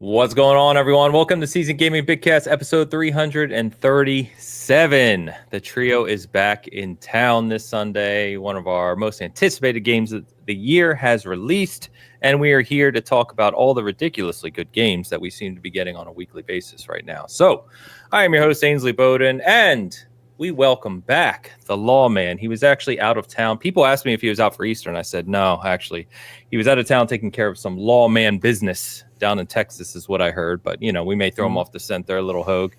What's going on, everyone? Welcome to Season Gaming Bitcast, episode 337. The trio is back in town this Sunday. One of our most anticipated games of the year has released, and we are here to talk about all the ridiculously good games that we seem to be getting on a weekly basis right now. So, I am your host, Ainsley Bowden, and we welcome back the lawman. He was actually out of town. People asked me if he was out for Easter, and I said, no, actually. He was out of town taking care of some lawman business down in Texas is what I heard. But, you know, we may throw him off the scent there, a little Hoeg.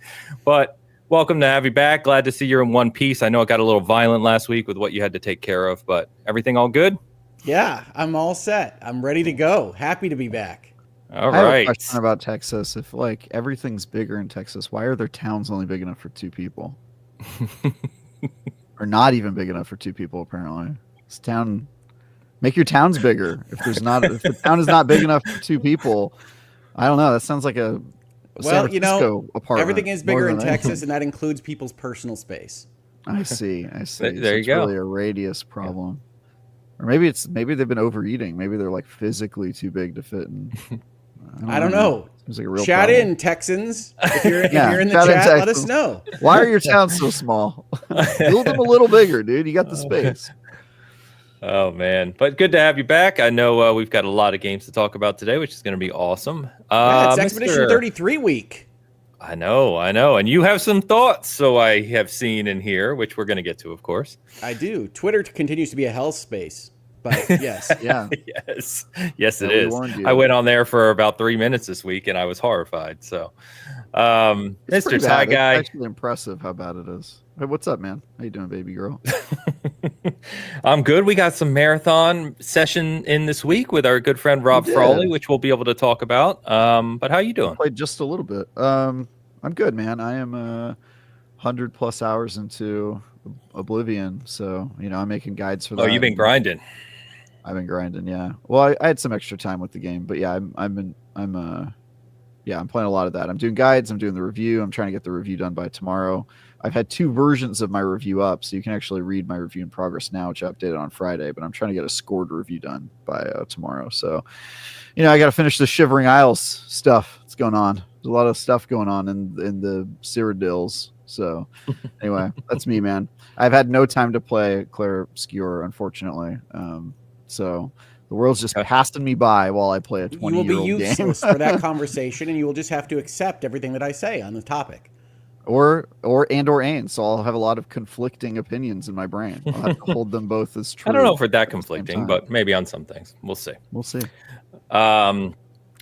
But welcome to have you back. Glad to see you're in one piece. I know it got a little violent last week with what you had to take care of, but everything all good? Yeah, I'm all set. I'm ready to go. Happy to be back. All I have right. a question about Texas. If, like, everything's bigger in Texas, why are their towns only big enough for two people? Or not even big enough for two people, apparently. This town, make your towns bigger. If the town is not big enough for two people, I don't know. That sounds like a San Francisco apartment. Everything is bigger in Texas, and that includes people's personal space. I see. There you go. Really a radius problem. Or maybe they've been overeating. Maybe they're like physically too big to fit in. I don't know. Seems like a real Chat problem. in, Texans. If you're in the chat, let us know. Why are your towns so small? Build them a little bigger, dude. You got the space. Oh, man. But good to have you back. I know we've got a lot of games to talk about today, which is going to be awesome. It's Expedition 33 week. I know. And you have some thoughts, so I have seen in here, which we're going to get to, of course. I do. Twitter continues to be a hell space. But yes. Yeah. Yes, it is. I went on there for about 3 minutes this week, and I was horrified. So, Mr. Tie Guy. It's actually impressive how bad it is. Hey, what's up, man? How you doing, baby girl? I'm good. We got some marathon session in this week with our good friend Rob Frawley, which we'll be able to talk about. But how you doing? I played just a little bit. I'm good, man. I am 100+ hours into Oblivion, so I'm making guides for that. Oh, you've been grinding. I've been grinding, yeah. Well, I had some extra time with the game, but yeah, I'm playing a lot of that. I'm doing guides. I'm doing the review. I'm trying to get the review done by tomorrow. I've had 2 versions of my review up, so you can actually read my review in progress now, which I updated on Friday. But I'm trying to get a scored review done by tomorrow. So, I got to finish the Shivering Isles stuff that's going on. There's a lot of stuff going on in the Cyrodiils. So, anyway, that's me, man. I've had no time to play Clair Obscur, unfortunately. So the world's just passing me by while I play a 20-year-old game. You will be useless for that conversation, and you will just have to accept everything that I say on the topic. Or Ain. So I'll have a lot of conflicting opinions in my brain. I'll have to hold them both as true. I don't know if we're that conflicting, but maybe on some things. We'll see.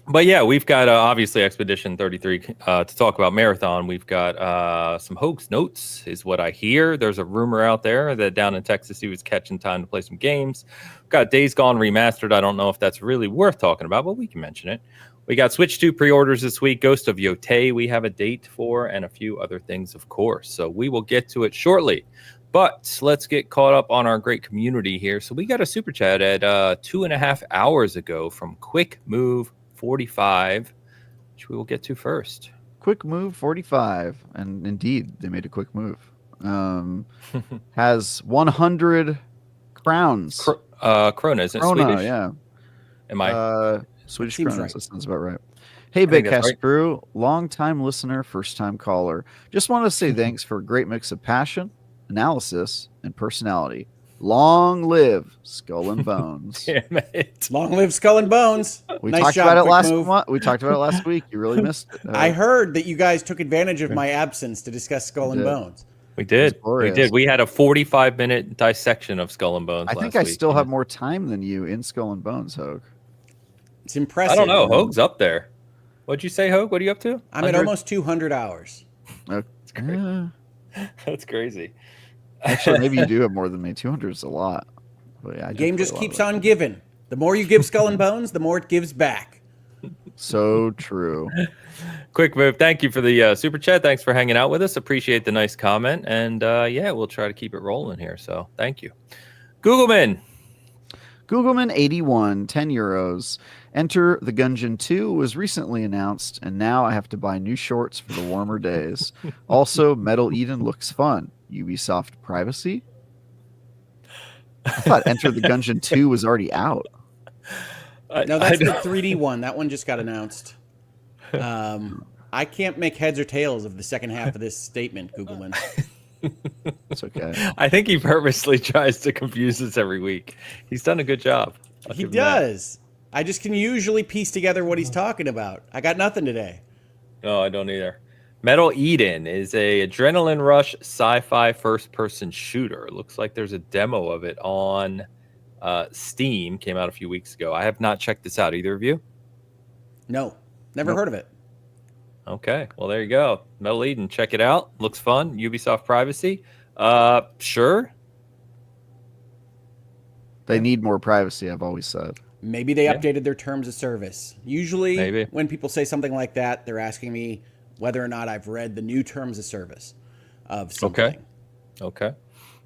But yeah, we've got obviously Expedition 33 to talk about Marathon. We've got some Hoeg's notes is what I hear. There's a rumor out there that down in Texas he was catching time to play some games. We've got Days Gone Remastered. I don't know if that's really worth talking about, but we can mention it. We got Switch 2 pre-orders this week. Ghost of Yote we have a date for, and a few other things, of course. So we will get to it shortly. But let's get caught up on our great community here. So we got a super chat at 2.5 hours ago from Quick Move 45, which we will get to first. Quick Move 45, and indeed they made a quick move. Has 100 crowns. Krona, isn't it? Krona, Swedish? yeah. Am I? Swedish Krona, right. That sounds about right. Hey, Bitcast crew, long-time listener, first-time caller. Just want to say thanks for a great mix of passion, analysis, and personality. Long live Skull and Bones. Damn it. Long live Skull and Bones. We talked about it last month. We talked about it last week. You really missed it. I heard that you guys took advantage of my absence to discuss Skull and Bones. We did. We had a 45-minute dissection of Skull and Bones. I think I still have more time than you in Skull and Bones, Hoeg. It's impressive. I don't know. Hoeg's up there. What'd you say, Hoeg? What are you up to? I'm at almost 200 hours. That's crazy. That's crazy. Actually, maybe you do have more than me. 200 is a lot. But yeah, the game just keeps on giving. The more you give Skull and Bones, the more it gives back. So true. Quick Move. Thank you for the super chat. Thanks for hanging out with us. Appreciate the nice comment. And we'll try to keep it rolling here. So thank you. Googleman 81, 10 euros. Enter the Gungeon 2 was recently announced, and now I have to buy new shorts for the warmer days. Also, Metal Eden looks fun. Ubisoft privacy? I thought Enter the Gungeon 2 was already out. No, that's the 3D one. That one just got announced. I can't make heads or tails of the second half of this statement, Googleman. It's okay. I think he purposely tries to confuse us every week. He's done a good job. He does. I just can usually piece together what he's talking about. I got nothing today. No, I don't either. Metal Eden is a adrenaline rush sci-fi first-person shooter. It looks like there's a demo of it on Steam. Came out a few weeks ago. I have not checked this out. Either of you? No, never heard of it. Okay, well there you go. Metal Eden, check it out. Looks fun. Ubisoft privacy. Sure. They need more privacy, I've always said. Maybe they updated their terms of service. Usually, when people say something like that, they're asking me whether or not I've read the new terms of service of something. Okay.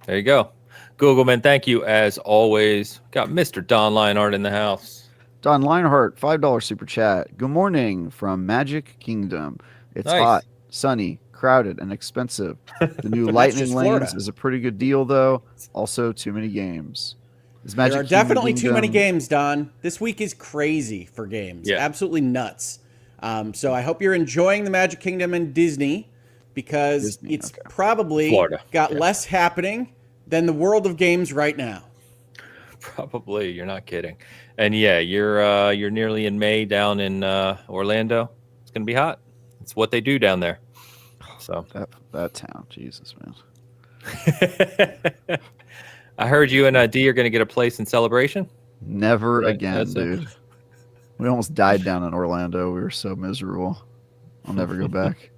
There you go. Googleman, thank you as always. Got Mr. Don Lionheart in the house. Don Lionheart, $5 super chat. Good morning from Magic Kingdom. It's hot, sunny, crowded, and expensive. The new Lightning Lanes is a pretty good deal, though. Also, too many games. There are definitely too many games, Don. This week is crazy for games. Yeah. Absolutely nuts. So I hope you're enjoying the Magic Kingdom and Disney because it's probably got less happening than the world of games right now. Probably. You're not kidding. And yeah, you're nearly in May down in Orlando. It's going to be hot. It's what they do down there. So that town, Jesus, man. I heard you and D are going to get a place in Celebration. Never again, dude. We almost died down in Orlando. We were so miserable. I'll never go back.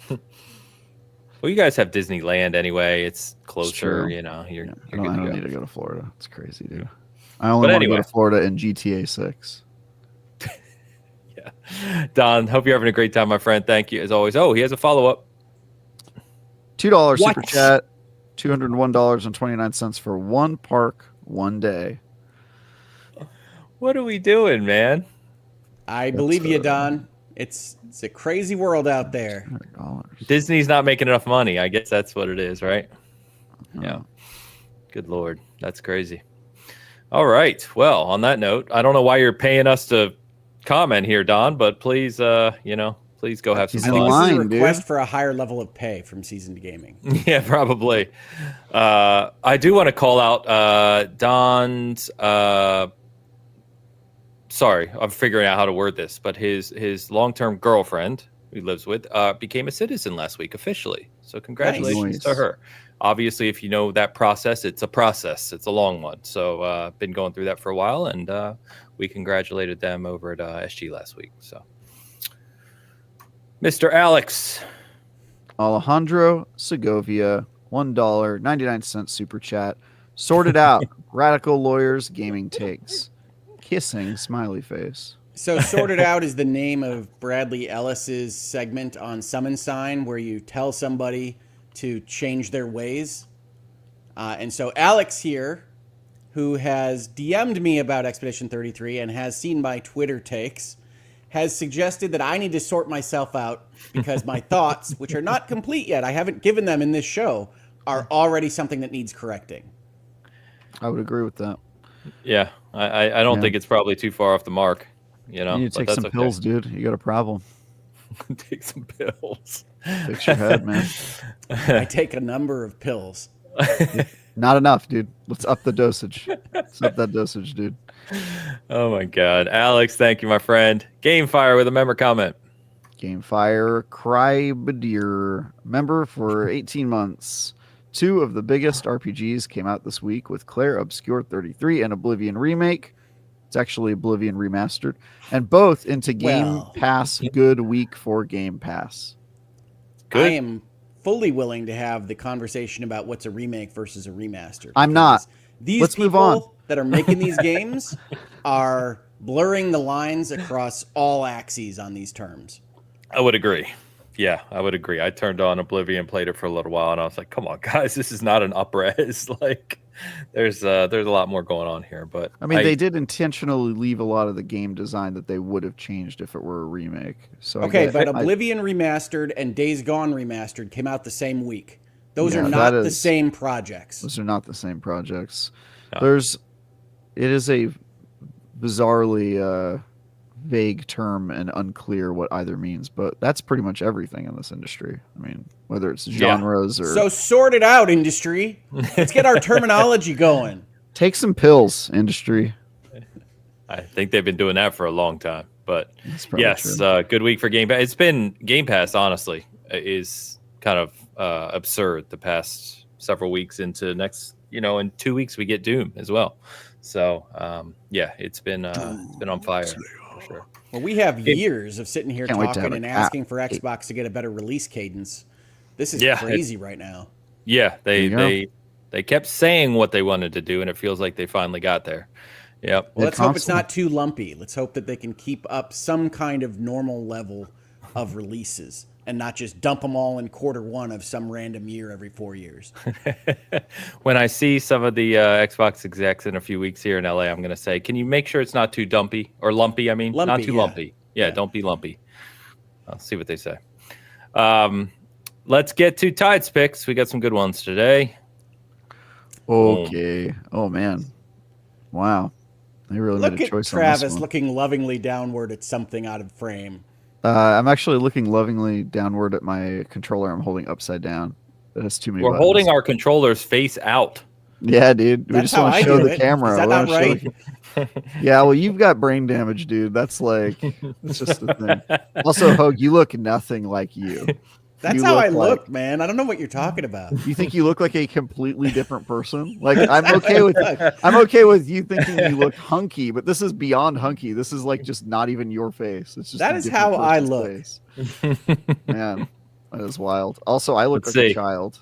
Well, you guys have Disneyland anyway. It's closer, it's you know. You're I don't need to go to Florida. It's crazy, dude. I only want to go to Florida in GTA 6. Yeah. Don, hope you're having a great time, my friend. Thank you, as always. Oh, he has a follow-up. $2 super chat. $201.29 for one park, one day. What are we doing, man? I believe you, Don. It's a crazy world out there. Disney's not making enough money. I guess that's what it is, right? Yeah. Good Lord. That's crazy. All right. Well, on that note, I don't know why you're paying us to comment here, Don, but please, please go have some fun. This is a request for a higher level of pay from Seasoned Gaming. Yeah, probably. I do want to call out Don's... sorry, I'm figuring out how to word this, but his long-term girlfriend he lives with became a citizen last week officially. So congratulations to her. Obviously, if you know that process, it's a process. It's a long one. So been going through that for a while, and we congratulated them over at SG last week. So, Mr. Alex. Alejandro Segovia, $1.99 super chat. Sorted out. Radical lawyers, gaming takes. Kissing smiley face. So Sorted Out is the name of Bradley Ellis's segment on Summon Sign where you tell somebody to change their ways. And so Alex here, who has DM'd me about Expedition 33 and has seen my Twitter takes, has suggested that I need to sort myself out because my thoughts, which are not complete yet, I haven't given them in this show, are already something that needs correcting. I would agree with that. Yeah, I don't think it's probably too far off the mark. You know, you need to take some pills, dude. You got a problem. Take some pills. Fix your head, man. I take a number of pills. Not enough, dude. Let's up the dosage. Let's up that dosage, dude. Oh my God, Alex, thank you, my friend. Gamefire with a member comment. Gamefire, Crybadir, member for 18 months. 2 of the biggest RPGs came out this week with Clair Obscur 33 and Oblivion Remake. It's actually Oblivion Remastered. And both into Game Pass. Good week for Game Pass. Good. I am fully willing to have the conversation about what's a remake versus a remaster. I'm not. Let's move on. That are making these games are blurring the lines across all axes on these terms. I would agree. Yeah, I would agree. I turned on Oblivion, played it for a little while, and I was like, "Come on, guys, this is not an up-res. Like, there's a lot more going on here." But I mean, they did intentionally leave a lot of the game design that they would have changed if it were a remake. So but Oblivion Remastered and Days Gone Remastered came out the same week. Those are not the same projects. Those are not the same projects. No. It is a bizarrely vague term and unclear what either means, but that's pretty much everything in this industry. I mean, whether it's genres or so sort it out, industry. Let's get our terminology going. take some pills, industry. I think they've been doing that for a long time. But That's probably yes, true. good week for Game Pass. It's been Game Pass, honestly, is kind of absurd the past several weeks into next, in 2 weeks we get Doom as well. So yeah, it's been on fire for sure. Well, we have years of sitting here Can't wait to have talking and a asking for Xbox to get a better release cadence. This is crazy right now. Yeah, you they kept saying what they wanted to do, and it feels like they finally got there. Yep. Well, let's hope it's not too lumpy. Let's hope that they can keep up some kind of normal level of releases and not just dump them all in quarter 1 of some random year every 4 years. When I see some of the Xbox execs in a few weeks here in LA, I'm going to say, can you make sure it's not too dumpy or lumpy? I mean, not too lumpy. Yeah, don't be lumpy. I'll see what they say. Let's get to Tide's picks. We got some good ones today. Okay. Oh, man. Wow. They really Look made a at choice Travis on this one. looking lovingly downward at something out of frame. I'm actually looking lovingly downward at my controller I'm holding upside down. That has too many We're buttons. holding our controllers face out. Yeah, dude. We That's just want how to I show do the it. camera. Is that We not wanna show right? Yeah, well, you've got brain damage, dude. That's like, it's just the thing. Also, Hoeg, you look nothing like you. That's You how I look look, man. I don't know what you're talking about. You think you look like a completely different person? Like I'm okay with you thinking you look hunky, but this is beyond hunky. This is like just not even your face. It's just That a is different how I person's look. face. Man, that is wild. Also, I look Let's like see. a child.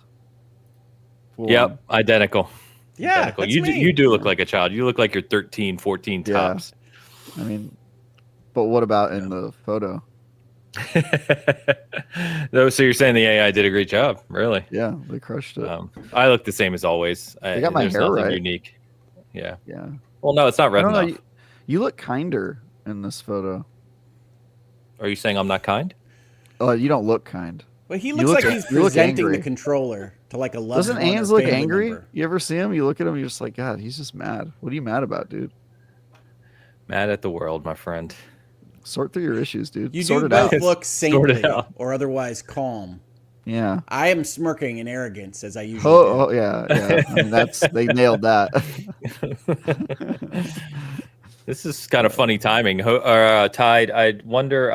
Full Yep, on. identical. Yeah, Identical. that's You me. you do look like a child. You look like you're 13, 14 Yeah. tops. I mean, but what about in the photo? No, so you're saying the AI did a great job, really? Yeah, they crushed it. I look the same as always. They got my There's hair nothing right. unique. Yeah. Yeah. Well, no, it's not I red don't know. enough. You look kinder in this photo. Are you saying I'm not kind? You don't look kind. Well, he You looks look- like he's you look presenting the angry. controller to like a loved Doesn't one or Ains look family angry? member. You ever see him? You look at him, you're just like, God, he's just mad. What are you mad about, dude? Mad at the world, my friend. Sort through your issues, dude. You Sort do it out. both look Sort it saintly out. or otherwise calm. Yeah. I am smirking in arrogance as I usually Oh, do. yeah, yeah. I mean, they nailed that. This is kind of funny timing. Tide, I wonder.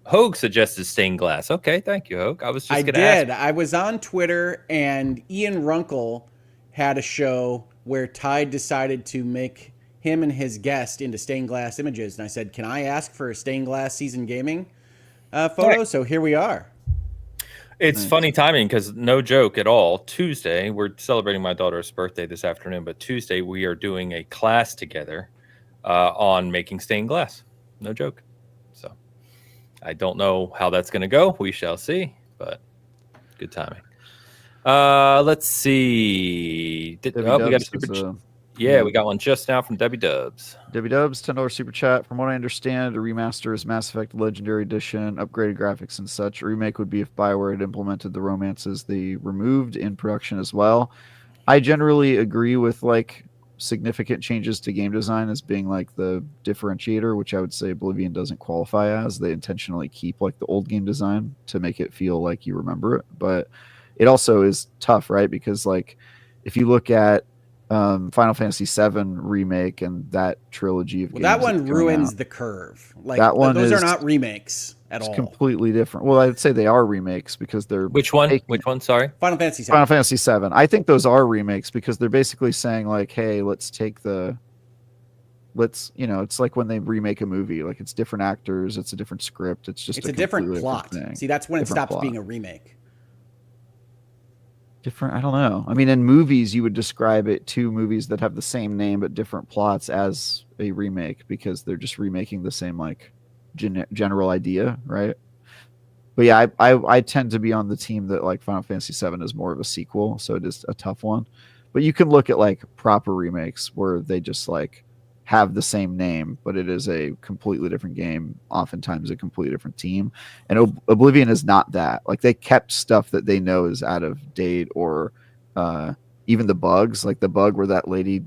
Hoeg suggested stained glass. Okay, thank you, Hoeg. I was just I going to ask. did. I was on Twitter, and Ian Runkle had a show where Tide decided to make him and his guest into stained glass images. And I said, can I ask for a stained glass seasoned gaming photo? So here we are. It's funny timing because no joke at all. Tuesday, we're celebrating my daughter's birthday this afternoon, but Tuesday we are doing a class together on making stained glass. No joke. So I don't know how that's going to go. We shall see, but good timing. Let's see. We got a super we got one just now from Debbie Dubs. Debbie Dubs, $10 super chat. From what I understand, a remaster is Mass Effect Legendary Edition, upgraded graphics and such. A remake would be if BioWare had implemented the romances they removed in production as well. I generally agree with like significant changes to game design as being like the differentiator, which I would say Oblivion doesn't qualify as. They intentionally keep like the old game design to make it feel like you remember it. But it also is tough, right? Because like if you look at Final Fantasy VII remake and that trilogy of games, that one ruins the curve. Like that one those are is- not remakes at all. completely different. Well, I'd say they are remakes because they're Which one? taking- Which one? Sorry. Final Fantasy VII. Final Fantasy VII. I think those are remakes because they're basically saying like, hey, let's take it's like when they remake a movie, like it's different actors, it's a different script, it's just It's a different completely plot. thing. See, that's when it Different stops plot. being a remake. Different. I don't know. I mean, in movies, you would describe it two movies that have the same name but different plots as a remake because they're just remaking the same like general idea, right? But yeah, I tend to be on the team that like Final Fantasy VII is more of a sequel, so it is a tough one. But you can look at like proper remakes where they just like have the same name, but it is a completely different game, oftentimes a completely different team. And Oblivion is not that. Like they kept stuff that they know is out of date, or even the bugs, like the bug where that lady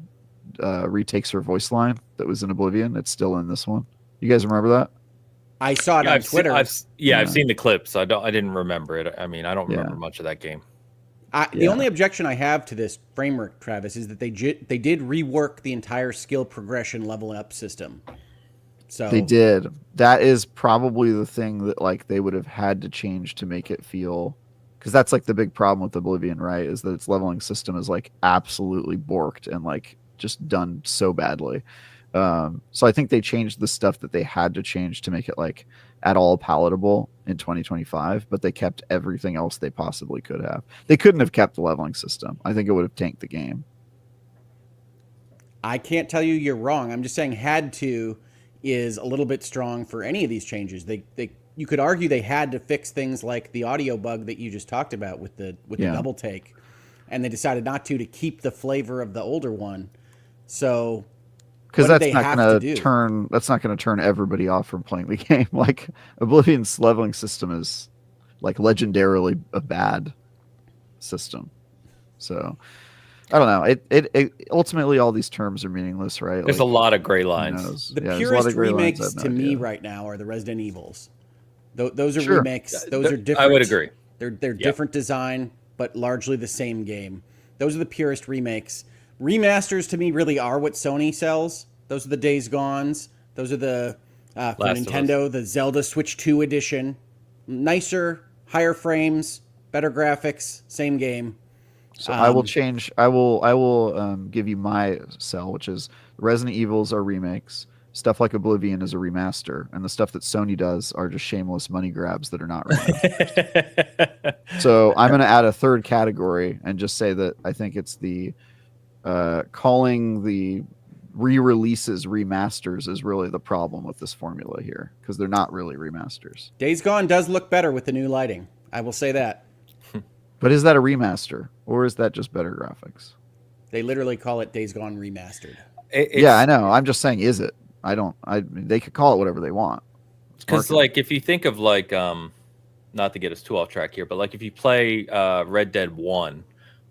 retakes her voice line that was in Oblivion. It's still in this one. You guys remember that? I saw it on Twitter. I've seen the clips. I didn't remember it. I mean, I don't remember much of that game. The only objection I have to this framework, Travis, is that they did rework the entire skill progression level up system. So they did. That is probably the thing that like they would have had to change to make it feel, because that's like the big problem with Oblivion, right? Is that its leveling system is like absolutely borked and like just done so badly. So I think they changed the stuff that they had to change to make it like at all palatable in 2025, but they kept everything else they possibly could have. They couldn't have kept the leveling system. I think it would have tanked the game. I can't tell you you're wrong. I'm just saying had to is a little bit strong for any of these changes. You could argue they had to fix things like the audio bug that you just talked about with the double take, and they decided not to keep the flavor of the older one. So because that's not going to turn everybody off from playing the game. Like Oblivion's leveling system is like legendarily a bad system. So I don't know. It ultimately all these terms are meaningless, right? There's like, a lot of gray lines. The purest remakes to me right now are the Resident Evils. Those are remakes. Those are different. I would agree. They're different design, but largely the same game. Those are the purest remakes. Remasters to me really are what Sony sells. Those are the Days Gones. Those are the for Nintendo, the Zelda Switch 2 edition. Nicer, higher frames, better graphics, same game. So I will change. I will give you my sell, which is Resident Evils are remakes. Stuff like Oblivion is a remaster, and the stuff that Sony does are just shameless money grabs that are not remasters. So I'm going to add a third category and just say that I think it's the calling the re-releases remasters is really the problem with this formula here, because they're not really remasters. Days Gone does look better with the new lighting. I will say that. But is that a remaster, or is that just better graphics? They literally call it Days Gone Remastered. Yeah, I know. I'm just saying, is it? They could call it whatever they want. Because like if you think of like not to get us too off track here, but like if you play Red Dead 1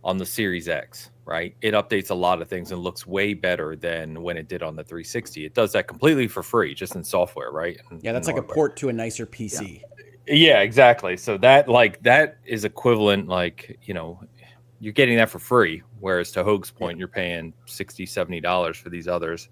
on the Series X, right? It updates a lot of things and looks way better than when it did on the 360. It does that completely for free, just in software, right? Yeah, that's like a port to a nicer PC. Yeah, exactly. So that is equivalent, like, you know, you're getting that for free, whereas to Hoeg's point, you're paying $60, $70 for these others.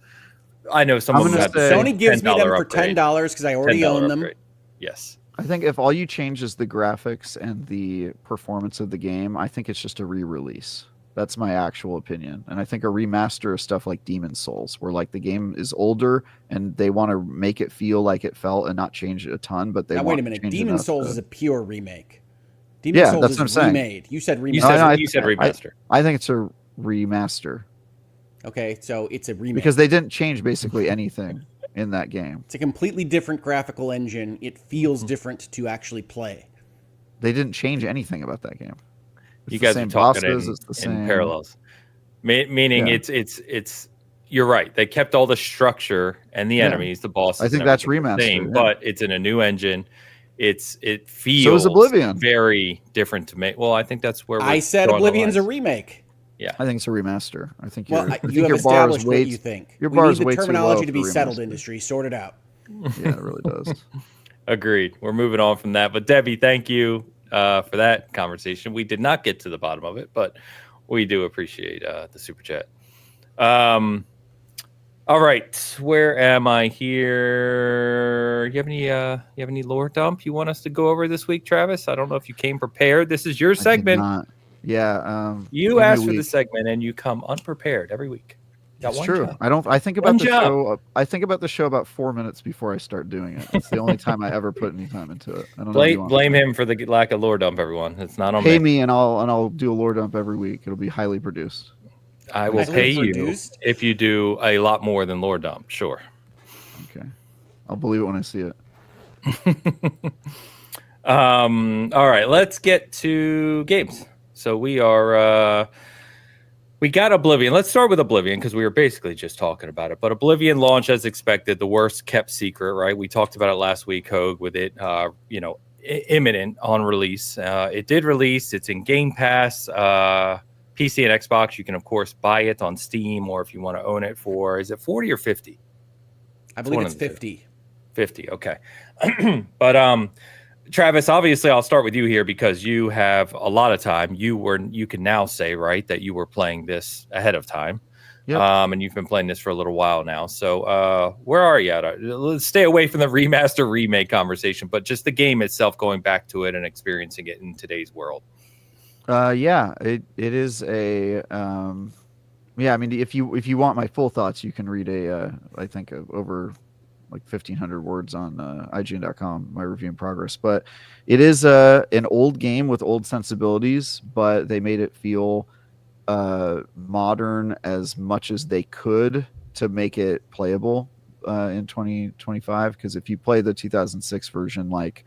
I know some of them have Sony gives me them for $10 because I already own them. Upgrade. Yes. I think if all you change is the graphics and the performance of the game, I think it's just a re-release. That's my actual opinion. And I think a remaster is stuff like Demon's Souls, where like the game is older and they want to make it feel like it felt and not change it a ton, but they now, want wait a minute. to change Demon's Souls is a pure remake. Souls that's what I'm saying. Remade. You said remaster. You said remaster. I think it's a remaster. Okay, so it's a remake. Because they didn't change basically anything in that game. It's a completely different graphical engine. It feels different to actually play. They didn't change anything about that game. It's you guys are talking in parallels. Meaning it's you're right. They kept all the structure and the enemies, the bosses. I think that's remastered. But it's in a new engine. It feels so is Oblivion. Very different to me. Well, I think that's where I said Oblivion's a remake. Yeah, I think it's a remaster. I think you have established what you think. Your bar is way too low. We need the terminology to be settled, industry. Sort it out. Yeah, it really does. Agreed. We're moving on from that. But Debbie, thank you for that conversation. We did not get to the bottom of it, but we do appreciate the super chat. All right, where am I here? You have any lore dump you want us to go over this week, Travis? I don't know if you came prepared. This is your segment. Yeah. You asked for the segment and you come unprepared every week. That's true. Job. I think about show. I think about the show about 4 minutes before I start doing it. It's the only time I ever put any time into it. I don't blame him for the lack of lore dump, everyone. It's not on me. Pay me and I'll do a lore dump every week. It'll be highly produced. I will pay you if you do a lot more than lore dump. Sure. Okay. I'll believe it when I see it. All right, let's get to games. So we got Oblivion. Let's start with Oblivion because we were basically just talking about it. But Oblivion launched as expected, the worst kept secret, right? We talked about it last week, Hoeg, with it, imminent on release. It did release. It's in Game Pass, PC and Xbox. You can, of course, buy it on Steam, or if you want to own it for, is it 40 or 50? I believe it's 50. 50. Okay. But Travis, obviously I'll start with you here because you have a lot of time. You can now say, right, that you were playing this ahead of time. Yep. And you've been playing this for a little while now. So where are you at? Let's stay away from the remaster remake conversation, but just the game itself, going back to it and experiencing it in today's world. Yeah, it is a yeah. I mean, if you want my full thoughts, you can read I think over like 1,500 words on IGN.com, my review in progress. But it is an old game with old sensibilities, but they made it feel modern as much as they could to make it playable in 2025. Because if you play the 2006 version, like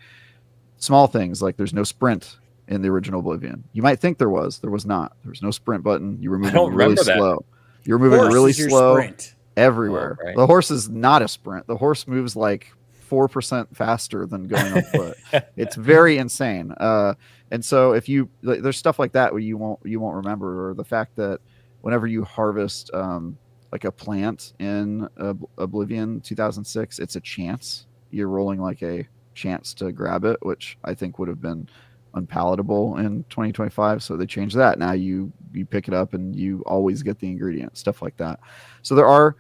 small things like there's no sprint in the original Oblivion. You might think there was not. There was no sprint button. You were moving really slow. You were moving really slow. Sprint. Everywhere. Oh, right. The horse is not a sprint. The horse moves like 4% faster than going on foot. It's very insane. And so if you there's stuff like that where you won't remember, or the fact that whenever you harvest like a plant in Oblivion 2006, it's a chance. You're rolling like a chance to grab it, which I think would have been unpalatable in 2025. So they changed that. Now you pick it up and you always get the ingredient, stuff like that. So there are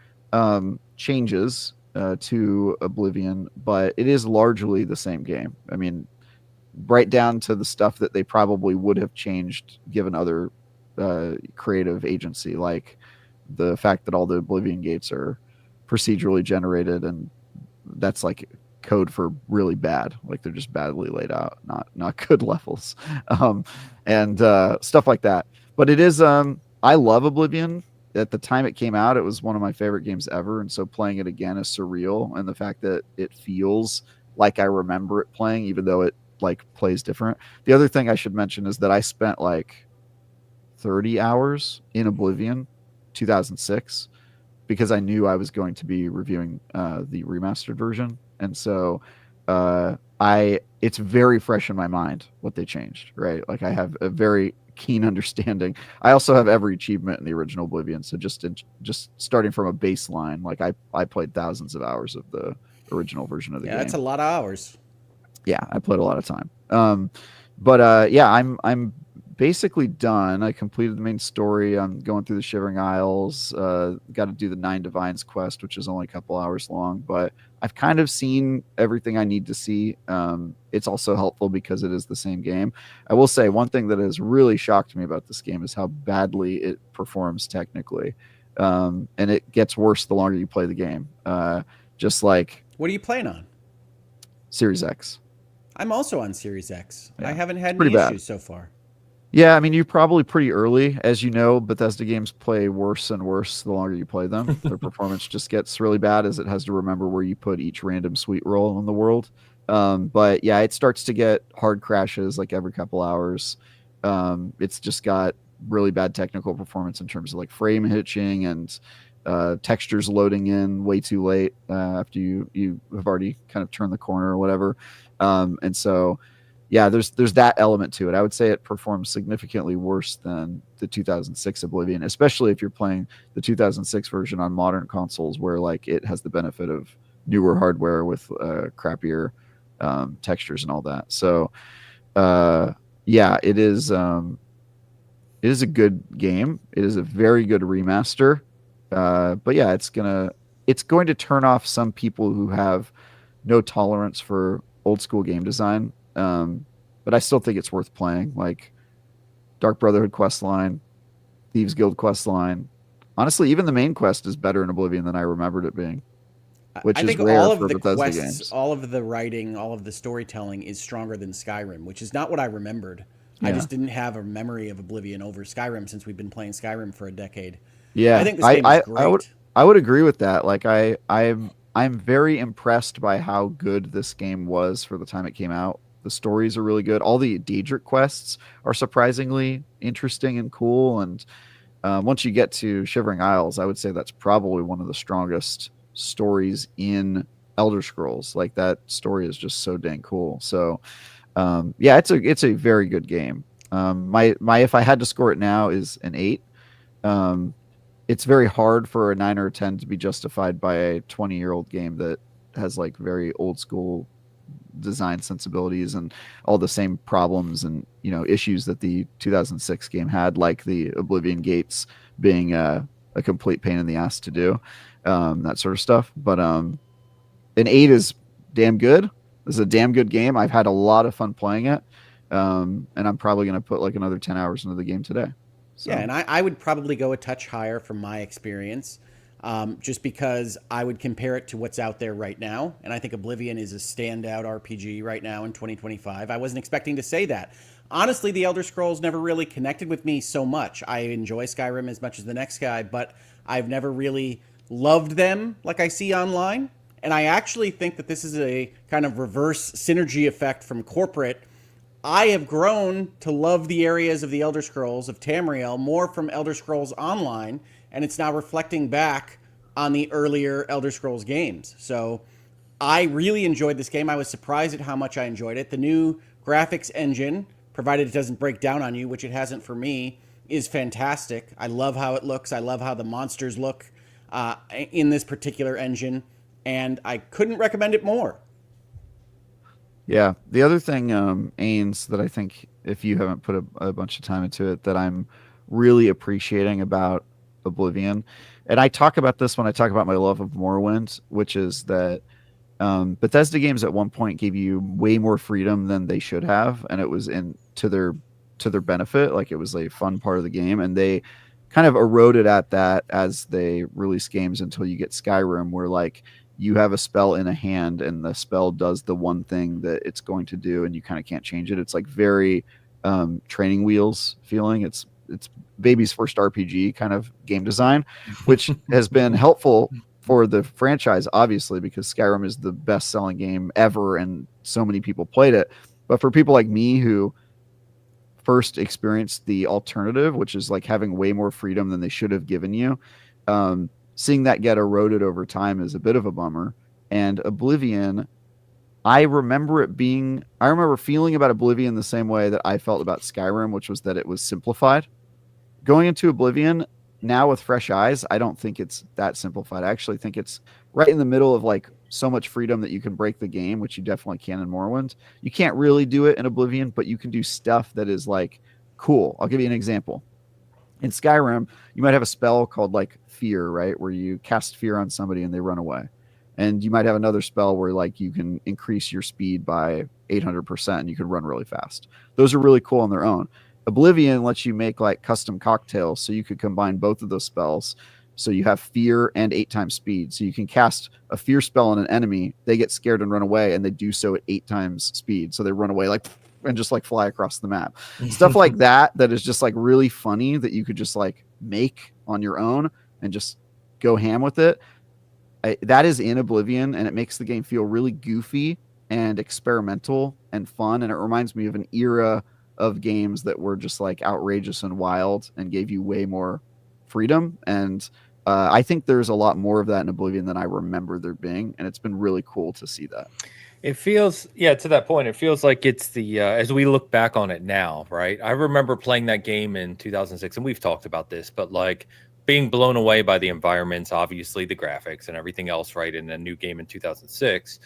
changes to Oblivion, but it is largely the same game. I mean, right down to the stuff that they probably would have changed given other creative agency, like the fact that all the Oblivion gates are procedurally generated, and that's like code for really bad, like they're just badly laid out, not good levels, and stuff like that. But it is I love Oblivion. At the time it came out, it was one of my favorite games ever, and so playing it again is surreal, and the fact that it feels like I remember it playing, even though it like plays different. The other thing I should mention is that I spent like 30 hours in Oblivion 2006 because I knew I was going to be reviewing the remastered version. And so it's very fresh in my mind what they changed, right? Like I have a very keen understanding. I also have every achievement in the original Oblivion. So just starting from a baseline, like I played thousands of hours of the original version of the game. Yeah, that's a lot of hours. Yeah, I played a lot of time. But yeah, I'm basically done. I completed the main story. I'm going through the Shivering Isles. Got to do the 9 Divines quest, which is only a couple hours long, but I've kind of seen everything I need to see. It's also helpful because it is the same game. I will say one thing that has really shocked me about this game is how badly it performs technically. And it gets worse the longer you play the game. Just like... What are you playing on? Series X. I'm also on Series X. Yeah, I haven't had any issues so far. Yeah, I mean, you're probably pretty early. As you know, Bethesda games play worse and worse the longer you play them. Their performance just gets really bad as it has to remember where you put each random sweet roll in the world. But yeah, it starts to get hard crashes like every couple hours. It's just got really bad technical performance in terms of like frame hitching and textures loading in way too late after you have already kind of turned the corner or whatever. And so... yeah, there's that element to it. I would say it performs significantly worse than the 2006 Oblivion, especially if you're playing the 2006 version on modern consoles, where like it has the benefit of newer hardware with crappier textures and all that. So, yeah, it is a good game. It is a very good remaster. But yeah, it's going to turn off some people who have no tolerance for old school game design. But I still think it's worth playing. Like Dark Brotherhood questline, Thieves Guild questline. Honestly, even the main quest is better in Oblivion than I remembered it being. Which I is think rare all of for the Bethesda quests, games. all of the writing, all of the storytelling is stronger than Skyrim, which is not what I remembered. Yeah. I just didn't have a memory of Oblivion over Skyrim since we've been playing Skyrim for a decade. Yeah, I think this game is great. I would agree with that. Like I'm very impressed by how good this game was for the time it came out. The stories are really good. All the Daedric quests are surprisingly interesting and cool. And once you get to Shivering Isles, I would say that's probably one of the strongest stories in Elder Scrolls. Like that story is just so dang cool. So yeah, it's a very good game. My if I had to score it now is an 8. It's very hard for a 9 or a 10 to be justified by a 20-year-old game that has like very old school design sensibilities and all the same problems and issues that the 2006 game had, like the Oblivion gates being a complete pain in the ass to do, that sort of stuff. But an 8 is damn good. This is a damn good game. I've had a lot of fun playing it, and I'm probably going to put like another 10 hours into the game today. So. Yeah, and I would probably go a touch higher from my experience, just because I would compare it to what's out there right now. And I think Oblivion is a standout RPG right now in 2025. I wasn't expecting to say that. Honestly, the Elder Scrolls never really connected with me so much. I enjoy Skyrim as much as the next guy, but I've never really loved them like I see online. And I actually think that this is a kind of reverse synergy effect from corporate. I have grown to love the areas of the Elder Scrolls of Tamriel more from Elder Scrolls Online, and it's now reflecting back on the earlier Elder Scrolls games. So I really enjoyed this game. I was surprised at how much I enjoyed it. The new graphics engine, provided it doesn't break down on you, which it hasn't for me, is fantastic. I love how it looks. I love how the monsters look in this particular engine, and I couldn't recommend it more. Yeah. The other thing, Ains, that I think if you haven't put a bunch of time into it, that I'm really appreciating about Oblivion, and I talk about this when I talk about my love of Morrowind, which is that Bethesda games at one point gave you way more freedom than they should have, and it was to their benefit. Like, it was a fun part of the game, and they kind of eroded at that as they release games until you get Skyrim, where like you have a spell in a hand and the spell does the one thing that it's going to do and you kind of can't change it. It's like very training wheels feeling. It's baby's first RPG kind of game design, which has been helpful for the franchise, obviously, because Skyrim is the best selling game ever and so many people played it. But for people like me who first experienced the alternative, which is like having way more freedom than they should have given you, seeing that get eroded over time is a bit of a bummer. And Oblivion, I remember feeling about Oblivion the same way that I felt about Skyrim, which was that it was simplified. Going into Oblivion now with fresh eyes, I don't think it's that simplified. I actually think it's right in the middle of like so much freedom that you can break the game, which you definitely can in Morrowind. You can't really do it in Oblivion, but you can do stuff that is like cool. I'll give you an example. In Skyrim, you might have a spell called like Fear, right? Where you cast fear on somebody and they run away. And you might have another spell where like you can increase your speed by 800% and you can run really fast. Those are really cool on their own. Oblivion lets you make like custom cocktails, so you could combine both of those spells. So you have fear and 8 times speed. So you can cast a fear spell on an enemy, they get scared and run away, and they do so at 8 times speed. So they run away like and just like fly across the map. Stuff like that is just like really funny that you could just like make on your own and just go ham with it. That is in Oblivion, and it makes the game feel really goofy and experimental and fun. And it reminds me of an era of games that were just like outrageous and wild and gave you way more freedom. And I think there's a lot more of that in Oblivion than I remember there being. And it's been really cool to see that. It feels, to that point, it feels like it's the, as we look back on it now, right? I remember playing that game in 2006, and we've talked about this, but like being blown away by the environments, obviously the graphics and everything else, right? In a new game in 2006.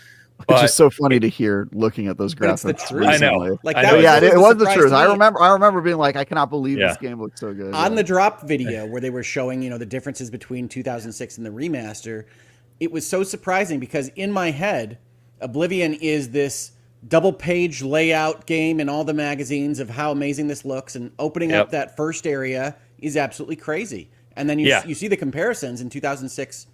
Which is so funny to hear looking at those graphics. I know. Like, I know. It was the truth. I remember being like, I cannot believe this game looks so good. On the drop video where they were showing, the differences between 2006 and the remaster, it was so surprising because in my head, Oblivion is this double page layout game in all the magazines of how amazing this looks, and opening up that first area is absolutely crazy. And then you see the comparisons in 2006,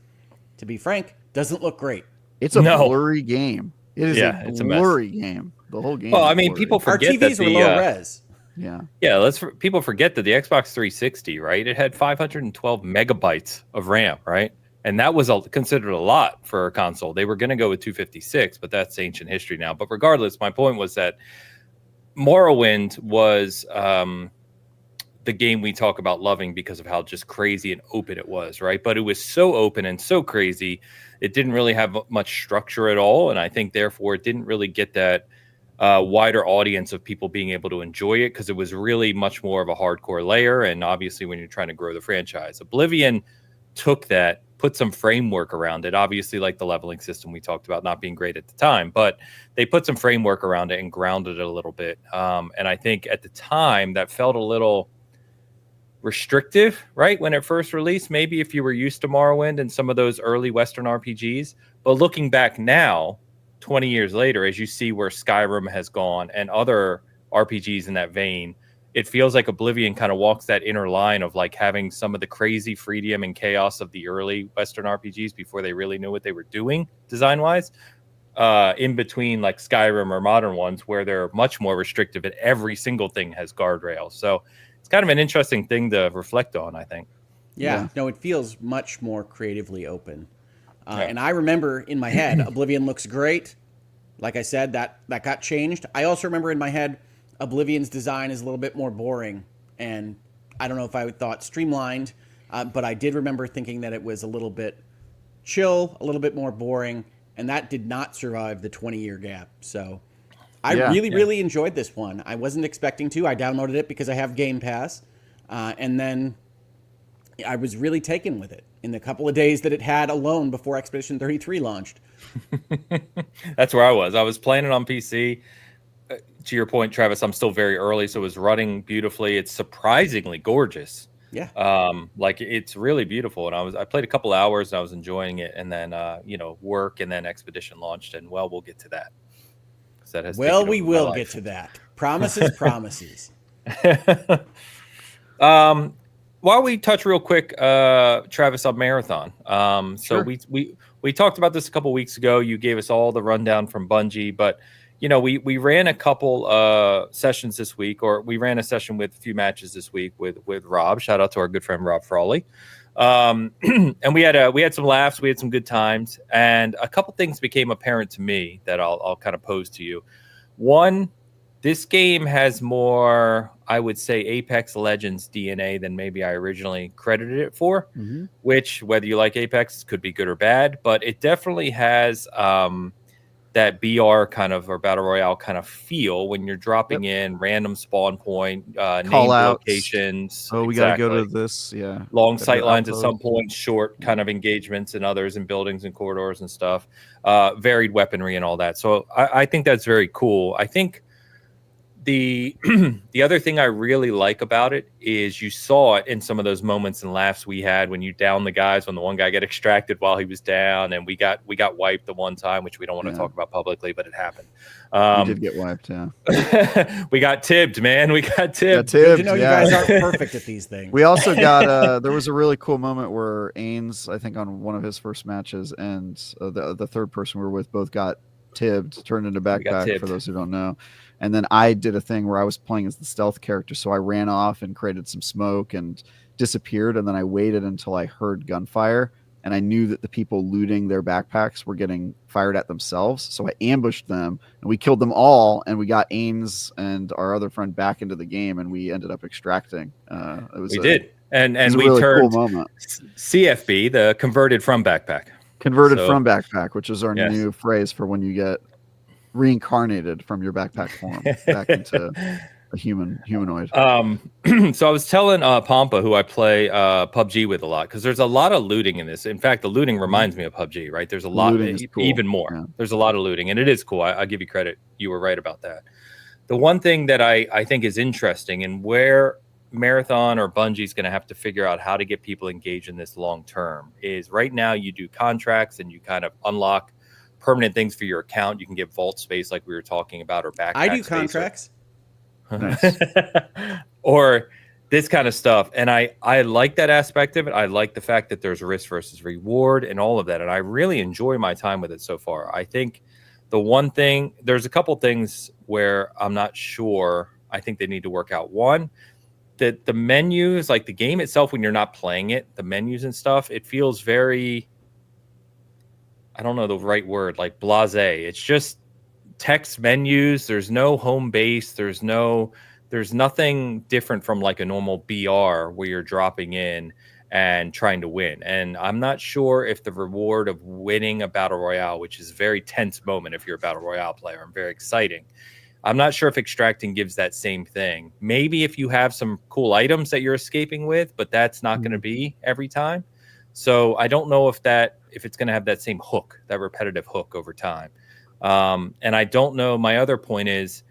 to be frank, doesn't look great. It's a blurry game. It is a blurry game. The whole game. Well, I mean, people forget our TVs that were low res. Yeah. People forget that the Xbox 360, right? It had 512 megabytes of RAM, right? And that was considered a lot for a console. They were going to go with 256, but that's ancient history now. But regardless, my point was that Morrowind was the game we talk about loving because of how just crazy and open it was, right? But it was so open and so crazy, it didn't really have much structure at all. And I think, therefore, it didn't really get that wider audience of people being able to enjoy it because it was really much more of a hardcore layer. And obviously, when you're trying to grow the franchise, Oblivion took that put some framework around it. Obviously, like the leveling system we talked about not being great at the time, but they put some framework around it and grounded it a little bit. And I think at the time that felt a little restrictive, right? When it first released, maybe if you were used to Morrowind and some of those early Western RPGs. But looking back now, 20 years later, as you see where Skyrim has gone and other RPGs in that vein, it feels like Oblivion kind of walks that inner line of like having some of the crazy freedom and chaos of the early Western RPGs before they really knew what they were doing design-wise, in between like Skyrim or modern ones where they're much more restrictive and every single thing has guardrails. So it's kind of an interesting thing to reflect on, I think. Yeah. No, it feels much more creatively open. And I remember in my head, Oblivion looks great. Like I said, that got changed. I also remember in my head, Oblivion's design is a little bit more boring. And I don't know if I thought streamlined, but I did remember thinking that it was a little bit chill, a little bit more boring. And that did not survive the 20-year gap. So I really enjoyed this one. I wasn't expecting to. I downloaded it because I have Game Pass. And then I was really taken with it in the couple of days that it had alone before Expedition 33 launched. That's where I was. I was playing it on PC. To your point, Travis, I'm still very early, so it was running beautifully. It's surprisingly gorgeous. Yeah. Like it's really beautiful. And I played a couple hours and I was enjoying it. And then, work and then Expedition launched. And we'll get to that. We will get to that. Promises, promises. While we touch real quick, Travis, on Marathon. Sure. So we talked about this a couple weeks ago. You gave us all the rundown from Bungie, but we ran a couple sessions this week, or we ran a session with a few matches this week with Rob. Shout out to our good friend Rob Frawley. And we had some laughs, we had some good times, and a couple things became apparent to me that I'll kind of pose to you. One, this game has more, I would say, Apex Legends DNA than maybe I originally credited it for, which, whether you like Apex, could be good or bad, but it definitely has that BR kind of, or Battle Royale kind of feel when you're dropping in random spawn point, named locations. Oh, we got to go to this, long sight lines at some point, short kind of engagements and others in buildings and corridors and stuff, varied weaponry and all that. So I think that's very cool. I think the other thing I really like about it is you saw it in some of those moments and laughs we had when you down the guys, when the one guy got extracted while he was down, and we got wiped the one time, which we don't want to talk about publicly, but it happened. We did get wiped, we got tibbed, man. We got tibbed. You guys aren't perfect at these things. We also got there was a really cool moment where Ains, I think on one of his first matches, and the third person we were with both got tibbed, turned into backpack, for those who don't know. And then I did a thing where I was playing as the stealth character, so I ran off and created some smoke and disappeared, and then I waited until I heard gunfire, and I knew that the people looting their backpacks were getting fired at themselves, so I ambushed them, and we killed them all, and we got Ains and our other friend back into the game, and we ended up extracting. And we really turned cool moment. CFB, the converted from backpack. From backpack, which is our new phrase for when you get reincarnated from your backpack form back into a humanoid. So I was telling Pampa, who I play PUBG with a lot, because there's a lot of looting in this. In fact, the looting reminds me of PUBG, right? There's a lot, cool. Even more. Yeah. There's a lot of looting, and it is cool. I'll give you credit. You were right about that. The one thing that I think is interesting, and where Marathon or Bungie's going to have to figure out how to get people engaged in this long term, is right now you do contracts and you kind of unlock permanent things for your account. You can get vault space like we were talking about, or backpack. I do contracts. Or this kind of stuff. And I like that aspect of it. I like the fact that there's risk versus reward and all of that. And I really enjoy my time with it so far. I think the one thing, there's a couple things where I'm not sure. I think they need to work out. One, that the menus, like the game itself, when you're not playing it, the menus and stuff, it feels very, I don't know the right word, like blasé. It's just text menus. There's no home base. There's nothing different from like a normal BR where you're dropping in and trying to win. And I'm not sure if the reward of winning a battle royale, which is a very tense moment if you're a battle royale player and very exciting, I'm not sure if extracting gives that same thing. Maybe if you have some cool items that you're escaping with, but that's not going to be every time. So I don't know if it's going to have that same hook, that repetitive hook over time. And I don't know. My other point is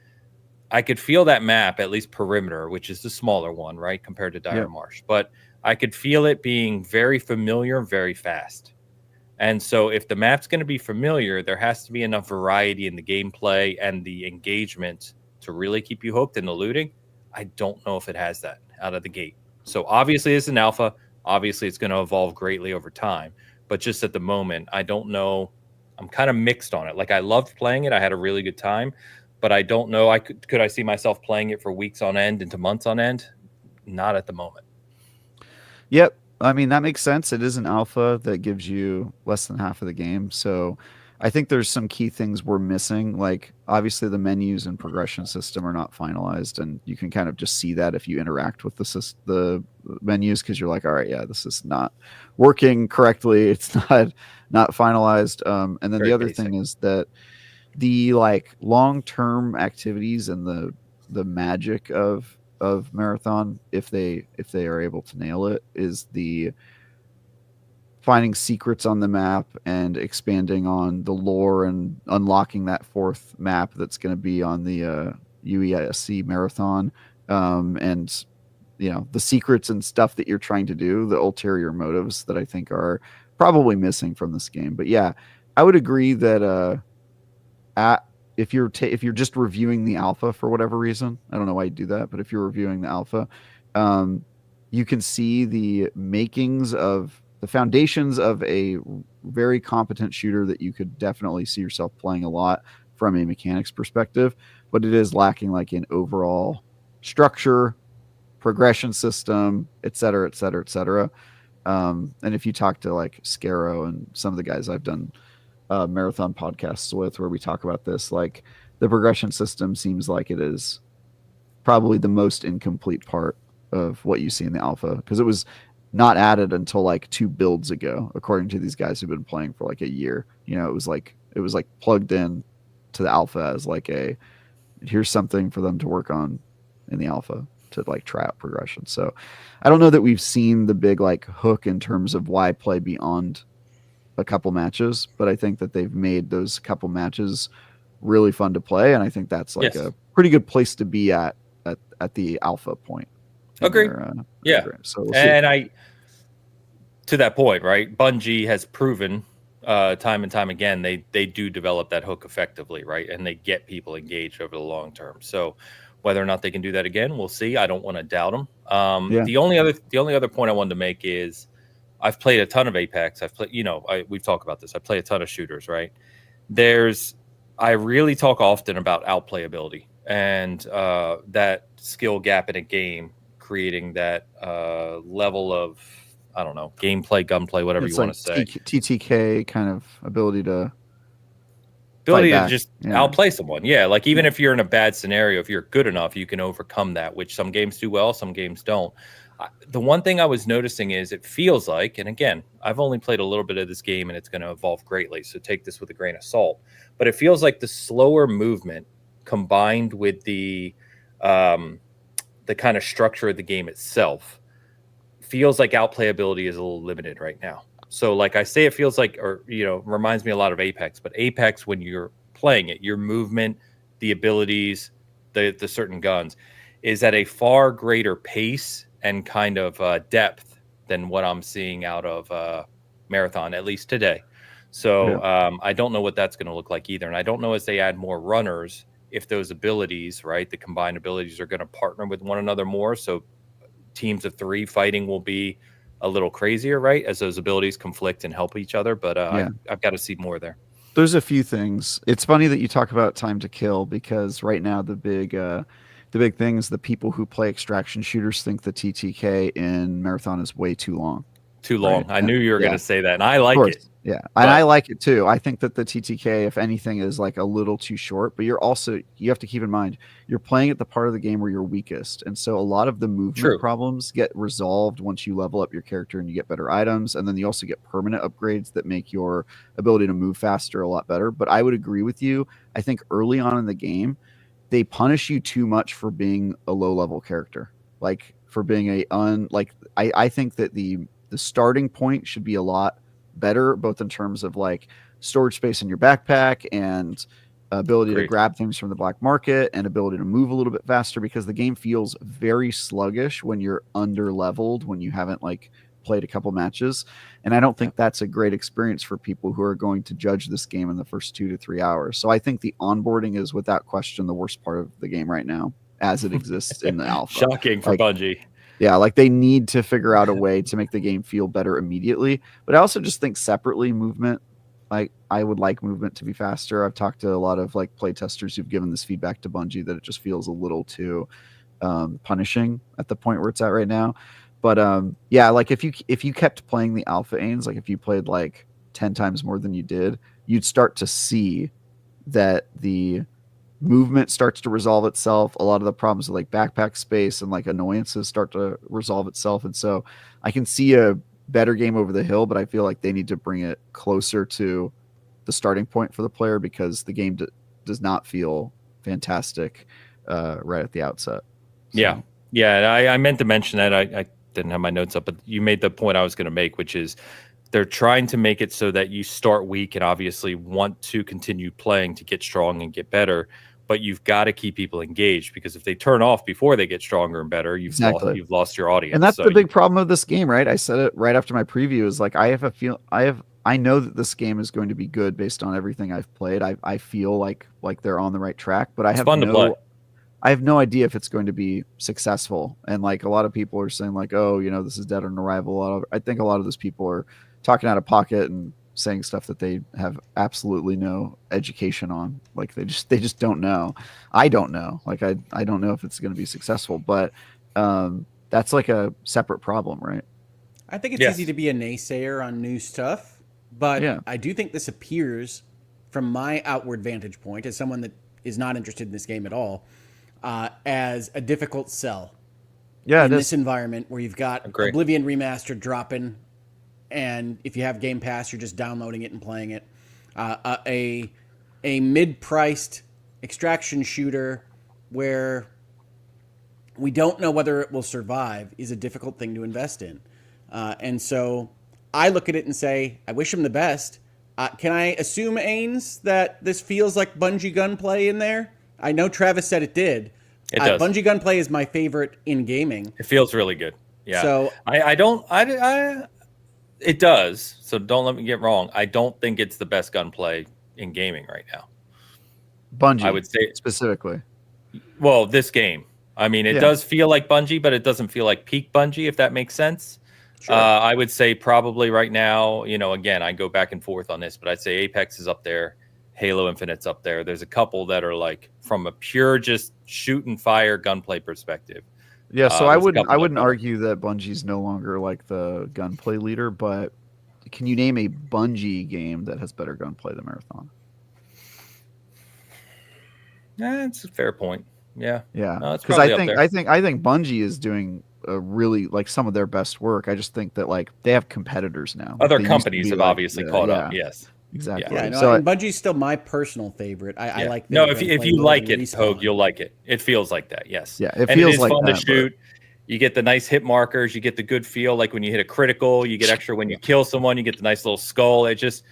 I could feel that map, at least perimeter, which is the smaller one, right, compared to Dire Marsh. But I could feel it being very familiar, very fast. And so if the map's going to be familiar, there has to be enough variety in the gameplay and the engagement to really keep you hooked in the looting. I don't know if it has that out of the gate. So obviously it's an alpha. Obviously it's going to evolve greatly over time. But just at the moment, I don't know. I'm kind of mixed on it. Like, I loved playing it. I had a really good time. But I don't know. Could I see myself playing it for weeks on end into months on end? Not at the moment. Yep. I mean, that makes sense. It is an alpha that gives you less than half of the game. So I think there's some key things we're missing. Like, obviously, the menus and progression system are not finalized. And you can kind of just see that if you interact with the menus, because you're like, all right, yeah, this is not working correctly. It's not finalized. And then the other thing is that the like long-term activities and the magic of Marathon, if they are able to nail it, is the finding secrets on the map and expanding on the lore and unlocking that fourth map that's going to be on the UESC Marathon, and the secrets and stuff that you're trying to do, the ulterior motives that I think are probably missing from this game. But yeah, I would agree that if you're just reviewing the alpha for whatever reason, I don't know why you do that, but if you're reviewing the alpha, you can see the makings of the foundations of a very competent shooter that you could definitely see yourself playing a lot from a mechanics perspective, but it is lacking like in overall structure, progression system, et cetera, et cetera, et cetera. And if you talk to like Scaro and some of the guys I've done marathon podcasts with where we talk about this, like the progression system seems like it is probably the most incomplete part of what you see in the alpha, because it was not added until like 2 builds ago, according to these guys who've been playing for like a year. It was like plugged in to the alpha as like here's something for them to work on in the alpha to like try out progression. So I don't know that we've seen the big like hook in terms of why play beyond a couple matches, but I think that they've made those couple matches really fun to play, and I think that's like a pretty good place to be at the alpha point. Agree. Yeah. So we'll see. To that point, right? Bungie has proven time and time again they do develop that hook effectively, right? And they get people engaged over the long term. So whether or not they can do that again, we'll see. I don't want to doubt them. The only other point I wanted to make is I've played a ton of Apex. I've played, we've talked about this. I play a ton of shooters, right? I really talk often about outplayability and that skill gap in a game, creating that level of, I don't know, gameplay, gunplay, whatever you want to say. TTK kind of ability to just outplay someone. Yeah, like even if you're in a bad scenario, if you're good enough, you can overcome that, which some games do well, some games don't. The one thing I was noticing is it feels like, and again, I've only played a little bit of this game and it's going to evolve greatly, so take this with a grain of salt, but it feels like the slower movement combined with the kind of structure of the game itself feels like outplayability is a little limited right now. So like I say, it feels like, or, reminds me a lot of Apex, but Apex, when you're playing it, your movement, the abilities, the certain guns is at a far greater pace and kind of depth than what I'm seeing out of Marathon, at least today. So I don't know what that's going to look like either. And I don't know as they add more runners, if those abilities, right, the combined abilities are going to partner with one another more. So teams of 3 fighting will be a little crazier, right, as those abilities conflict and help each other. But I've got to see more there. There's a few things. It's funny that you talk about time to kill, because right now the big thing is the people who play extraction shooters think the TTK in Marathon is way too long. Right? I knew you were going to say that, and I like it. Yeah, and I like it too. I think that the TTK, if anything, is like a little too short, but you have to keep in mind, you're playing at the part of the game where you're weakest. And so a lot of the movement problems get resolved once you level up your character and you get better items. And then you also get permanent upgrades that make your ability to move faster a lot better. But I would agree with you. I think early on in the game, they punish you too much for being a low level character. Like for being I think that the the starting point should be a lot better, both in terms of like storage space in your backpack and ability to grab things from the black market and ability to move a little bit faster, because the game feels very sluggish when you're under leveled, when you haven't like played a couple matches. And I don't think that's a great experience for people who are going to judge this game in the first 2 to 3 hours. So I think the onboarding is without question the worst part of the game right now as it exists in the alpha. Shocking for Bungie. Yeah, like they need to figure out a way to make the game feel better immediately. But I also just think separately, movement, like I would like movement to be faster. I've talked to a lot of like play testers who've given this feedback to Bungie that it just feels a little too punishing at the point where it's at right now. But yeah, like if you kept playing the alpha Ains, like if you played like 10 times more than you did, you'd start to see that the movement starts to resolve itself. A lot of the problems with like backpack space and like annoyances start to resolve itself. And so I can see a better game over the hill, but I feel like they need to bring it closer to the starting point for the player, because the game does not feel fantastic right at the outset. So. Yeah. I meant to mention that. I didn't have my notes up, but you made the point I was going to make, which is they're trying to make it so that you start weak and obviously want to continue playing to get strong and get better, but you've got to keep people engaged, because if they turn off before they get stronger and better, you've lost your audience. And that's the big problem of this game, right? I said it right after my preview, is like I know that this game is going to be good based on everything I've played. I feel like they're on the right track, but I have no idea if it's going to be successful. And like a lot of people are saying like, oh, you know, this is dead on arrival. I think a lot of those people are talking out of pocket and saying stuff that they have absolutely no education on. Like they just don't know. I don't know. Like I don't know if it's going to be successful, but that's like a separate problem, right? I think it's easy to be a naysayer on new stuff, but I do think this appears from my outward vantage point as someone that is not interested in this game at all, as a difficult sell. Yeah, in this environment where you've got Oblivion Remaster dropping, and if you have Game Pass, you're just downloading it and playing it. A mid-priced extraction shooter where we don't know whether it will survive is a difficult thing to invest in. And so I look at it and say, I wish him the best. Can I assume, Ains, that this feels like Bungie gunplay in there? I know Travis said it did. It does. Bungie gunplay is my favorite in gaming. It feels really good. Yeah. So it does. So don't let me get wrong. I don't think it's the best gunplay in gaming right now. Bungie, I would say specifically. Well, this game. I mean, it does feel like Bungie, but it doesn't feel like peak Bungie, if that makes sense. Sure. I would say probably right now, you know, again, I go back and forth on this, but I'd say Apex is up there. Halo Infinite's up there. There's a couple that are like from a pure just shoot and fire gunplay perspective. Yeah, so I wouldn't argue that Bungie's no longer like the gunplay leader, but can you name a Bungie game that has better gunplay than Marathon? Yeah, it's a fair point. Yeah. Because I think Bungie is doing a really like some of their best work. I just think that like they have competitors now. Other companies have obviously caught up. Yes. Exactly. Yeah, no, and Bungie's still my personal favorite. I like. No, if you like it, Hoeg, you'll like it. It feels like that. Yes. Yeah, it feels like fun that, to shoot. You get the nice hit markers. You get the good feel, like when you hit a critical. You get extra when you kill someone. You get the nice little skull. It just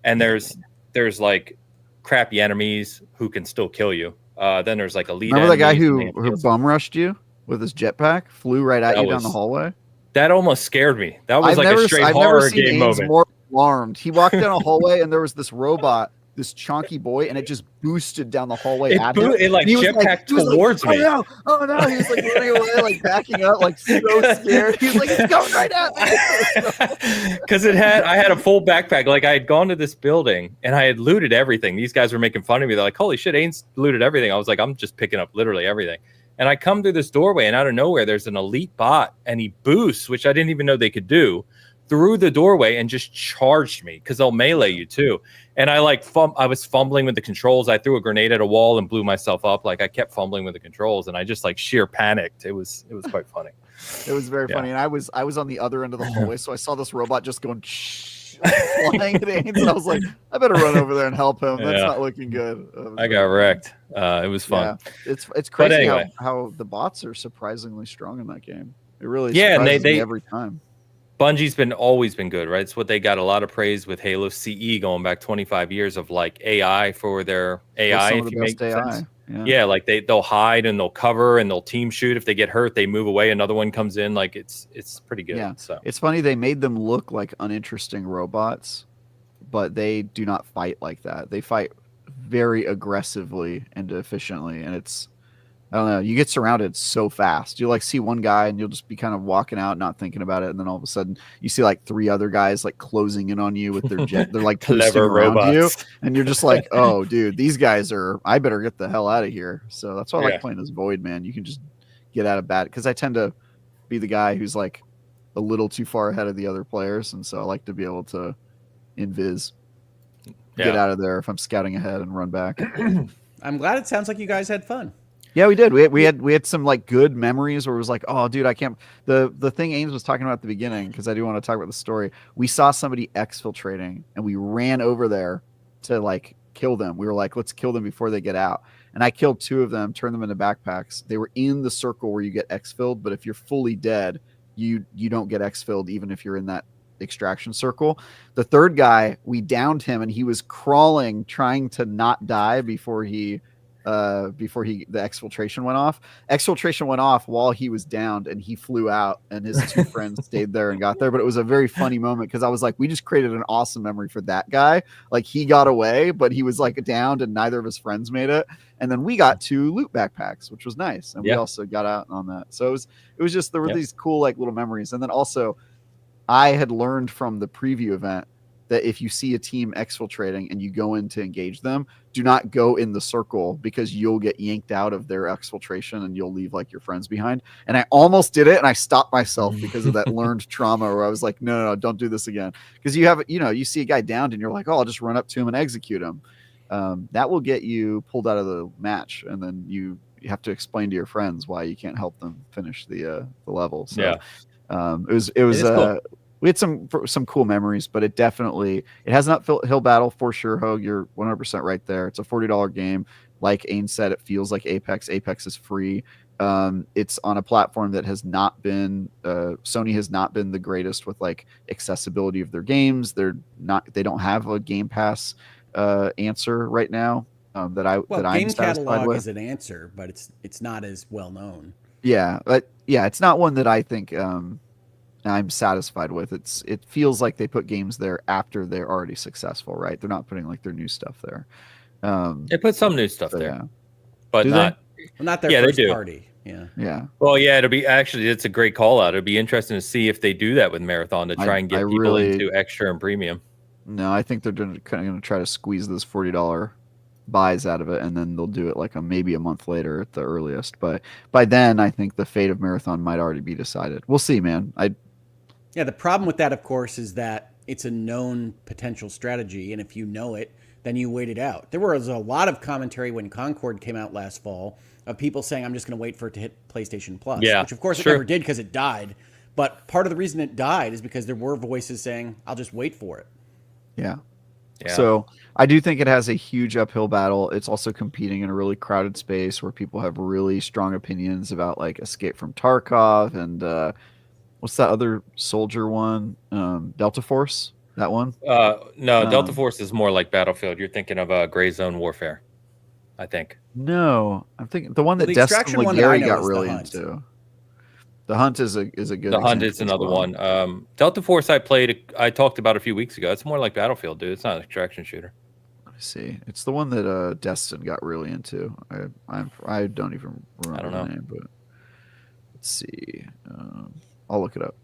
there's like crappy enemies who can still kill you. Then there's like elite. Remember that guy who bum rushed you with his jetpack, flew right at you down the hallway? That almost scared me. That was like a straight horror game moment. More alarmed. He walked down a hallway and there was this robot, this chunky boy, and it just boosted down the hallway at him. It like jetpacked towards me. Oh no! He was like running away, like backing up, like so scared. He was like, "It's coming right at me!" Because I had a full backpack. Like I had gone to this building and I had looted everything. These guys were making fun of me. They're like, "Holy shit, Ains looted everything." I was like, "I'm just picking up literally everything." And I come through this doorway, and out of nowhere, there's an elite bot, and he boosts, which I didn't even know they could do, through the doorway and just charged me because they'll melee you too. And I I was fumbling with the controls. I threw a grenade at a wall and blew myself up. Like I kept fumbling with the controls, and I just like sheer panicked. It was quite funny. It was very funny. And I was on the other end of the hallway, so I saw this robot just going flying at Ains, and I was like, I better run over there and help him. That's not looking good. I got wrecked. It was fun. Yeah. It's crazy anyway. how the bots are surprisingly strong in that game. It really and surprises me every time. Bungie's always been good, right? It's what they got a lot of praise with Halo CE going back 25 years of like AI for their AI. Some If of you the best make AI. sense. Yeah. Yeah, like they'll hide and they'll cover and they'll team shoot. If they get hurt, they move away. Another one comes in. Like it's pretty good. Yeah. So It's funny they made them look like uninteresting robots, but they do not fight like that. They fight very aggressively and efficiently, and it's I don't know. You get surrounded so fast. You like see one guy and you'll just be kind of walking out, not thinking about it, and then all of a sudden you see like 3 other guys like closing in on you with their jet. They're like boosting clever around you, robots. and you're just like, oh, dude, these guys are. I better get the hell out of here. So that's why I Yeah. like playing as Void, man. You can just get out of bad because I tend to be the guy who's like a little too far ahead of the other players, and so I like to be able to invis, get out of there if I'm scouting ahead and run back. I'm glad it sounds like you guys had fun. Yeah, we did. We had some like good memories where it was like, oh, dude, I can't. The thing Ames was talking about at the beginning, because I do want to talk about the story. We saw somebody exfiltrating, and we ran over there to like kill them. We were like, let's kill them before they get out. And I killed 2 of them, turned them into backpacks. They were in the circle where you get exfilled, but if you're fully dead, you don't get exfilled even if you're in that extraction circle. The 3rd guy, we downed him, and he was crawling, trying to not die before the exfiltration went off. Exfiltration went off while he was downed, and he flew out, and his 2 friends stayed there and got there. But it was a very funny moment because I was like, we just created an awesome memory for that guy. Like he got away, but he was like downed, and neither of his friends made it. And then we got 2 loot backpacks, which was nice, and we also got out on that. So it was just there were these cool like little memories. And then also, I had learned from the preview event that if you see a team exfiltrating and you go in to engage them, do not go in the circle because you'll get yanked out of their exfiltration and you'll leave like your friends behind. And I almost did it, and I stopped myself because of that learned trauma where I was like, no, don't do this again. Because you see a guy downed and you're like, oh, I'll just run up to him and execute him. That will get you pulled out of the match, and then you have to explain to your friends why you can't help them finish the level. So it was cool. We had some cool memories, but it has not felt Hill Battle for sure. Hoeg, you're 100% right there. It's a $40 game. Like Ain said, it feels like Apex. Apex is free. It's on a platform that has not been Sony has not been the greatest with like accessibility of their games. They don't have a Game Pass answer right now that I'm Game satisfied catalog with. is an answer, but it's not as well known. Yeah, but it's not one that I think I'm satisfied with. It feels like they put games there after they're already successful, right? They're not putting like their new stuff there. They put some new stuff there, but Do not. Well, not their Yeah, first they do. party. Yeah. Well, it's a great call out. It'd be interesting to see if they do that with Marathon to try and get people into extra and premium. No, I think they're going to try to squeeze those $40 buys out of it, and then they'll do it like maybe a month later at the earliest. But by then, I think the fate of Marathon might already be decided. We'll see, man. Yeah, the problem with that, of course, is that it's a known potential strategy, and if you know it, then you wait it out. There was a lot of commentary when Concord came out last fall of people saying, I'm just going to wait for it to hit PlayStation Plus, which of course it never did because it died. But part of the reason it died is because there were voices saying, I'll just wait for it. Yeah. So I do think it has a huge uphill battle. It's also competing in a really crowded space where people have really strong opinions about like Escape from Tarkov and what's that other soldier one? Delta Force, that one? No, Delta Force is more like Battlefield. You're thinking of Gray Zone Warfare, I think. No, I'm thinking the one that Destin Gary got really into. The Hunt is a good. The Hunt is another one. Delta Force I talked about a few weeks ago. It's more like Battlefield, dude. It's not an extraction shooter. Let me see. It's the one that Destin got really into. I don't even remember the name, but let's see. I'll look it up.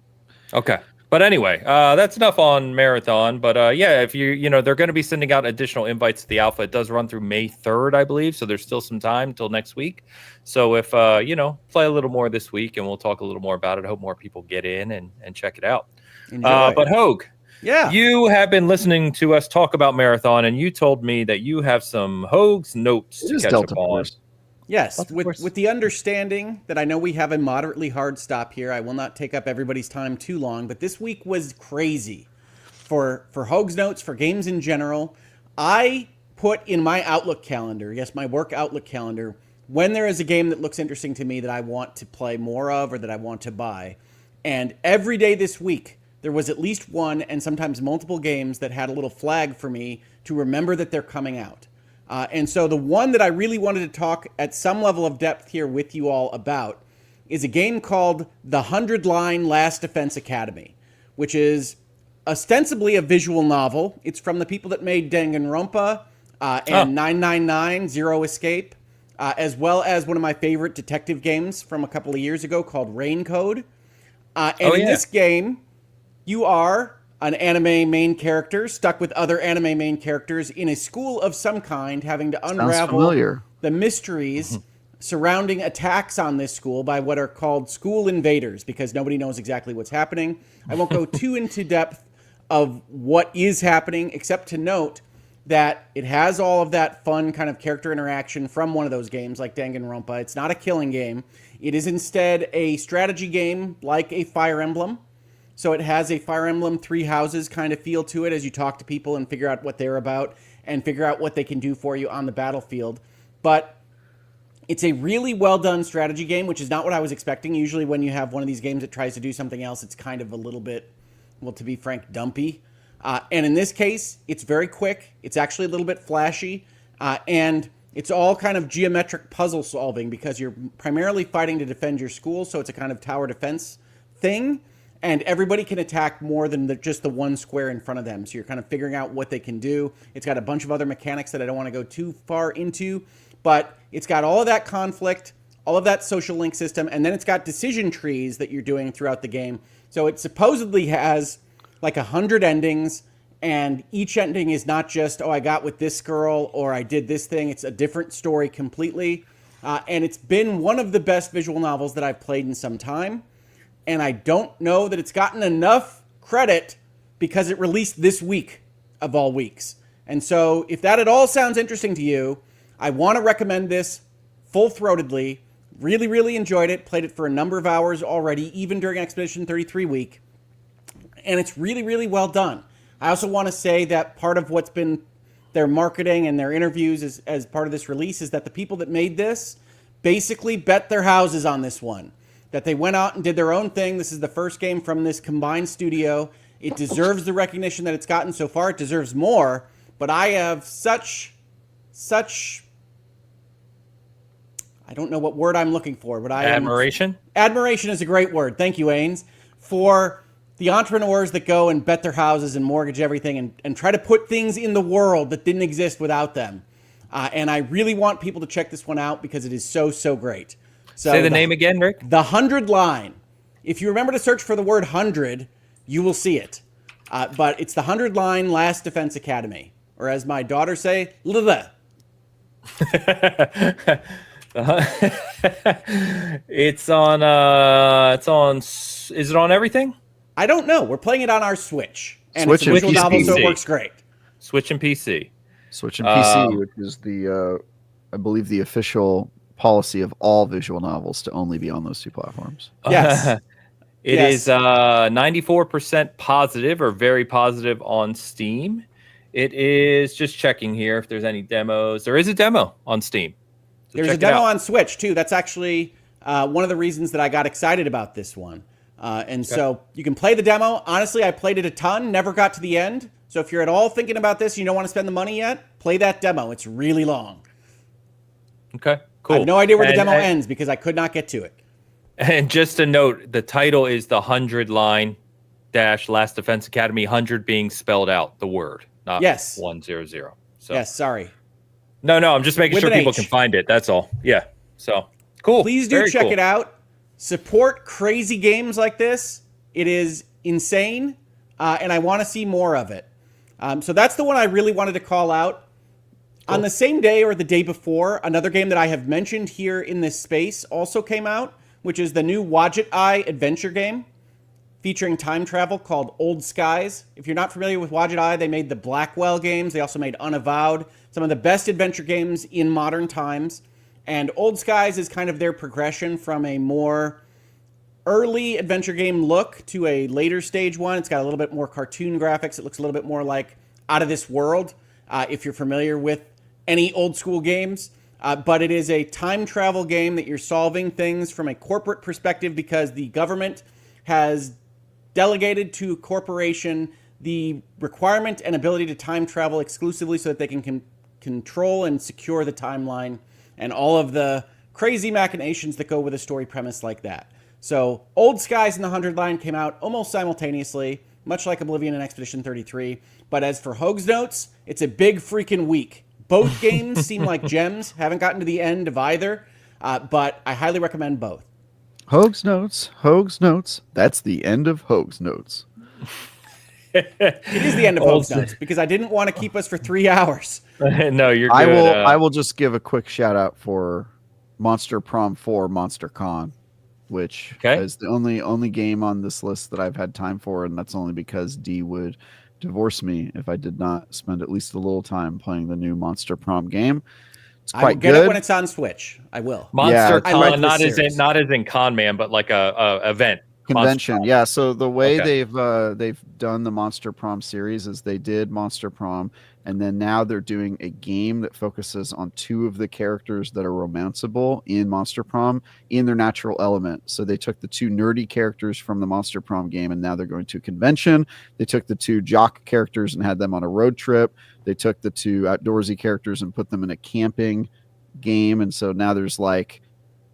Okay. But anyway, that's enough on Marathon. But if they're going to be sending out additional invites to the alpha. It does run through May 3rd, I believe. So there's still some time until next week. So if, play a little more this week and we'll talk a little more about it. I hope more people get in and check it out. But Hoeg, you have been listening to us talk about Marathon, and you told me that you have some Hoeg's notes to catch up on. Yes, with the understanding that I know we have a moderately hard stop here. I will not take up everybody's time too long, but this week was crazy for Hoeg's notes, for games in general. I put in my Outlook calendar, my work Outlook calendar, when there is a game that looks interesting to me that I want to play more of or that I want to buy. And every day this week, there was at least one and sometimes multiple games that had a little flag for me to remember that they're coming out. And so the one that I really wanted to talk at some level of depth here with you all about is a game called The 100-Line Last Defense Academy, which is ostensibly a visual novel. It's from the people that made Danganronpa and 999 Zero Escape, as well as one of my favorite detective games from a couple of years ago called Rain Code. In this game, you are an anime main character stuck with other anime main characters in a school of some kind, having to unravel the mysteries surrounding attacks on this school by what are called school invaders, because nobody knows exactly what's happening. I won't go too into depth of what is happening, except to note that it has all of that fun kind of character interaction from one of those games like Danganronpa. It's not a killing game. It is instead a strategy game like a Fire Emblem. So it has a Fire Emblem Three Houses kind of feel to it as you talk to people and figure out what they're about and figure out what they can do for you on the battlefield. But it's a really well-done strategy game, which is not what I was expecting. Usually when you have one of these games that tries to do something else, it's kind of a little bit, well, to be frank, dumpy. And in this case, it's very quick. It's actually a little bit flashy. And it's all kind of geometric puzzle solving because you're primarily fighting to defend your school. So it's a kind of tower defense thing. And everybody can attack more than just the one square in front of them. So you're kind of figuring out what they can do. It's got a bunch of other mechanics that I don't want to go too far into. But it's got all of that conflict, all of that social link system, and then it's got decision trees that you're doing throughout the game. So it supposedly has like 100 endings, and each ending is not just, oh, I got with this girl or I did this thing. It's a different story completely. And it's been one of the best visual novels that I've played in some time. And I don't know that it's gotten enough credit because it released this week of all weeks. And so if that at all sounds interesting to you, I want to recommend this full-throatedly. Really, really enjoyed it. Played it for a number of hours already, even during Expedition 33 week. And it's really, really well done. I also want to say that part of what's been their marketing and their interviews as part of this release is that the people that made this basically bet their houses on this one. That they went out and did their own thing. This is the first game from this combined studio. It deserves the recognition that it's gotten so far. It deserves more. But I have such I don't know what word I'm looking for, but admiration. Admiration is a great word. Thank you, Ains, for the entrepreneurs that go and bet their houses and mortgage everything and try to put things in the world that didn't exist without them. And I really want people to check this one out because it is so, so great. So say the name again, Rick. The 100-Line. If you remember to search for the word 100, you will see it. But it's the 100-Line Last Defense Academy. Or as my daughter say, LDA. It's on is it on everything? I don't know. We're playing it on our Switch. And Switch it's a visual and novel, PC. so it works great. Switch and PC. Switch and PC, which is the, I believe, the official policy of all visual novels to only be on those two platforms. Yes. It is 94% positive or very positive on Steam. It is just checking here if there's any demos. There is a demo on Steam. So there's a demo on Switch, too. That's actually one of the reasons that I got excited about this one. So you can play the demo. Honestly, I played it a ton, never got to the end. So if you're at all thinking about this and you don't want to spend the money yet, play that demo. It's really long. Okay, cool. I have no idea where the demo ends because I could not get to it. And just a note, the title is the 100-Line dash Last Defense Academy, 100 being spelled out, the word, not 100. So. Yes, sorry. No, I'm just making sure people can find it. That's all. Yeah. So, cool. Please do check it out. Support crazy games like this. It is insane, and I want to see more of it. So that's the one I really wanted to call out. Cool. On the same day or the day before, another game that I have mentioned here in this space also came out, which is the new Yotei adventure game featuring time travel called Old Skies. If you're not familiar with Yotei, they made the Blackwell games. They also made Unavowed, some of the best adventure games in modern times. And Old Skies is kind of their progression from a more early adventure game look to a later stage one. It's got a little bit more cartoon graphics. It looks a little bit more like Out of This World, if you're familiar with any old school games. But it is a time travel game that you're solving things from a corporate perspective because the government has delegated to a corporation the requirement and ability to time travel exclusively so that they can control and secure the timeline and all of the crazy machinations that go with a story premise like that. So Old Skies and the 100 Line came out almost simultaneously, much like Oblivion and Expedition 33. But as for Hoeg's Notes, it's a big freaking week. Both games seem like gems. Haven't gotten to the end of either, but I highly recommend both. Hoeg's Notes, Hoeg's Notes. That's the end of Hoeg's Notes. It is the end of Hoeg's Notes because I didn't want to keep us for 3 hours. No, you're good. I will just give a quick shout out for Monster Prom 4 Monster Con, which is the only game on this list that I've had time for, and that's only because D would divorce me if I did not spend at least a little time playing the new Monster Prom game. It's quite I will get good. it when it's on Switch. I will. Monster Con, not as in Con Man, but like a event. Convention, yeah. So the way they've done the Monster Prom series is they did Monster Prom, and then now they're doing a game that focuses on 2 of the characters that are romanceable in Monster Prom in their natural element. So they took the 2 nerdy characters from the Monster Prom game, and now they're going to a convention. They took the 2 jock characters and had them on a road trip. They took the 2 outdoorsy characters and put them in a camping game, and so now there's like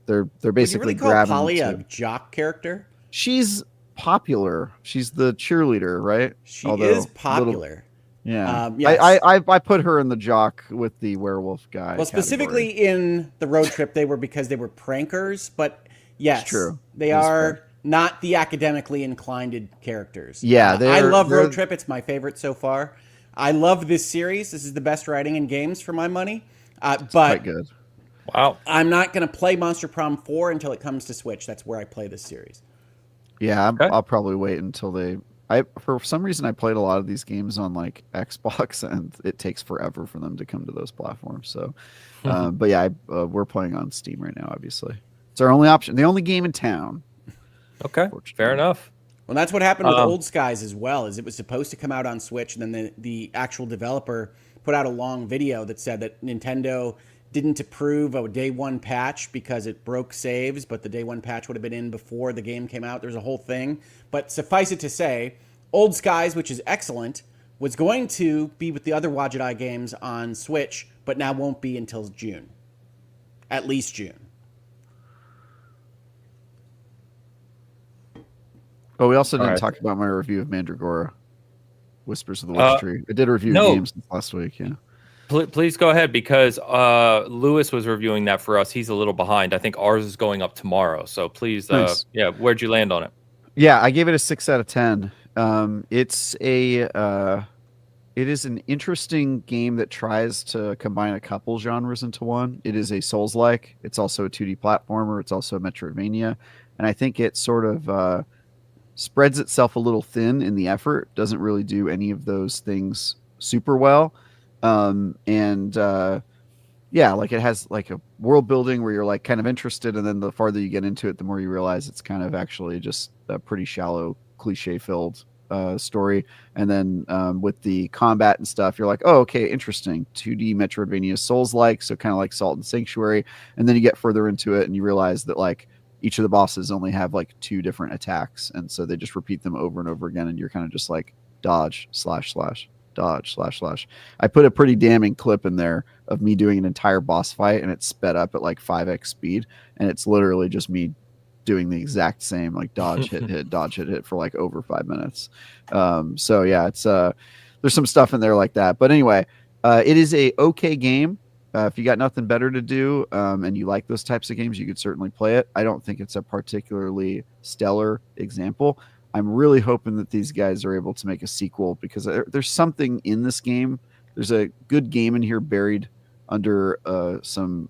they're basically Would you really grabbing call Polly a jock character? She's popular. She's the cheerleader, right? She is popular. Yeah. Yes. I put her in the jock with the werewolf guy. Well, specifically in the road trip, they were because they were prankers. But yes, it's true. They are not the academically inclined characters. Yeah, I love Road Trip. It's my favorite so far. I love this series. This is the best writing in games for my money. But quite good. Wow. I'm not going to play Monster Prom 4 until it comes to Switch. That's where I play this series. Yeah, I'll probably wait until for some reason I played a lot of these games on like Xbox, and it takes forever for them to come to those platforms. So, but yeah, we're playing on Steam right now. Obviously, it's our only option, the only game in town. Okay, fair enough. Well, that's what happened with Old Skies as well. Is it was supposed to come out on Switch, and then the actual developer put out a long video that said that Nintendo didn't approve a day 1 patch because it broke saves, but the day 1 patch would have been in before the game came out. There's a whole thing. But suffice it to say, Old Skies, which is excellent, was going to be with the other Wadjet Eye games on Switch, but now won't be until June. At least June. Oh, we also didn't talk about my review of Mandreora, Whispers of the Witch Tree. I did a review of games last week, yeah. Please go ahead, because Lewis was reviewing that for us. He's a little behind. I think ours is going up tomorrow. So please, nice. Where'd you land on it? Yeah, I gave it a 6 out of 10. It is an interesting game that tries to combine a couple genres into one. It is a Souls-like. It's also a 2D platformer. It's also a Metroidvania, and I think it sort of spreads itself a little thin in the effort. Doesn't really do any of those things super well. Yeah, like it has like a world building where you're like kind of interested, and then the farther you get into it, the more you realize it's kind of actually just a pretty shallow, cliche filled story. And then with the combat and stuff, you're like, oh, okay, interesting. 2D Metroidvania Souls-like, so kind of like Salt and Sanctuary. And then you get further into it and you realize that like each of the bosses only have like 2 different attacks, and so they just repeat them over and over again, and you're kind of just like dodge slash dodge slash. I put a pretty damning clip in there of me doing an entire boss fight, and it's sped up at like 5x speed, and it's literally just me doing the exact same like dodge hit dodge hit for like over 5 minutes. So yeah, it's there's some stuff in there like that, but anyway, it is a okay game. If you got nothing better to do and you like those types of games, you could certainly play it. I don't think it's a particularly stellar example. I'm really hoping that these guys are able to make a sequel, because there's something in this game. There's a good game in here buried under some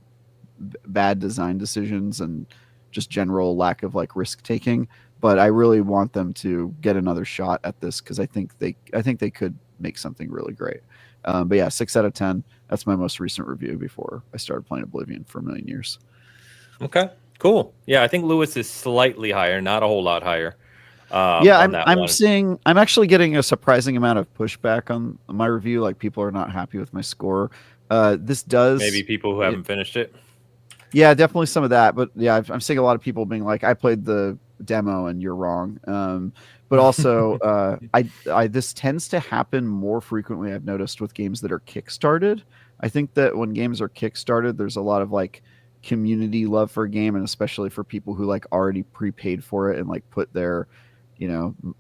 bad design decisions and just general lack of like risk taking. But I really want them to get another shot at this, because I think they could make something really great. But yeah, 6 out of 10. That's my most recent review before I started playing Oblivion for a million years. Okay, cool. Yeah, I think Lewis is slightly higher, not a whole lot higher. I'm actually getting a surprising amount of pushback on my review. Like, people are not happy with my score. This does maybe people who haven't finished it. Yeah, definitely some of that. But yeah, I'm seeing a lot of people being like, I played the demo and you're wrong. But also, I this tends to happen more frequently. I've noticed with games that are kickstarted. I think that when games are kickstarted, there's a lot of like community love for a game, and especially for people who like already prepaid for it and like put their,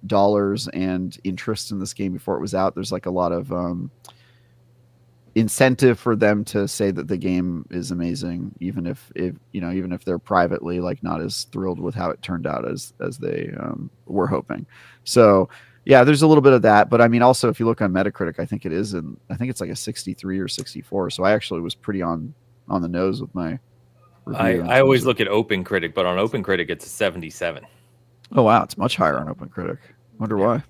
dollars and interest in this game before it was out. There's like a lot of incentive for them to say that the game is amazing, even if they're privately like not as thrilled with how it turned out as they were hoping. So yeah, there's a little bit of that. But I mean, also if you look on Metacritic, I think it's like a 63 or 64. So I actually was pretty on the nose with my review. I always look at OpenCritic, but on OpenCritic it's a 77. Oh wow, it's much higher on OpenCritic. Wonder why.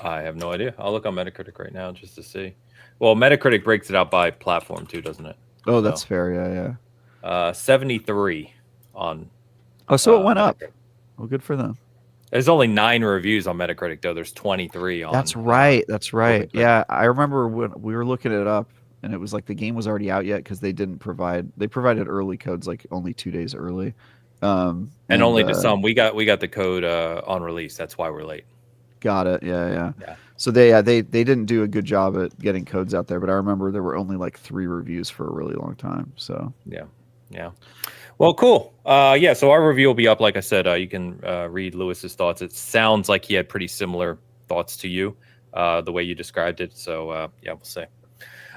I have no idea. I'll look on Metacritic right now just to see. Well, Metacritic breaks it out by platform too, doesn't it? Oh, that's fair. Yeah. 73 on. Oh, so it went up. Metacritic. Well, good for them. There's only 9 reviews on Metacritic though. There's 23 on. That's right. OpenCritic. Yeah, I remember when we were looking it up, and it was like the game was already out yet because they provided early codes like only 2 days early. And only to some. We got the code on release. That's why we're late. Got it. Yeah. So they didn't do a good job at getting codes out there, but I remember there were only like 3 reviews for a really long time. So yeah. Well, cool. So our review will be up. Like I said, you can read Lewis's thoughts. It sounds like he had pretty similar thoughts to you, the way you described it. So we'll see.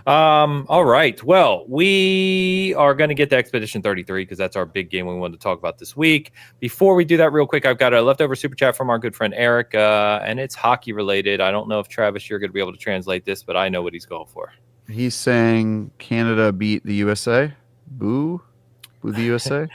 All right. Well, we are going to get to Expedition 33 because that's our big game we wanted to talk about this week. Before we do that, real quick, I've got a leftover super chat from our good friend Eric, and it's hockey related. I don't know if Travis, you're going to be able to translate this, but I know what he's going for. He's saying Canada beat the USA. Boo the USA.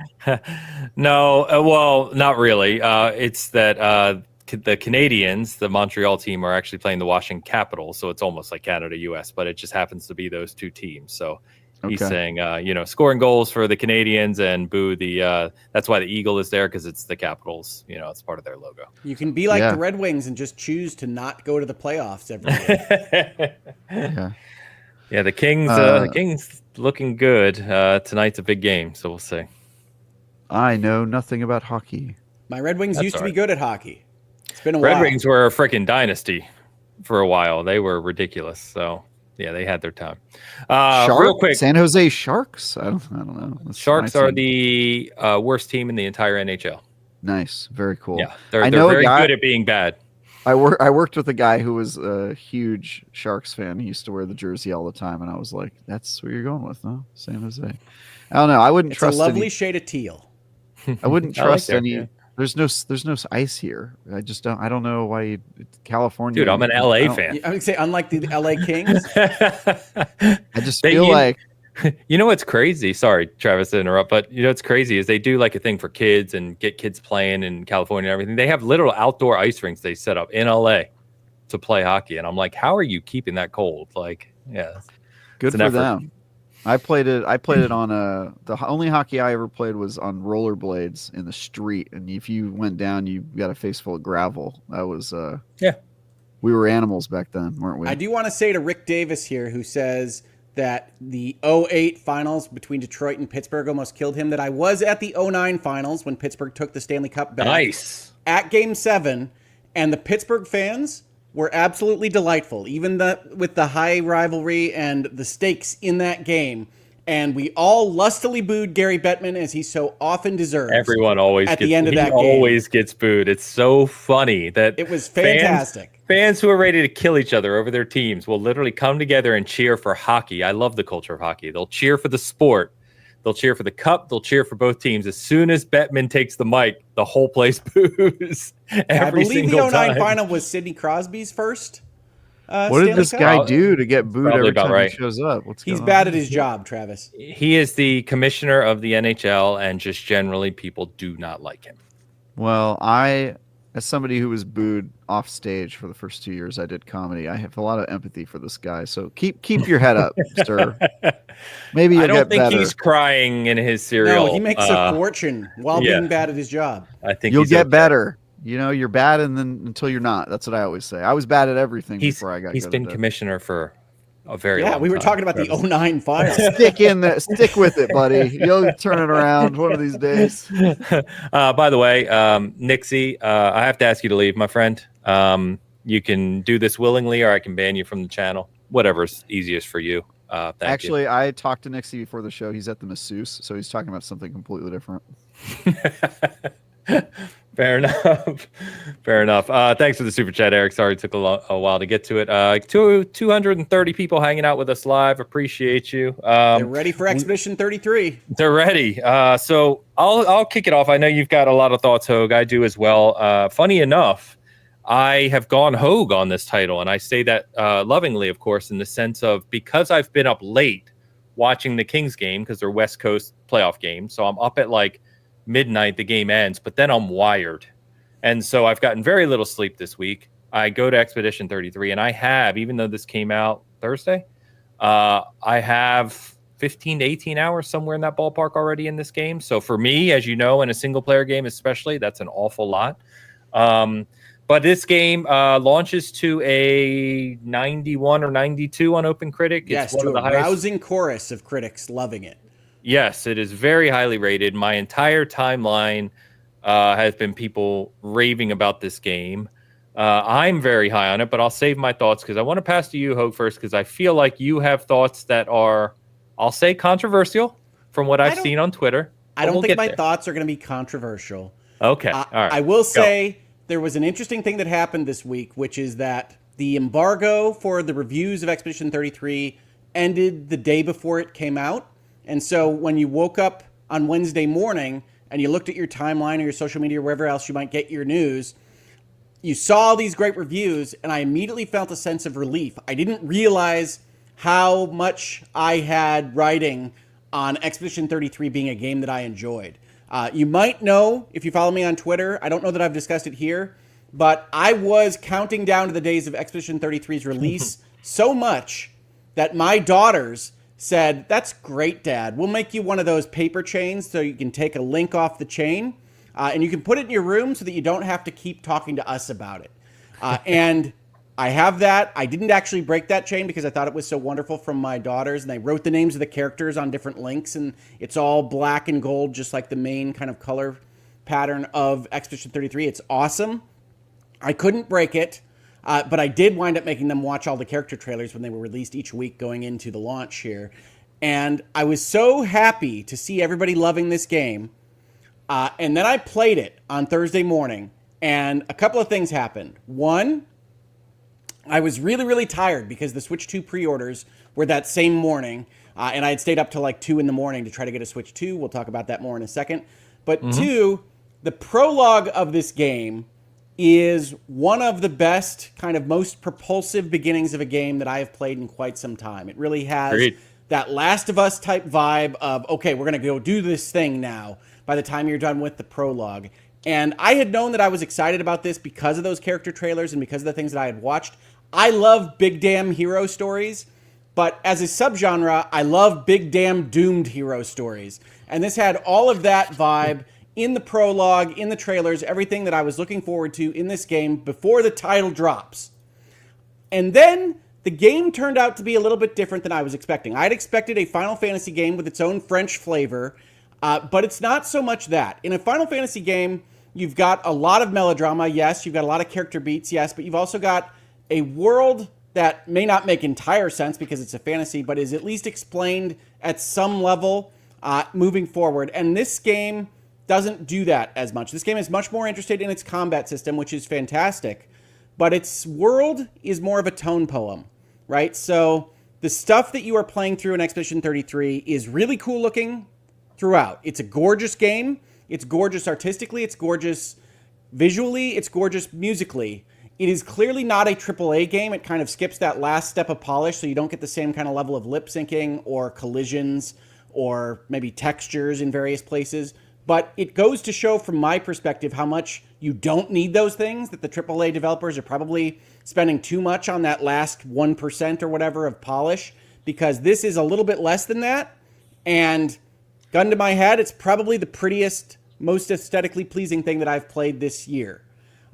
No, well, not really. It's that the Canadians, the Montreal team, are actually playing the Washington Capitals, so it's almost like Canada-US, but it just happens to be those 2 teams. So he's saying, scoring goals for the Canadians and boo the. That's why the eagle is there, because it's the Capitals. It's part of their logo. You can be like the Red Wings and just choose to not go to the playoffs every year. Yeah, the Kings looking good. Tonight's a big game, so we'll see. I know nothing about hockey. My Red Wings used to be good at hockey. It's been a while. Red Wings were a freaking dynasty for a while. They were ridiculous. So yeah, they had their time. Real quick, San Jose Sharks. I don't know. That's Sharks are the worst team in the entire NHL. Nice, very cool. Yeah, they're very good at being bad. I worked with a guy who was a huge Sharks fan. He used to wear the jersey all the time, and I was like, "That's what you're going with, huh? San Jose." I don't know. I wouldn't trust. It's a lovely shade of teal. I wouldn't trust any. Yeah. There's no ice here. I don't know why California. Dude, I'm an LA fan. I would say unlike the LA Kings. I just feel like. You know what's crazy? Sorry, Travis, to interrupt, but what's crazy is they do like a thing for kids and get kids playing in California and everything. They have literal outdoor ice rinks they set up in LA to play hockey, and I'm like, how are you keeping that cold? Like, yeah, good for them. I played it on the only hockey I ever played was on rollerblades in the street, and if you went down, you got a face full of gravel. That was we were animals back then, weren't we? I do want to say to Rick Davis here, who says that the 08 finals between Detroit and Pittsburgh almost killed him, that I was at the 09 finals when Pittsburgh took the Stanley Cup back. Nice. At Game 7, and the Pittsburgh fans were absolutely delightful, even with the high rivalry and the stakes in that game. And we all lustily booed Gary Bettman, as he so often deserves. Everyone always at the end of that game. Always gets booed. It's so funny that it was fantastic. Fans who are ready to kill each other over their teams will literally come together and cheer for hockey. I love the culture of hockey. They'll cheer for the sport. They'll cheer for the cup. They'll cheer for both teams. As soon as Bettman takes the mic, the whole place boos. I believe the 09 final was Sidney Crosby's first. What did this guy do to get booed every time he shows up? He's bad at his job, Travis. He is the commissioner of the NHL, and just generally people do not like him. Well, as somebody who was booed off stage for the first 2 years I did comedy, I have a lot of empathy for this guy. So keep your head up, sir. Maybe you'll get better. I don't think he's crying in his cereal. No, he makes a fortune while being bad at his job. I think you'll get better. You're bad, and then until you're not. That's what I always say. I was bad at everything before I got. He's been commissioner for a very Yeah, long we were time. talking about the 09 fire. Stick with it, buddy. You'll turn it around one of these days. By the way, Nixie, I have to ask you to leave, my friend. You can do this willingly, or I can ban you from the channel. Whatever's easiest for you. Actually, I talked to Nixie before the show. He's at the masseuse, so he's talking about something completely different. Fair enough. Fair enough. Thanks for the super chat, Eric. Sorry it took a while to get to it. 230 people hanging out with us live. Appreciate you. They're ready for Expedition 33. They're ready. So I'll kick it off. I know you've got a lot of thoughts, Hoeg. I do as well. Funny enough, I have gone Hoeg on this title, and I say that lovingly, of course, in the sense of because I've been up late watching the Kings game because they're West Coast playoff games. So I'm up at like midnight, the game ends, but then I'm wired. And so I've gotten very little sleep this week. I go to Expedition 33, and I have, even though this came out Thursday, I have 15 to 18 hours somewhere in that ballpark already in this game. So for me, as you know, in a single player game especially, that's an awful lot. But this game launches to a 91 or 92 on OpenCritic. Yes, it's one to of the a highest. rousing chorus of critics loving it. Yes, it is very highly rated. My entire timeline has been people raving about this game. I'm very high on it, but I'll save my thoughts because I want to pass to you, Hoeg, first, because I feel like you have thoughts that are, I'll say, controversial from what I've seen on Twitter. I don't think my thoughts are going to be controversial. Okay, all right. I will say there was an interesting thing that happened this week, which is that the embargo for the reviews of Expedition 33 ended the day before it came out. And so when you woke up on Wednesday morning and you looked at your timeline or your social media or wherever else you might get your news, you saw all these great reviews, and I immediately felt a sense of relief. I didn't realize how much I had writing on Expedition 33 being a game that I enjoyed. You might know, if you follow me on Twitter, I don't know that I've discussed it here, but I was counting down to the days of Expedition 33's release so much that my daughters said, "That's great, Dad. We'll make you one of those paper chains so you can take a link off the chain, and you can put it in your room so that you don't have to keep talking to us about it." And I have that. I didn't actually break that chain because I thought it was so wonderful from my daughters, and they wrote the names of the characters on different links, and it's all black and gold, just like the main kind of color pattern of Expedition 33. It's awesome. I couldn't break it. But I did wind up making them watch all the character trailers when they were released each week going into the launch here. And I was so happy to see everybody loving this game. And then I played it on Thursday morning, and a couple of things happened. One, I was really, really tired because the Switch 2 pre-orders were that same morning. And I had stayed up till like 2 in the morning to try to get a Switch 2. We'll talk about that more in a second. But two, the prologue of this game is one of the best, kind of most propulsive beginnings of a game that I have played in quite some time. It really has that Last of Us type vibe of, okay, we're going to go do this thing now by the time you're done with the prologue. And I had known that I was excited about this because of those character trailers and because of the things that I had watched. I love big damn hero stories, but as a subgenre, I love big damn doomed hero stories. And this had all of that vibe in the prologue, in the trailers, everything that I was looking forward to in this game before the title drops. And then the game turned out to be a little bit different than I was expecting. I'd expected a Final Fantasy game with its own French flavor, but it's not so much that. In a Final Fantasy game, you've got a lot of melodrama, yes. You've got a lot of character beats, yes. But you've also got a world that may not make entire sense because it's a fantasy, but is at least explained at some level moving forward. And this game doesn't do that as much. This game is much more interested in its combat system, which is fantastic, but its world is more of a tone poem, right? So the stuff that you are playing through in Expedition 33 is really cool looking throughout. It's a gorgeous game. It's gorgeous artistically. It's gorgeous visually. It's gorgeous musically. It is clearly not a AAA game. It kind of skips that last step of polish, so you don't get the same kind of level of lip syncing or collisions or maybe textures in various places. But it goes to show from my perspective how much you don't need those things, that the AAA developers are probably spending too much on that last 1% or whatever of polish, because this is a little bit less than that. And gun to my head, it's probably the prettiest, most aesthetically pleasing thing that I've played this year.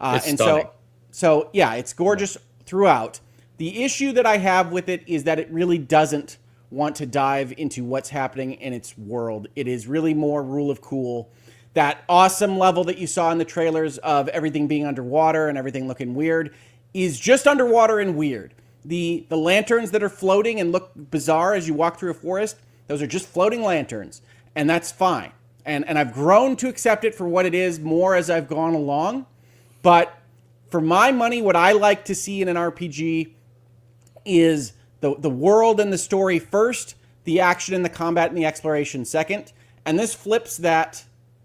It's stunning. So yeah, it's gorgeous throughout. The issue that I have with it is that it really doesn't want to dive into what's happening in its world. It is really more rule of cool. That awesome level that you saw in the trailers of everything being underwater and everything looking weird is just underwater and weird. The lanterns that are floating and look bizarre as you walk through a forest, those are just floating lanterns, and that's fine. And I've grown to accept it for what it is more as I've gone along. But for my money, what I like to see in an RPG is the world and the story first, the action and the combat and the exploration second. And this flips that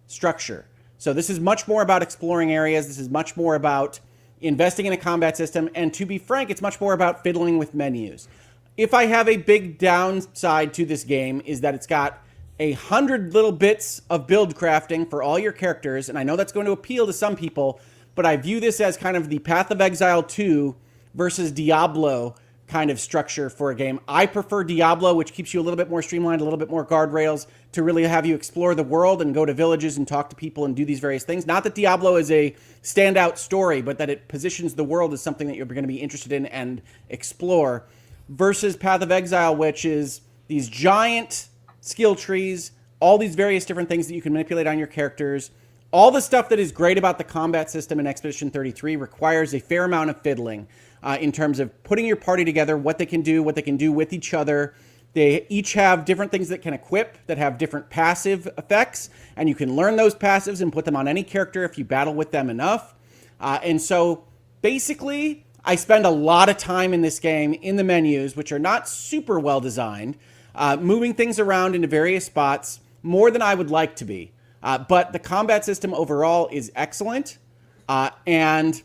structure. So this is much more about exploring areas. This is much more about investing in a combat system. And to be frank, it's much more about fiddling with menus. If I have a big downside to this game is that it's got 100 little bits of build crafting for all your characters. And I know that's going to appeal to some people, but I view this as kind of the Path of Exile 2 versus Diablo kind of structure for a game. I prefer Diablo, which keeps you a little bit more streamlined, a little bit more guardrails to really have you explore the world and go to villages and talk to people and do these various things. Not that Diablo is a standout story, but that it positions the world as something that you're going to be interested in and explore, versus Path of Exile, which is these giant skill trees, all these various different things that you can manipulate on your characters. All the stuff that is great about the combat system in Expedition 33 requires a fair amount of fiddling in terms of putting your party together, what they can do with each other. They each have different things that can equip that have different passive effects, and you can learn those passives and put them on any character if you battle with them enough. And so basically, I spend a lot of time in this game in the menus, which are not super well designed, moving things around into various spots more than I would like to be. But the combat system overall is excellent. And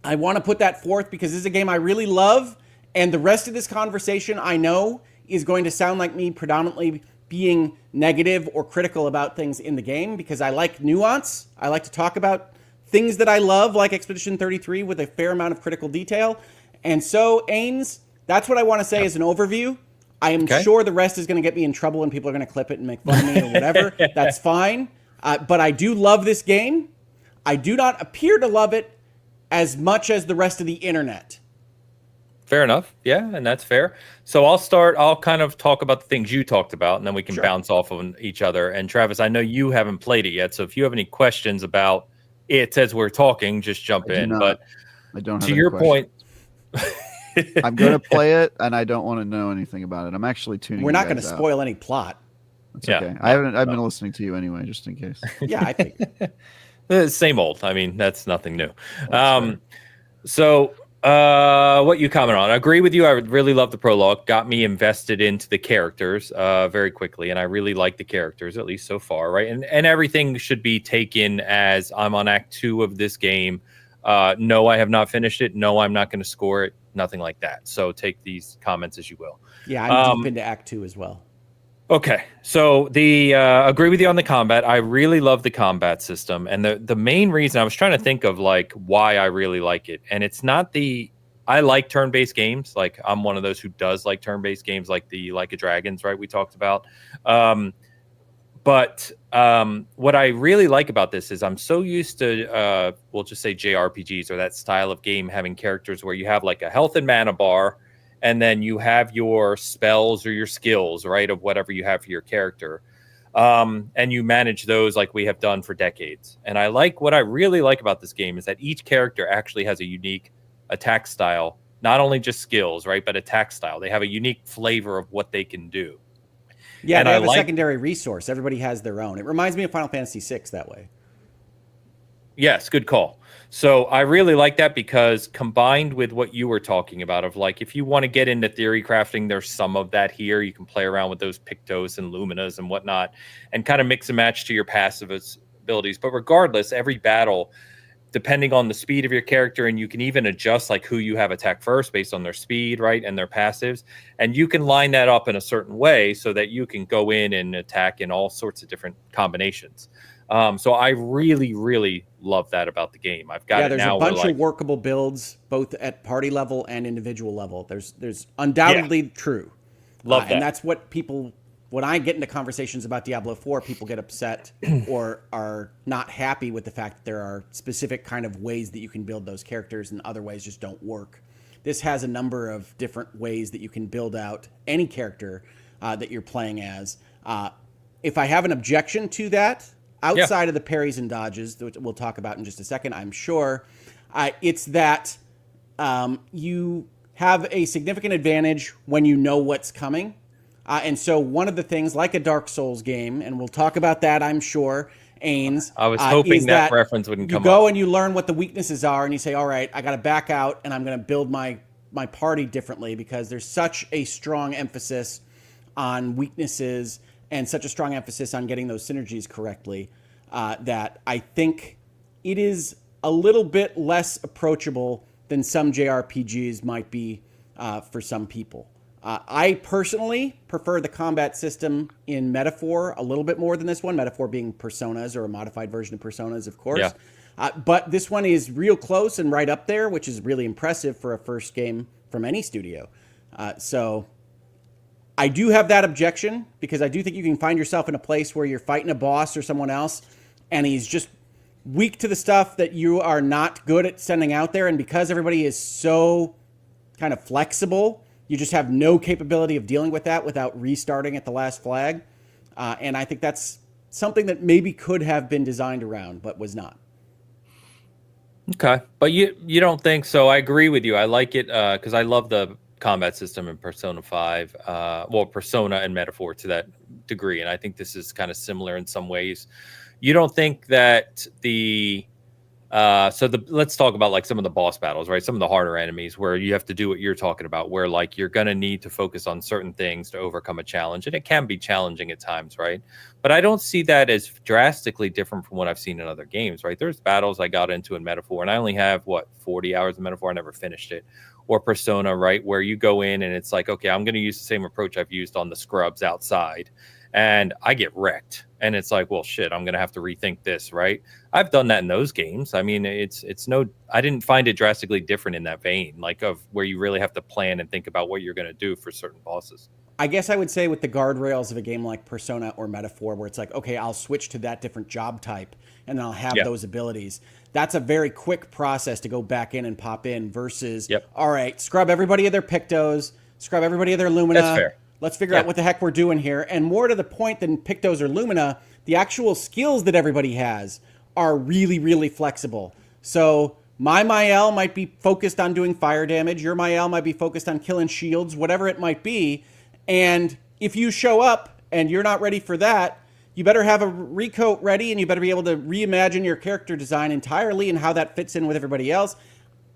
I want to put that forth because this is a game I really love. And the rest of this conversation, I know, is going to sound like me predominantly being negative or critical about things in the game because I like nuance. I like to talk about things that I love, like Expedition 33, with a fair amount of critical detail. And so, Ains, that's what I want to say as an overview. I am sure the rest is going to get me in trouble and people are going to clip it and make fun of me or whatever. That's fine. But I do love this game. I do not appear to love it as much as the rest of the internet. Fair enough. Yeah, and that's fair. So I'll kind of talk about the things you talked about, and then we can bounce off of each other. And Travis, I know you haven't played it yet, so if you have any questions about it as we're talking, just jump in. But I don't have to your point, I'm going to play it, and I don't want to know anything about it. I'm actually tuning. We're not going to spoil any plot. It's okay. I've been listening to you anyway, just in case. Yeah, I think. Same old. I mean, that's nothing new. So what you comment on? I agree with you. I really love the prologue. Got me invested into the characters very quickly, and I really like the characters, at least so far, right? And everything should be taken as I'm on Act 2 of this game. No, I have not finished it. No, I'm not going to score it. Nothing like that. So take these comments as you will. Yeah, I'm deep into Act 2 as well. Okay, so agree with you on the combat. I really love the combat system, and the main reason I was trying to think of like why I really like it, and it's not I like turn-based games. Like I'm one of those who does like turn-based games, like the Like a Dragons, right? We talked about. But what I really like about this is I'm so used to we'll just say JRPGs or that style of game having characters where you have like a health and mana bar. And then you have your spells or your skills, right, of whatever you have for your character. And you manage those like we have done for decades. And what I really like about this game is that each character actually has a unique attack style, not only just skills, right, but attack style. They have a unique flavor of what they can do. Yeah, and they have a secondary resource. Everybody has their own. It reminds me of Final Fantasy VI that way. Yes, good call. So I really like that because combined with what you were talking about of like, if you want to get into theory crafting, there's some of that here. You can play around with those Pictos and Luminas and whatnot and kind of mix and match to your passive abilities. But regardless, every battle, depending on the speed of your character, and you can even adjust like who you have attack first based on their speed, right, and their passives. And you can line that up in a certain way so that you can go in and attack in all sorts of different combinations. So I really, really love that about the game. I've got it now. Yeah, there's a bunch of workable builds, both at party level and individual level. There's undoubtedly true. Love that. And that's what people, when I get into conversations about Diablo 4, people get upset or are not happy with the fact that there are specific kind of ways that you can build those characters and other ways just don't work. this has a number of different ways that you can build out any character that you're playing as. If I have an objection to that, outside of the parries and dodges, which we'll talk about in just a second, I'm sure, it's that you have a significant advantage when you know what's coming. And so one of the things, like a Dark Souls game, and we'll talk about that, I'm sure, Ains. I was hoping that reference wouldn't come up. You go and you learn what the weaknesses are, and you say, all right, I got to back out, and I'm going to build my party differently, because there's such a strong emphasis on weaknesses and such a strong emphasis on getting those synergies correctly, that I think it is a little bit less approachable than some JRPGs might be for some people. I personally prefer the combat system in Metaphor a little bit more than this one, Metaphor being Personas, or a modified version of Personas, of course. Yeah. But this one is real close and right up there, which is really impressive for a first game from any studio. So I do have that objection, because I do think you can find yourself in a place where you're fighting a boss or someone else, and he's just weak to the stuff that you are not good at sending out there. And because everybody is so kind of flexible, you just have no capability of dealing with that without restarting at the last flag. And I think that's something that maybe could have been designed around, but was not. Okay. But you don't think so? I agree with you. I like it because I love the combat system in Persona 5. Persona and Metaphor to that degree. And I think this is kind of similar in some ways. You don't think that let's talk about like some of the boss battles, right? Some of the harder enemies where you have to do what you're talking about, where like you're going to need to focus on certain things to overcome a challenge. And it can be challenging at times, right? But I don't see that as drastically different from what I've seen in other games, right? There's battles I got into in Metaphor, and I only have 40 hours of Metaphor. I never finished it. Or Persona, right? Where you go in and it's like, okay, I'm going to use the same approach I've used on the scrubs outside. And I get wrecked. And it's like, well, shit, I'm going to have to rethink this, right? I've done that in those games. I mean, I didn't find it drastically different in that vein, like of where you really have to plan and think about what you're going to do for certain bosses. I guess I would say with the guardrails of a game like Persona or Metaphor, where it's like, okay, I'll switch to that different job type and then I'll have those abilities. That's a very quick process to go back in and pop in versus, all right, scrub everybody of their Pictos, scrub everybody of their Lumina. That's fair. Let's figure out what the heck we're doing here. And more to the point than Pictos or Lumina, the actual skills that everybody has are really, really flexible. So my Mael might be focused on doing fire damage. Your Mael might be focused on killing shields, whatever it might be. And if you show up and you're not ready for that, you better have a recoat ready, and you better be able to reimagine your character design entirely and how that fits in with everybody else.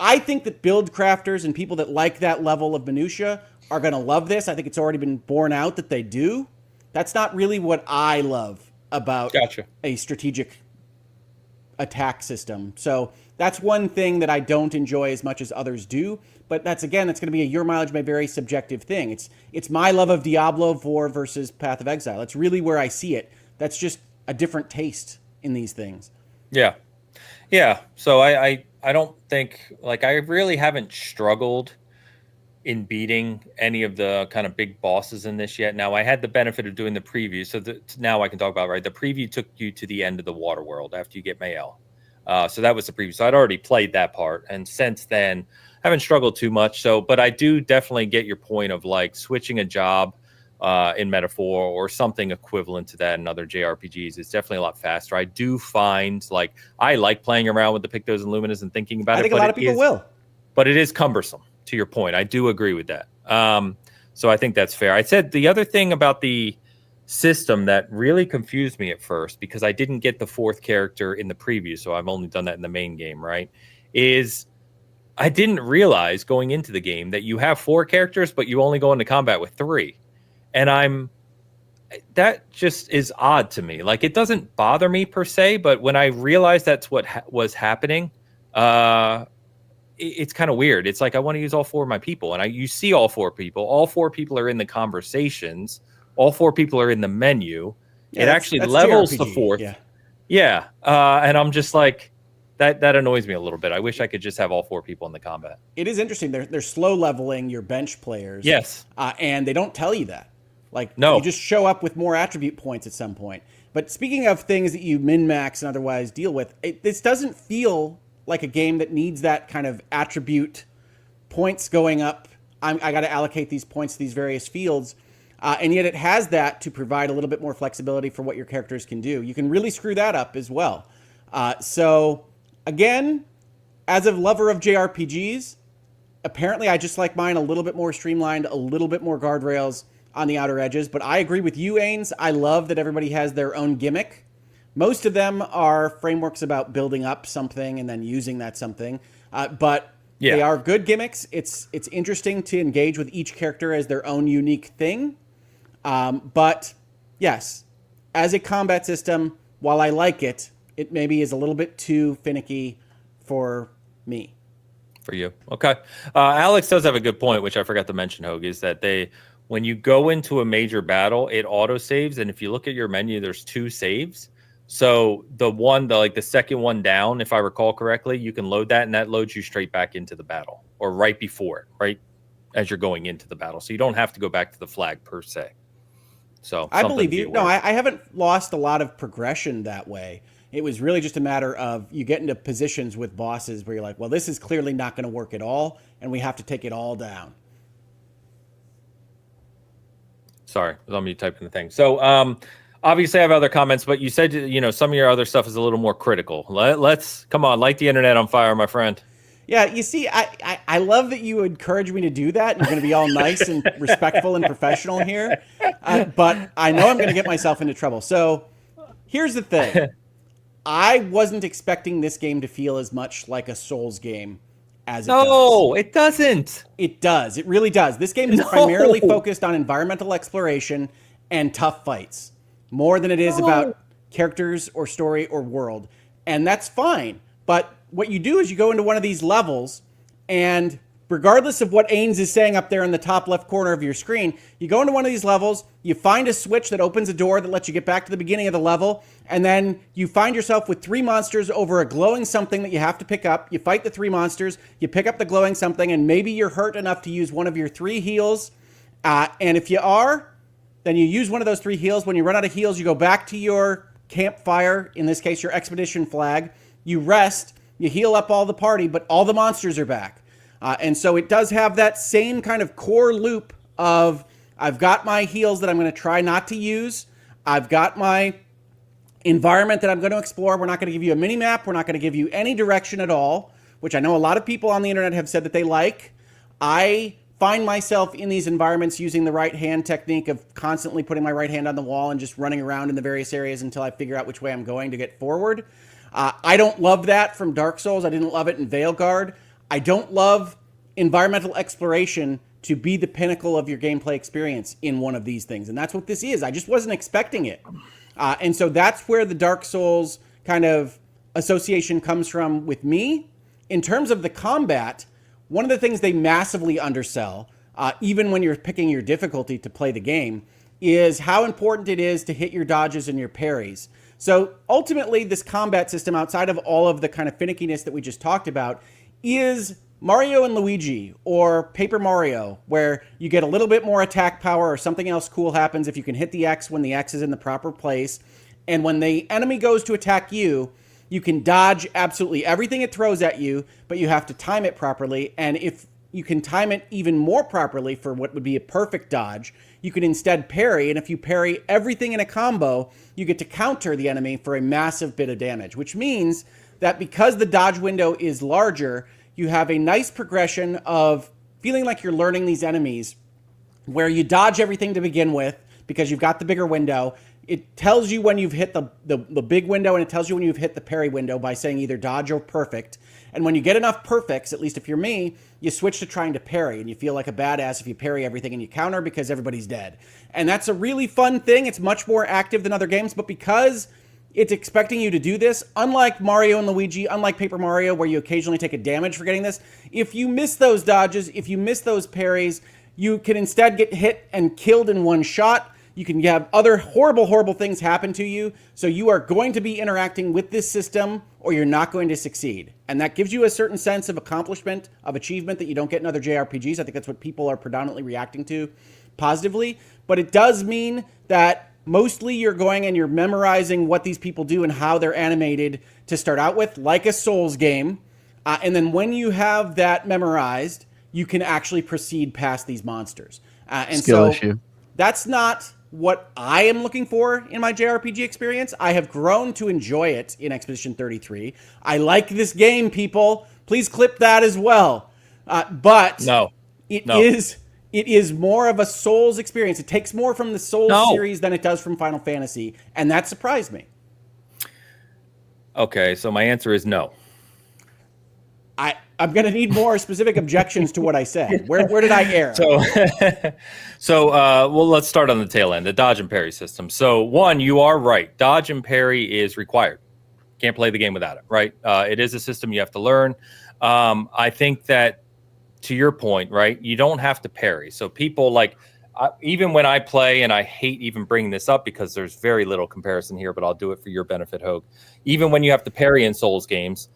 I think that build crafters and people that like that level of minutia are going to love this. I think it's already been borne out that they do. That's not really what I love about a strategic attack system. So that's one thing that I don't enjoy as much as others do. But that's going to be your mileage may vary subjective thing. It's my love of Diablo 4 versus Path of Exile. That's really where I see it. That's just a different taste in these things. Yeah. Yeah. So I don't think, like, I really haven't struggled in beating any of the kind of big bosses in this yet. Now, I had the benefit of doing the preview, so now I can talk about, right? The preview took you to the end of the water world after you get Mael. So that was the preview. So I'd already played that part, and since then, I haven't struggled too much. So, but I do definitely get your point of like switching a job in Metaphor or something equivalent to that in other JRPGs. It's definitely a lot faster. I do find like I like playing around with the Pictos and Luminas and thinking about it. I think a lot of people will. But it is cumbersome, to your point. I do agree with that. So I think that's fair. I said the other thing about the system that really confused me at first, because I didn't get the fourth character in the preview, so I've only done that in the main game, right, is I didn't realize going into the game that you have 4 characters, but you only go into combat with 3. And that just is odd to me. Like, it doesn't bother me per se, but when I realized that's what was happening, it's kind of weird. It's like I want to use all 4 of my people, and you see all 4 people. All 4 people are in the conversations. All 4 people are in the menu. Yeah, it actually levels JRPG, the 4th. Yeah. And I'm just like, that annoys me a little bit. I wish I could just have all 4 people in the combat. It is interesting. They're slow leveling your bench players. Yes. And they don't tell you that. Like, no. You just show up with more attribute points at some point. But speaking of things that you min-max and otherwise deal with, this doesn't feel like a game that needs that kind of attribute points going up. I got to allocate these points to these various fields. And yet it has that to provide a little bit more flexibility for what your characters can do. You can really screw that up as well. So, again, as a lover of JRPGs, apparently I just like mine a little bit more streamlined, a little bit more guardrails on the outer edges. But I agree with you, Ains. I love that everybody has their own gimmick. Most of them are frameworks about building up something and then using that something. But they are good gimmicks. It's interesting to engage with each character as their own unique thing. But yes, as a combat system, while I like it, it maybe is a little bit too finicky for me. For you. Okay. Alex does have a good point, which I forgot to mention, Hoeg, is that when you go into a major battle, it auto saves. And if you look at your menu, there's 2 saves. So the second one down, if I recall correctly, you can load that and that loads you straight back into the battle or right before it, right as you're going into the battle. So you don't have to go back to the flag per se. So I believe you. No, I haven't lost a lot of progression that way. It was really just a matter of you get into positions with bosses where you're like, well, this is clearly not going to work at all, and we have to take it all down. Sorry, I was on mute typing the thing. So obviously I have other comments, but you said, some of your other stuff is a little more critical. Let's come on, light the internet on fire, my friend. Yeah, you see, I love that you encourage me to do that. You're going to be all nice and respectful and professional here. But I know I'm going to get myself into trouble. So here's the thing. I wasn't expecting this game to feel as much like a Souls game as it does. No, it doesn't. It does. It really does. This game is primarily focused on environmental exploration and tough fights, more than it is about characters or story or world. And that's fine. But what you do is you go into one of these levels, and regardless of what Ains is saying up there in the top left corner of your screen, you go into one of these levels, you find a switch that opens a door that lets you get back to the beginning of the level, and then you find yourself with 3 monsters over a glowing something that you have to pick up. You fight the 3 monsters, you pick up the glowing something, and maybe you're hurt enough to use one of your 3 heals. And if you are, then you use one of those 3 heals. When you run out of heals, you go back to your campfire, in this case, your expedition flag. You rest, you heal up all the party, but all the monsters are back. And so it does have that same kind of core loop of I've got my heals that I'm going to try not to use. I've got my environment that I'm going to explore. We're not going to give you a mini map. We're not going to give you any direction at all, which I know a lot of people on the internet have said that they like. I find myself in these environments using the right hand technique of constantly putting my right hand on the wall and just running around in the various areas until I figure out which way I'm going to get forward. I don't love that from Dark Souls. I didn't love it in Veilguard. I don't love environmental exploration to be the pinnacle of your gameplay experience in one of these things. And that's what this is. I just wasn't expecting it. And so that's where the Dark Souls kind of association comes from with me. In terms of the combat, one of the things they massively undersell, even when you're picking your difficulty to play the game, is how important it is to hit your dodges and your parries. So ultimately, this combat system, outside of all of the kind of finickiness that we just talked about, is Mario and Luigi or Paper Mario, where you get a little bit more attack power or something else cool happens if you can hit the X when the X is in the proper place. And when the enemy goes to attack you, you can dodge absolutely everything it throws at you, but you have to time it properly. And if you can time it even more properly for what would be a perfect dodge, you can instead parry. And if you parry everything in a combo, you get to counter the enemy for a massive bit of damage, which means that because the dodge window is larger, you have a nice progression of feeling like you're learning these enemies where you dodge everything to begin with because you've got the bigger window. It tells you when you've hit the big window, and it tells you when you've hit the parry window by saying either dodge or perfect. And when you get enough perfects, at least if you're me, you switch to trying to parry, and you feel like a badass if you parry everything and you counter because everybody's dead. And that's a really fun thing. It's much more active than other games, but because it's expecting you to do this, unlike Mario and Luigi, unlike Paper Mario, where you occasionally take a damage for getting this, if you miss those dodges, if you miss those parries, you can instead get hit and killed in one shot. You can have other horrible, horrible things happen to you. So you are going to be interacting with this system or you're not going to succeed. And that gives you a certain sense of accomplishment, of achievement that you don't get in other JRPGs. I think that's what people are predominantly reacting to positively. But it does mean that mostly you're going and you're memorizing what these people do and how they're animated to start out with, like a Souls game. And then when you have that memorized, you can actually proceed past these monsters. And Skill so issue. that's not what I am looking for in my JRPG experience. I have grown to enjoy it in Expedition 33. I like this game, people. Please clip that as well. But No. it is more of a Souls experience. It takes more from the Souls series than it does from Final Fantasy, and that surprised me. Okay, so my answer is no. I'm going to need more specific objections to what I said. Where did I err? Well, let's start on the tail end, the dodge and parry system. So, one, you are right. Dodge and parry is required. Can't play the game without it, right? It is a system you have to learn. I think that, to your point, right, you don't have to parry. So people even when I play, and I hate even bringing this up because there's very little comparison here, but I'll do it for your benefit, Hoeg. Even when you have to parry in Souls games,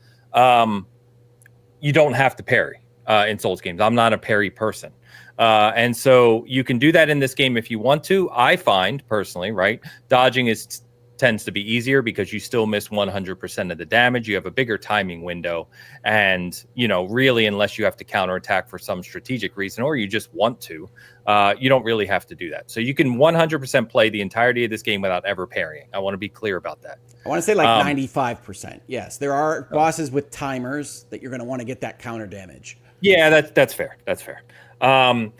you don't have to parry in Souls games. I'm not a parry person. And so you can do that in this game if you want to. I find, personally, right, dodging tends to be easier because you still miss 100% of the damage. You have a bigger timing window. And, really, unless you have to counterattack for some strategic reason or you just want to, you don't really have to do that. So you can 100% play the entirety of this game without ever parrying. I want to be clear about that. I want to say 95%. Yes, there are bosses with timers that you're going to want to get that counter damage. Yeah, that's fair. That's fair. Now,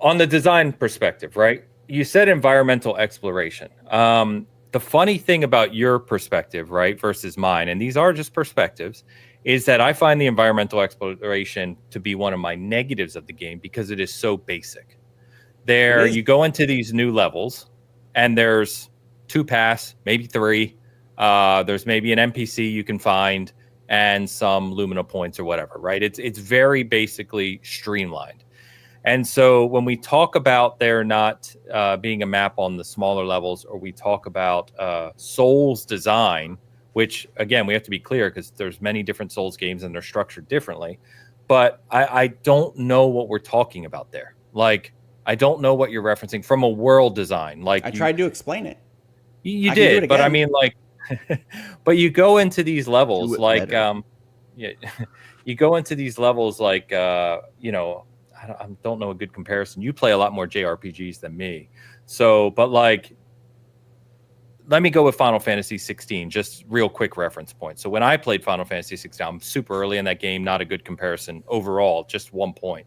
on the design perspective, right? You said environmental exploration. The funny thing about your perspective, right, versus mine, and these are just perspectives, is that I find the environmental exploration to be one of my negatives of the game because it is so basic. You go into these new levels, and there's 2 paths, maybe 3. There's maybe an NPC you can find and some Lumina points or whatever, right? It's very basically streamlined. And so when we talk about there not being a map on the smaller levels, or we talk about Souls design, which, again, we have to be clear because there's many different Souls games and they're structured differently. But I don't know what we're talking about there. I don't know what you're referencing from a world design. I tried to explain it. You did, but I mean, but you go into these levels you go into these levels I don't know a good comparison. You play a lot more JRPGs than me. So, but let me go with Final Fantasy 16, just real quick reference point. So when I played Final Fantasy 16, I'm super early in that game, not a good comparison overall, just 1 point.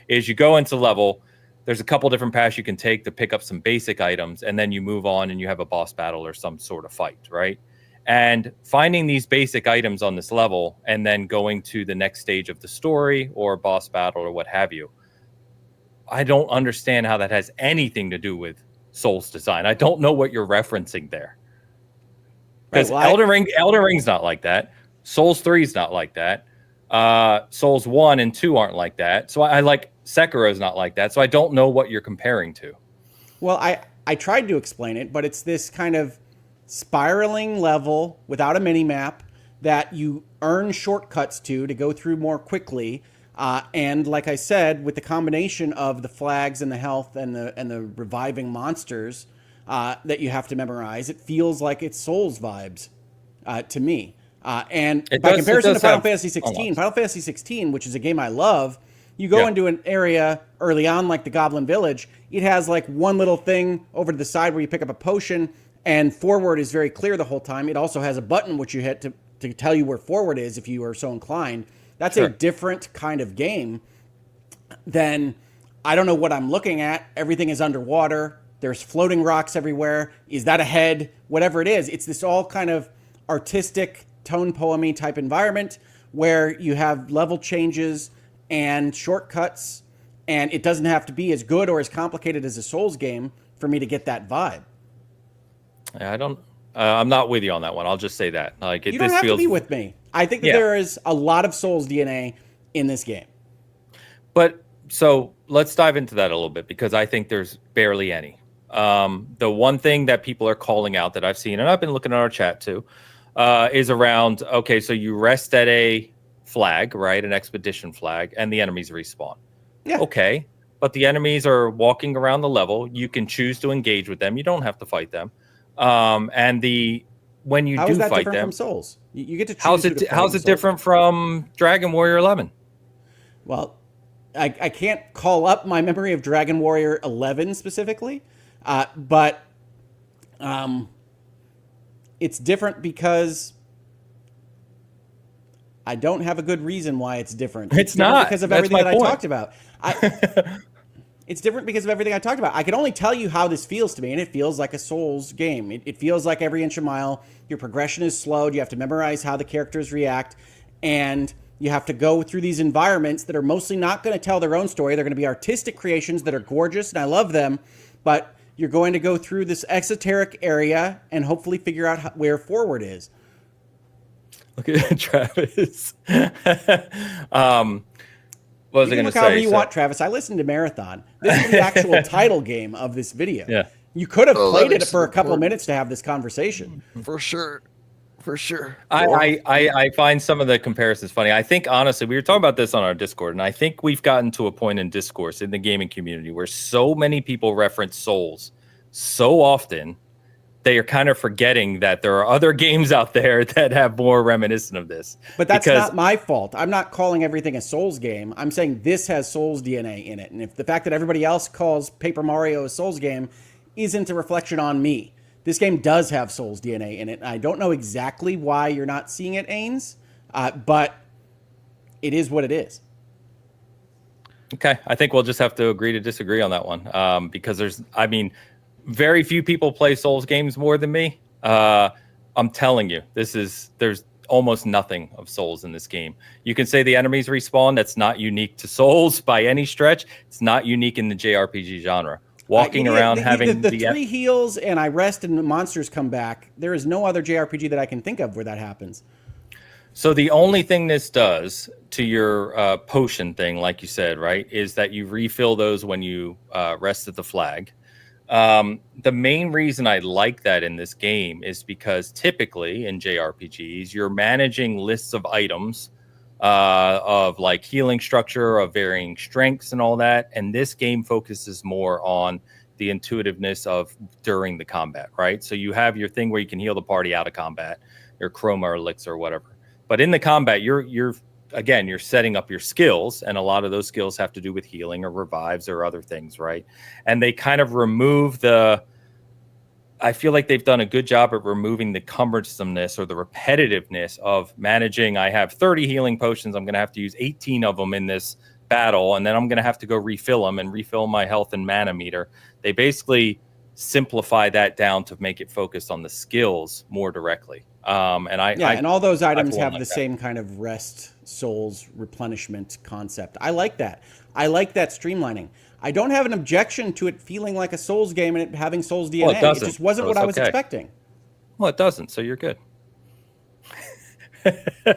Is you go into level, there's a couple different paths you can take to pick up some basic items, and then you move on and you have a boss battle or some sort of fight, right? And finding these basic items on this level and then going to the next stage of the story or boss battle or what have you, I don't understand how that has anything to do with Souls design. I don't know what you're referencing there. Because Elden Ring's not like that. Souls 3 is not like that. Souls 1 and 2 aren't like that. So I like Sekiro's not like that. So I don't know what you're comparing to. Well, I tried to explain it, but it's this kind of spiraling level without a mini map that you earn shortcuts to go through more quickly. And like I said, with the combination of the flags and the health and the reviving monsters that you have to memorize, it feels like it's Souls vibes to me. And by comparison to Final Fantasy 16, Final Fantasy 16, which is a game I love, you go into an area early on, like the Goblin Village. It has one little thing over to the side where you pick up a potion, and forward is very clear the whole time. It also has a button which you hit to tell you where forward is if you are so inclined. That's a different kind of game than, I don't know what I'm looking at. Everything is underwater. There's floating rocks everywhere. Is that a head? Whatever it is. It's this all kind of artistic, tone poem-y type environment where you have level changes and shortcuts, and it doesn't have to be as good or as complicated as a Souls game for me to get that vibe. I'm not with you on that one. I'll just say that. You don't have to be with me. I think that there is a lot of Souls DNA in this game. But so let's dive into that a little bit because I think there's barely any. The one thing that people are calling out that I've seen, and I've been looking at our chat too, is around, okay, so you rest at a flag, right? An expedition flag, and the enemies respawn. Yeah. Okay. But the enemies are walking around the level. You can choose to engage with them. You don't have to fight them. When you How do is that fight different them, from Souls? You get to choose. How's it different from Dragon Warrior 11? Well, I can't call up my memory of Dragon Warrior 11 specifically, but it's different because I don't have a good reason why it's different. It's different not. because of That's everything my that point. I talked about. It's different because of everything I talked about. I can only tell you how this feels to me, and it feels like a Souls game. It feels like every inch a mile. Your progression is slowed. You have to memorize how the characters react, and you have to go through these environments that are mostly not going to tell their own story. They're going to be artistic creations that are gorgeous, and I love them, but you're going to go through this esoteric area and hopefully figure out where forward is. Look at Travis. What was I going to say? However you want, Travis. I listened to Marathon. This is the actual title game of this video. Yeah. You could have played it makes for it a couple of important. minutes to have this conversation. For sure. I find some of the comparisons funny. I think, honestly, we were talking about this on our Discord, and I think we've gotten to a point in discourse in the gaming community where so many people reference Souls so often, they are kind of forgetting that there are other games out there that have more reminiscent of this. But that's not my fault. I'm not calling everything a Souls game. I'm saying this has Souls DNA in it. And if the fact that everybody else calls Paper Mario a Souls game isn't a reflection on me. This game does have Souls DNA in it. I don't know exactly why you're not seeing it, Ains, but it is what it is. Okay, I think we'll just have to agree to disagree on that one, because very few people play Souls games more than me. I'm telling you, there's almost nothing of Souls in this game. You can say the enemies respawn. That's not unique to Souls by any stretch. It's not unique in the JRPG genre. Walking around having the three heals and I rest and the monsters come back. There is no other JRPG that I can think of where that happens. So the only thing this does to your potion thing, like you said, right, is that you refill those when you rest at the flag. The main reason I like that in this game is because typically in JRPGs, you're managing lists of items of like healing structure, of varying strengths and all that. And this game focuses more on the intuitiveness of during the combat, right? So you have your thing where you can heal the party out of combat, your chroma or elixir or whatever. But in the combat, you're setting up your skills, and a lot of those skills have to do with healing or revives or other things, right? And they kind of remove I feel like they've done a good job at removing the cumbersomeness or the repetitiveness of managing. I have 30 healing potions. I'm going to have to use 18 of them in this battle, and then I'm going to have to go refill them and refill my health and mana meter. They basically simplify that down to make it focused on the skills more directly. And all those items have the same kind of rest, souls, replenishment concept. I like that. I like that streamlining. I don't have an objection to it feeling like a Souls game and it having Souls DNA. Well, it doesn't, it just wasn't what I was expecting. Well, it doesn't, so you're good.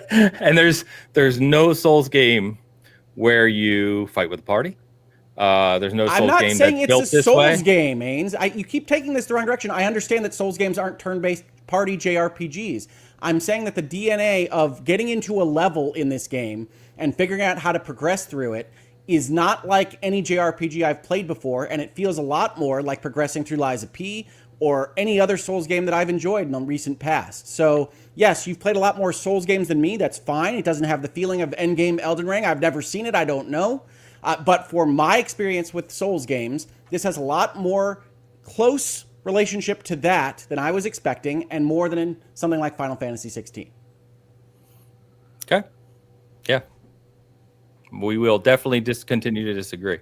And there's no Souls game where you fight with a party. There's no Souls game that's built this way. I'm not saying it's a Souls game, Ains. You keep taking this the wrong direction. I understand that Souls games aren't turn-based party JRPGs. I'm saying that the DNA of getting into a level in this game and figuring out how to progress through it is not like any JRPG I've played before, and it feels a lot more like progressing through Lies of P or any other Souls game that I've enjoyed in the recent past. So, yes, you've played a lot more Souls games than me. That's fine. It doesn't have the feeling of endgame Elden Ring. I've never seen it. I don't know. But for my experience with Souls games, this has a lot more close relationship to that than I was expecting, and more than in something like Final Fantasy 16. Okay. Yeah. We will definitely continue to disagree.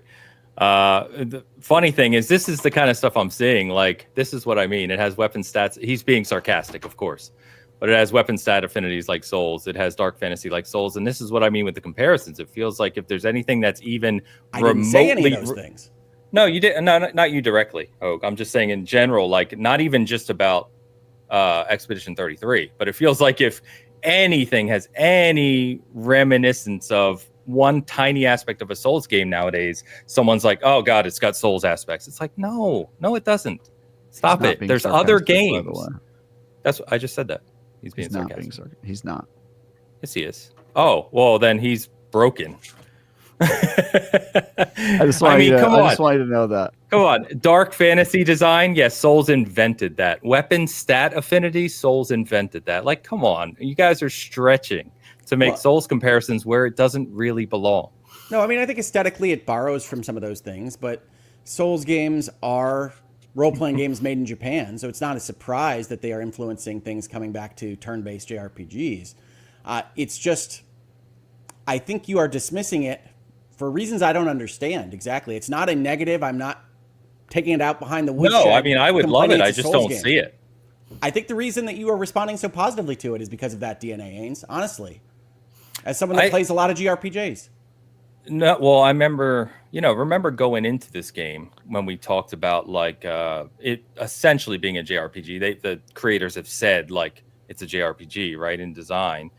The funny thing is, this is the kind of stuff I'm seeing. Like, this is what I mean. It has weapon stats. He's being sarcastic, of course. But it has weapon stat affinities like Souls. It has dark fantasy like Souls. And this is what I mean with the comparisons. It feels like if there's anything that's even remotely... didn't say any of those things. No, you didn't. No, not you directly, Hoeg. I'm just saying in general, like, not even just about Expedition 33. But it feels like if anything has any reminiscence of one tiny aspect of a Souls game nowadays, someone's like, oh God, it's got Souls aspects. It's like, no, it doesn't. Stop it. There's other games. That's what I just said that. He's being sarcastic. He's not. Yes, he is. Oh, well, then he's broken. I just wanted you to know that. Come on. Dark fantasy design. Yes, Souls invented that. Weapon stat affinity. Souls invented that. Like, come on. You guys are stretching to make Souls comparisons where it doesn't really belong. No, I mean, I think aesthetically it borrows from some of those things, but Souls games are role-playing games made in Japan, so it's not a surprise that they are influencing things coming back to turn-based JRPGs. It's just, I think you are dismissing it for reasons I don't understand exactly. It's not a negative. I'm not taking it out behind the woodshed. No, I mean, I would love it. I just don't game. see it. I think the reason that you are responding so positively to it is because of that DNA, Ains, honestly. As someone that plays a lot of JRPGs. No, well, I remember going into this game when we talked about like it essentially being a JRPG. The creators have said like it's a JRPG, right? In design,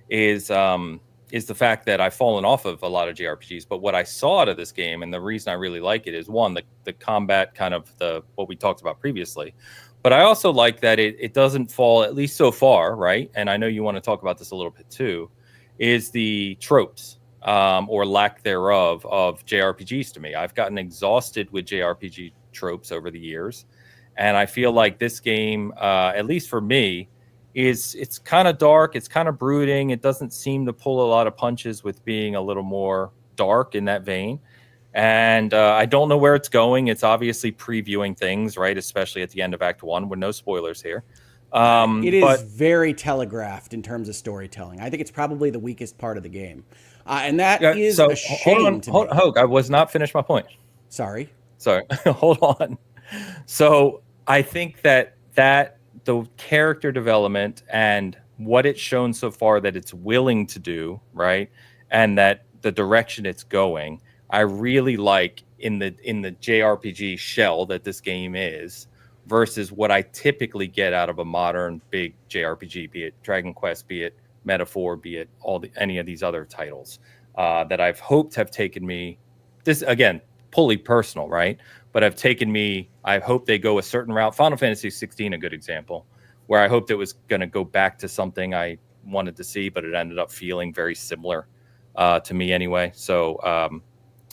is the fact that I've fallen off of a lot of JRPGs. But what I saw out of this game, and the reason I really like it, is one, the combat, kind of what we talked about previously. But I also like that it doesn't fall, at least so far, right? And I know you want to talk about this a little bit too, is the tropes. Or lack thereof of JRPGs to me. I've gotten exhausted with JRPG tropes over the years, and I feel like this game, at least for me, it's kind of dark, it's kind of brooding. It doesn't seem to pull a lot of punches with being a little more dark in that vein. And I don't know where it's going. It's obviously previewing things, right? Especially at the end of Act 1, with no spoilers here. It is very telegraphed in terms of storytelling. I think it's probably the weakest part of the game. And that is a shame to me. Hoeg, I was not finished my point. Sorry. Hold on. So I think that the character development and what it's shown so far that it's willing to do, right, and that the direction it's going, I really like in the JRPG shell that this game is, versus what I typically get out of a modern big JRPG, be it Dragon Quest, be it Metaphor, be it any of these other titles that I've hoped have taken me. This again, fully personal, right? But have taken me. I hope they go a certain route. Final Fantasy 16, a good example, where I hoped it was going to go back to something I wanted to see, but it ended up feeling very similar to me anyway. So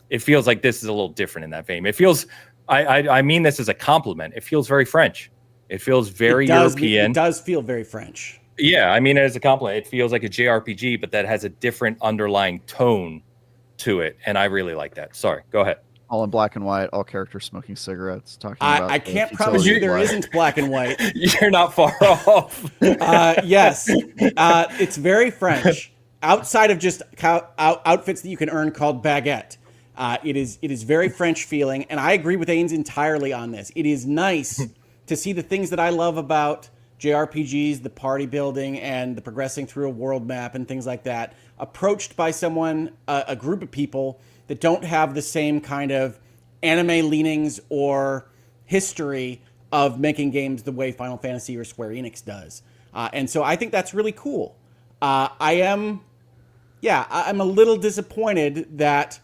it feels like this is a little different in that vein. It feels. I mean this as a compliment. It feels very French. It feels very European. It does feel very French. Yeah, I mean it as a compliment. It feels like a JRPG, but that has a different underlying tone to it, and I really like that. Sorry, go ahead. All in black and white, all characters smoking cigarettes, talking about. I can't promise you there isn't black and white. You're not far off. Yes, it's very French. Outside of just outfits that you can earn called baguette, it is very French feeling, and I agree with Ains entirely on this. It is nice to see the things that I love about JRPGs, the party building and the progressing through a world map and things like that, approached by someone, a group of people that don't have the same kind of anime leanings or history of making games the way Final Fantasy or Square Enix does. And so I think that's really cool. I'm a little disappointed that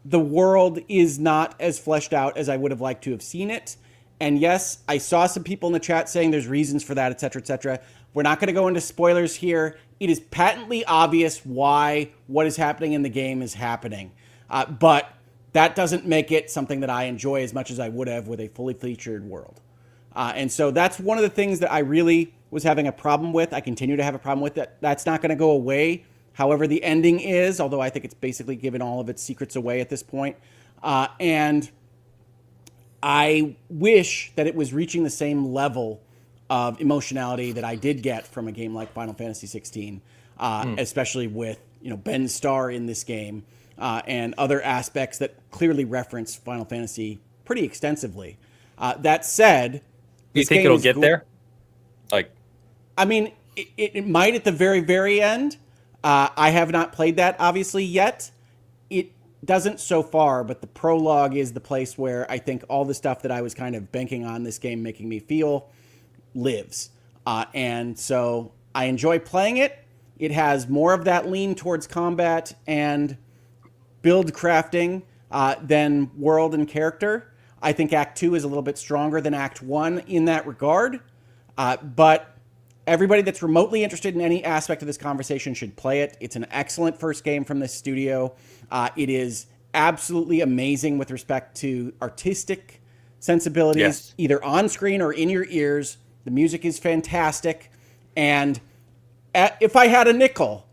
the world is not as fleshed out as I would have liked to have seen it. And yes, I saw some people in the chat saying there's reasons for that, et cetera, et cetera. We're not going to go into spoilers here. It is patently obvious why what is happening in the game is happening. But that doesn't make it something that I enjoy as much as I would have with a fully featured world. And so that's one of the things that I really was having a problem with. I continue to have a problem with that. That's not going to go away. However, the ending is, although I think it's basically given all of its secrets away at this point. And I wish that it was reaching the same level of emotionality that I did get from a game like Final Fantasy 16, especially with Ben Starr in this game and other aspects that clearly reference Final Fantasy pretty extensively. That said, do you think it'll get there? I mean, it might at the very, very end. I have not played that obviously yet. It doesn't so far, but the prologue is the place where I think all the stuff that I was kind of banking on this game making me feel lives. And so I enjoy playing it. It has more of that lean towards combat and build crafting than world and character. I think Act 2 is a little bit stronger than Act 1 in that regard. But everybody that's remotely interested in any aspect of this conversation should play it. It's an excellent first game from this studio. It is absolutely amazing with respect to artistic sensibilities, either on screen or in your ears. The music is fantastic. And if I had a nickel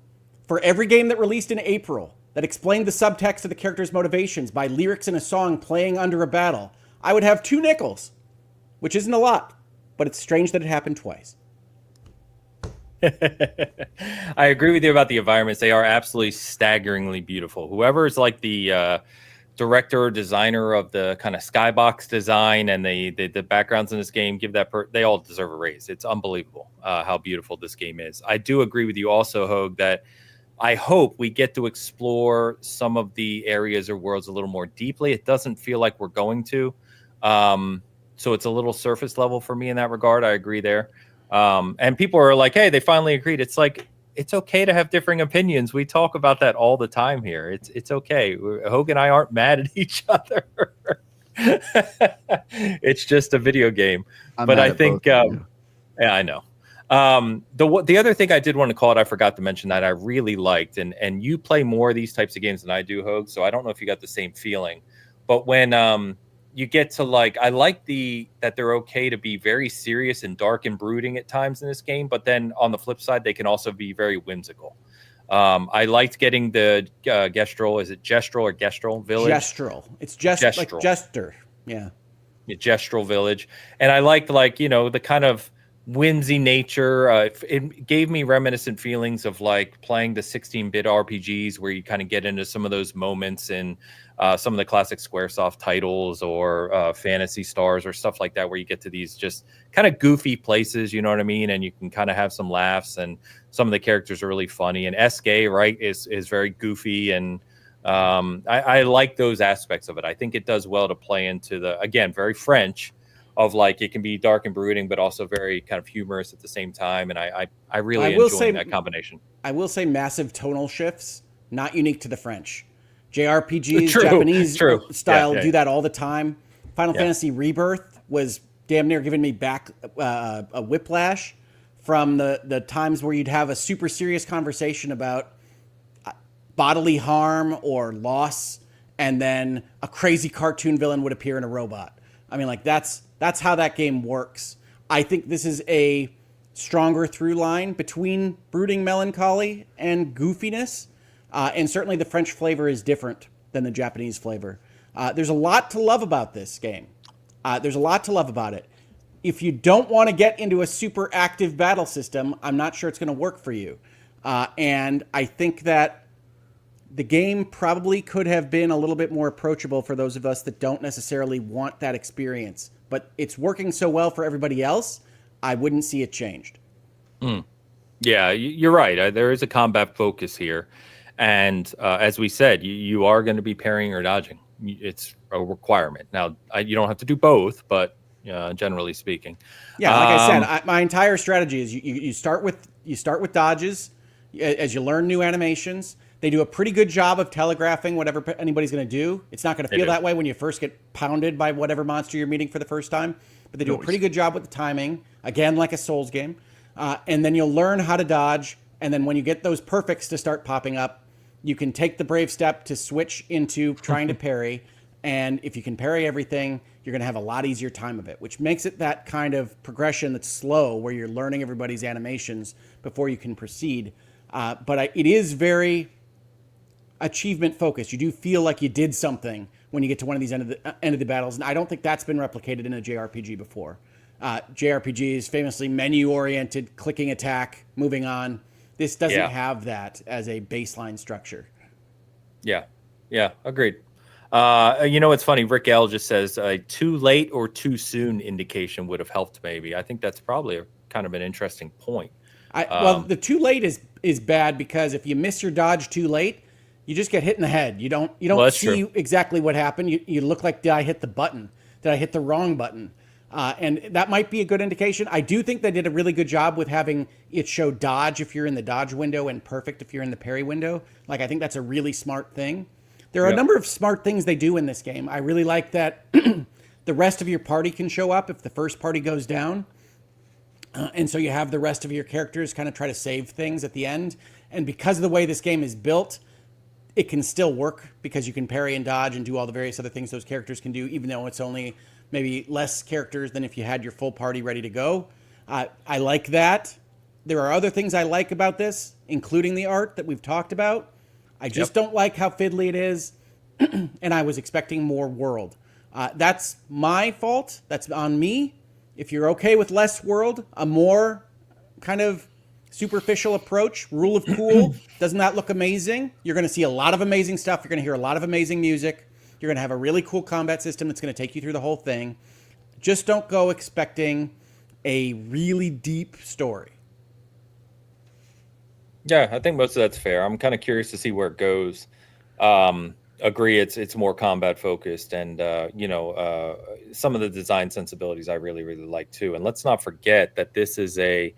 for every game that released in April that explained the subtext of the character's motivations by lyrics in a song playing under a battle, I would have 2 nickels, which isn't a lot, but it's strange that it happened twice. I agree with you about the environments. They are absolutely staggeringly beautiful. Whoever is like the director or designer of the kind of skybox design and the backgrounds in this game, they all deserve a raise. It's unbelievable how beautiful this game is. I do agree with you also, Hoeg, that I hope we get to explore some of the areas or worlds a little more deeply. It doesn't feel like we're going to. So it's a little surface level for me in that regard. I agree there. And people are like, hey, they finally agreed. It's like, it's okay to have differing opinions. We talk about that all the time here. It's okay. Hoeg and I aren't mad at each other. It's just a video game. But I think, yeah, I know. The other thing I did want to call it, I forgot to mention that I really liked, and you play more of these types of games than I do, Hoeg, so I don't know if you got the same feeling. But when you get to I like that they're okay to be very serious and dark and brooding at times in this game, but then on the flip side, they can also be very whimsical. I liked getting the Gestrel. Is it Gestrel or Gestrel Village? Gestrel. It's just Gestrel. like Jester. Yeah. Gestrel Village. And I liked the kind of whimsy nature. It gave me reminiscent feelings of playing the 16-bit RPGs where you kind of get into some of those moments in some of the classic Squaresoft titles or Fantasy Stars or stuff like that, where you get to these just kind of goofy places, you know what I mean? And you can kind of have some laughs, and some of the characters are really funny. And SK, right, is very goofy, and I like those aspects of it. I think it does well to play into again, very French, of it can be dark and brooding, but also very kind of humorous at the same time. And I really enjoy that combination. I will say massive tonal shifts, not unique to the French. JRPGs, True, Japanese true. style do that all the time. Final Fantasy Rebirth was damn near giving me back a whiplash from the times where you'd have a super serious conversation about bodily harm or loss, and then a crazy cartoon villain would appear in a robot. I mean, that's how that game works. I think this is a stronger through line between brooding melancholy and goofiness. And certainly the French flavor is different than the Japanese flavor. There's a lot to love about this game. There's a lot to love about it. If you don't want to get into a super active battle system, I'm not sure it's going to work for you. And I think that the game probably could have been a little bit more approachable for those of us that don't necessarily want that experience. But it's working so well for everybody else, I wouldn't see it changed. Yeah, you're right. There is a combat focus here. And as we said, you are going to be parrying or dodging. It's a requirement. Now, you don't have to do both, but generally speaking. Yeah, like I said, my entire strategy is you start with dodges as you learn new animations. They do a pretty good job of telegraphing whatever anybody's going to do. It's not going to feel that way when you first get pounded by whatever monster you're meeting for the first time, but they do a pretty good job with the timing, again, like a Souls game. And then you'll learn how to dodge, and then when you get those perfects to start popping up, you can take the brave step to switch into trying to parry, and if you can parry everything, you're going to have a lot easier time of it, which makes it that kind of progression that's slow, where you're learning everybody's animations before you can proceed. But it is very achievement focused. You do feel like you did something when you get to one of these end of the battles, and I don't think that's been replicated in a JRPG before. JRPGs famously menu oriented, clicking attack, moving on. This doesn't have that as a baseline structure. Yeah, agreed. It's funny. Rick L just says too late or too soon indication would have helped. Maybe I think that's probably a kind of an interesting point. Well, the too late is bad, because if you miss your dodge too late, you just get hit in the head. You don't see exactly what happened. You look like, did I hit the button? Did I hit the wrong button? And that might be a good indication. I do think they did a really good job with having it show dodge if you're in the dodge window and perfect if you're in the parry window. I think that's a really smart thing. There are a number of smart things they do in this game. I really like that the rest of your party can show up if the first party goes down. And so you have the rest of your characters kind of try to save things at the end. And because of the way this game is built, it can still work, because you can parry and dodge and do all the various other things those characters can do, even though it's only maybe less characters than if you had your full party ready to go. I like that. There are other things I like about this, including the art that we've talked about. I just don't like how fiddly it is, and I was expecting more world. That's my fault. That's on me. If you're okay with less world, a more kind of superficial approach, rule of cool, doesn't that look amazing? You're going to see a lot of amazing stuff. You're going to hear a lot of amazing music. You're going to have a really cool combat system that's going to take you through the whole thing. Just don't go expecting a really deep story. Yeah, I think most of that's fair. I'm kind of curious to see where it goes. Agree, it's more combat focused, and some of the design sensibilities I really like too. And let's not forget that this is a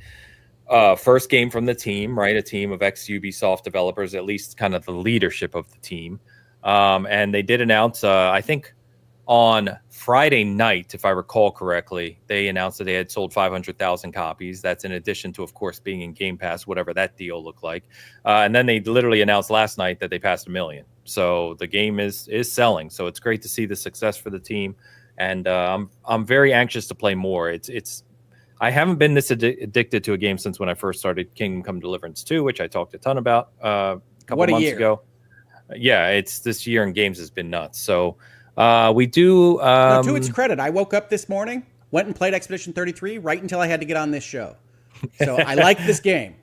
first game from the team, right? A team of ex-Ubisoft developers, at least kind of the leadership of the team. And they did announce, I think on Friday night, if I recall correctly, they announced that they had sold 500,000 copies. That's in addition to, of course, being in Game Pass, whatever that deal looked like. And then they literally announced last night that they passed 1 million. So the game is selling. So it's great to see the success for the team. And I'm very anxious to play more. I haven't been this addicted to a game since when I first started Kingdom Come Deliverance 2, which I talked a ton about a couple months ago. Yeah, it's this year in games has been nuts. So we do. No, to its credit, I woke up this morning, went and played Expedition 33 right until I had to get on this show. So I like this game.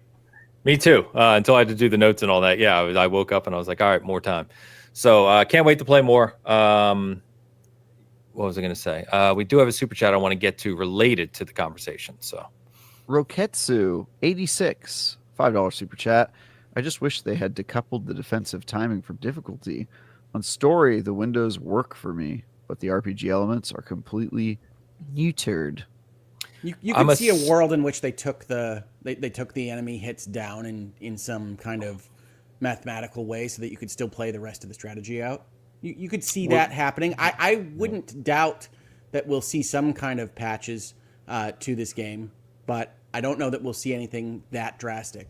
Me too. Until I had to do the notes and all that. Yeah, I woke up and I was like, all right, more time. So can't wait to play more. What was I going to say? We do have a super chat I want to get to related to the conversation. So, Roketsu 86 $5 super chat. I just wish they had decoupled the defensive timing from difficulty. On story, the windows work for me, but the RPG elements are completely neutered. You could see a world in which they took the enemy hits down in some kind of mathematical way so that you could still play the rest of the strategy out. You could see that happening. I wouldn't doubt that we'll see some kind of patches to this game, but I don't know that we'll see anything that drastic.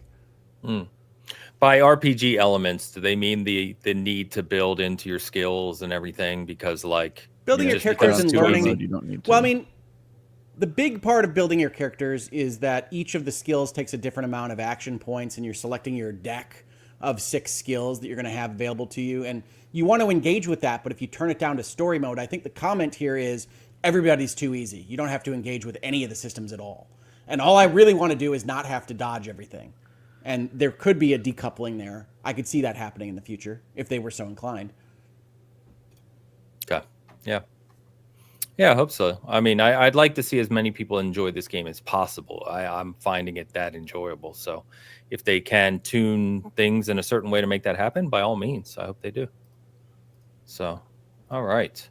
By RPG elements, do they mean the need to build into your skills and everything? Because like building your characters and learning. You don't need to. Well, I mean, the big part of building your characters is that each of the skills takes a different amount of action points, and you're selecting your deck of 6 skills that you're going to have available to you. And you want to engage with that, but if you turn it down to story mode, I think the comment here is everybody's too easy. You don't have to engage with any of the systems at all. And all I really want to do is not have to dodge everything. And there could be a decoupling there. I could see that happening in the future if they were so inclined. Okay. Yeah. Yeah, I hope so. I mean, I'd like to see as many people enjoy this game as possible. I'm finding it that enjoyable. So if they can tune things in a certain way to make that happen, by all means, I hope they do. So, all right.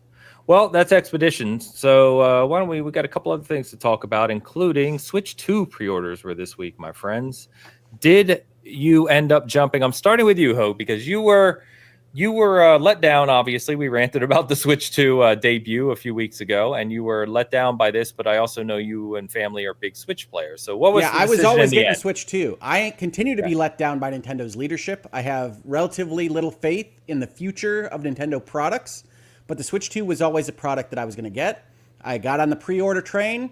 Well, that's Expeditions. So why don't we got a couple other things to talk about, including Switch 2 pre-orders were this week, my friends. Did you end up jumping? I'm starting with you, Hoeg, because you were let down. Obviously, we ranted about the Switch 2 debut a few weeks ago, and you were let down by this. But I also know you and family are big Switch players. So what was? Yeah, I was always getting a Switch 2. I continue to be let down by Nintendo's leadership. I have relatively little faith in the future of Nintendo products, but the Switch 2 was always a product that I was going to get. I got on the pre-order train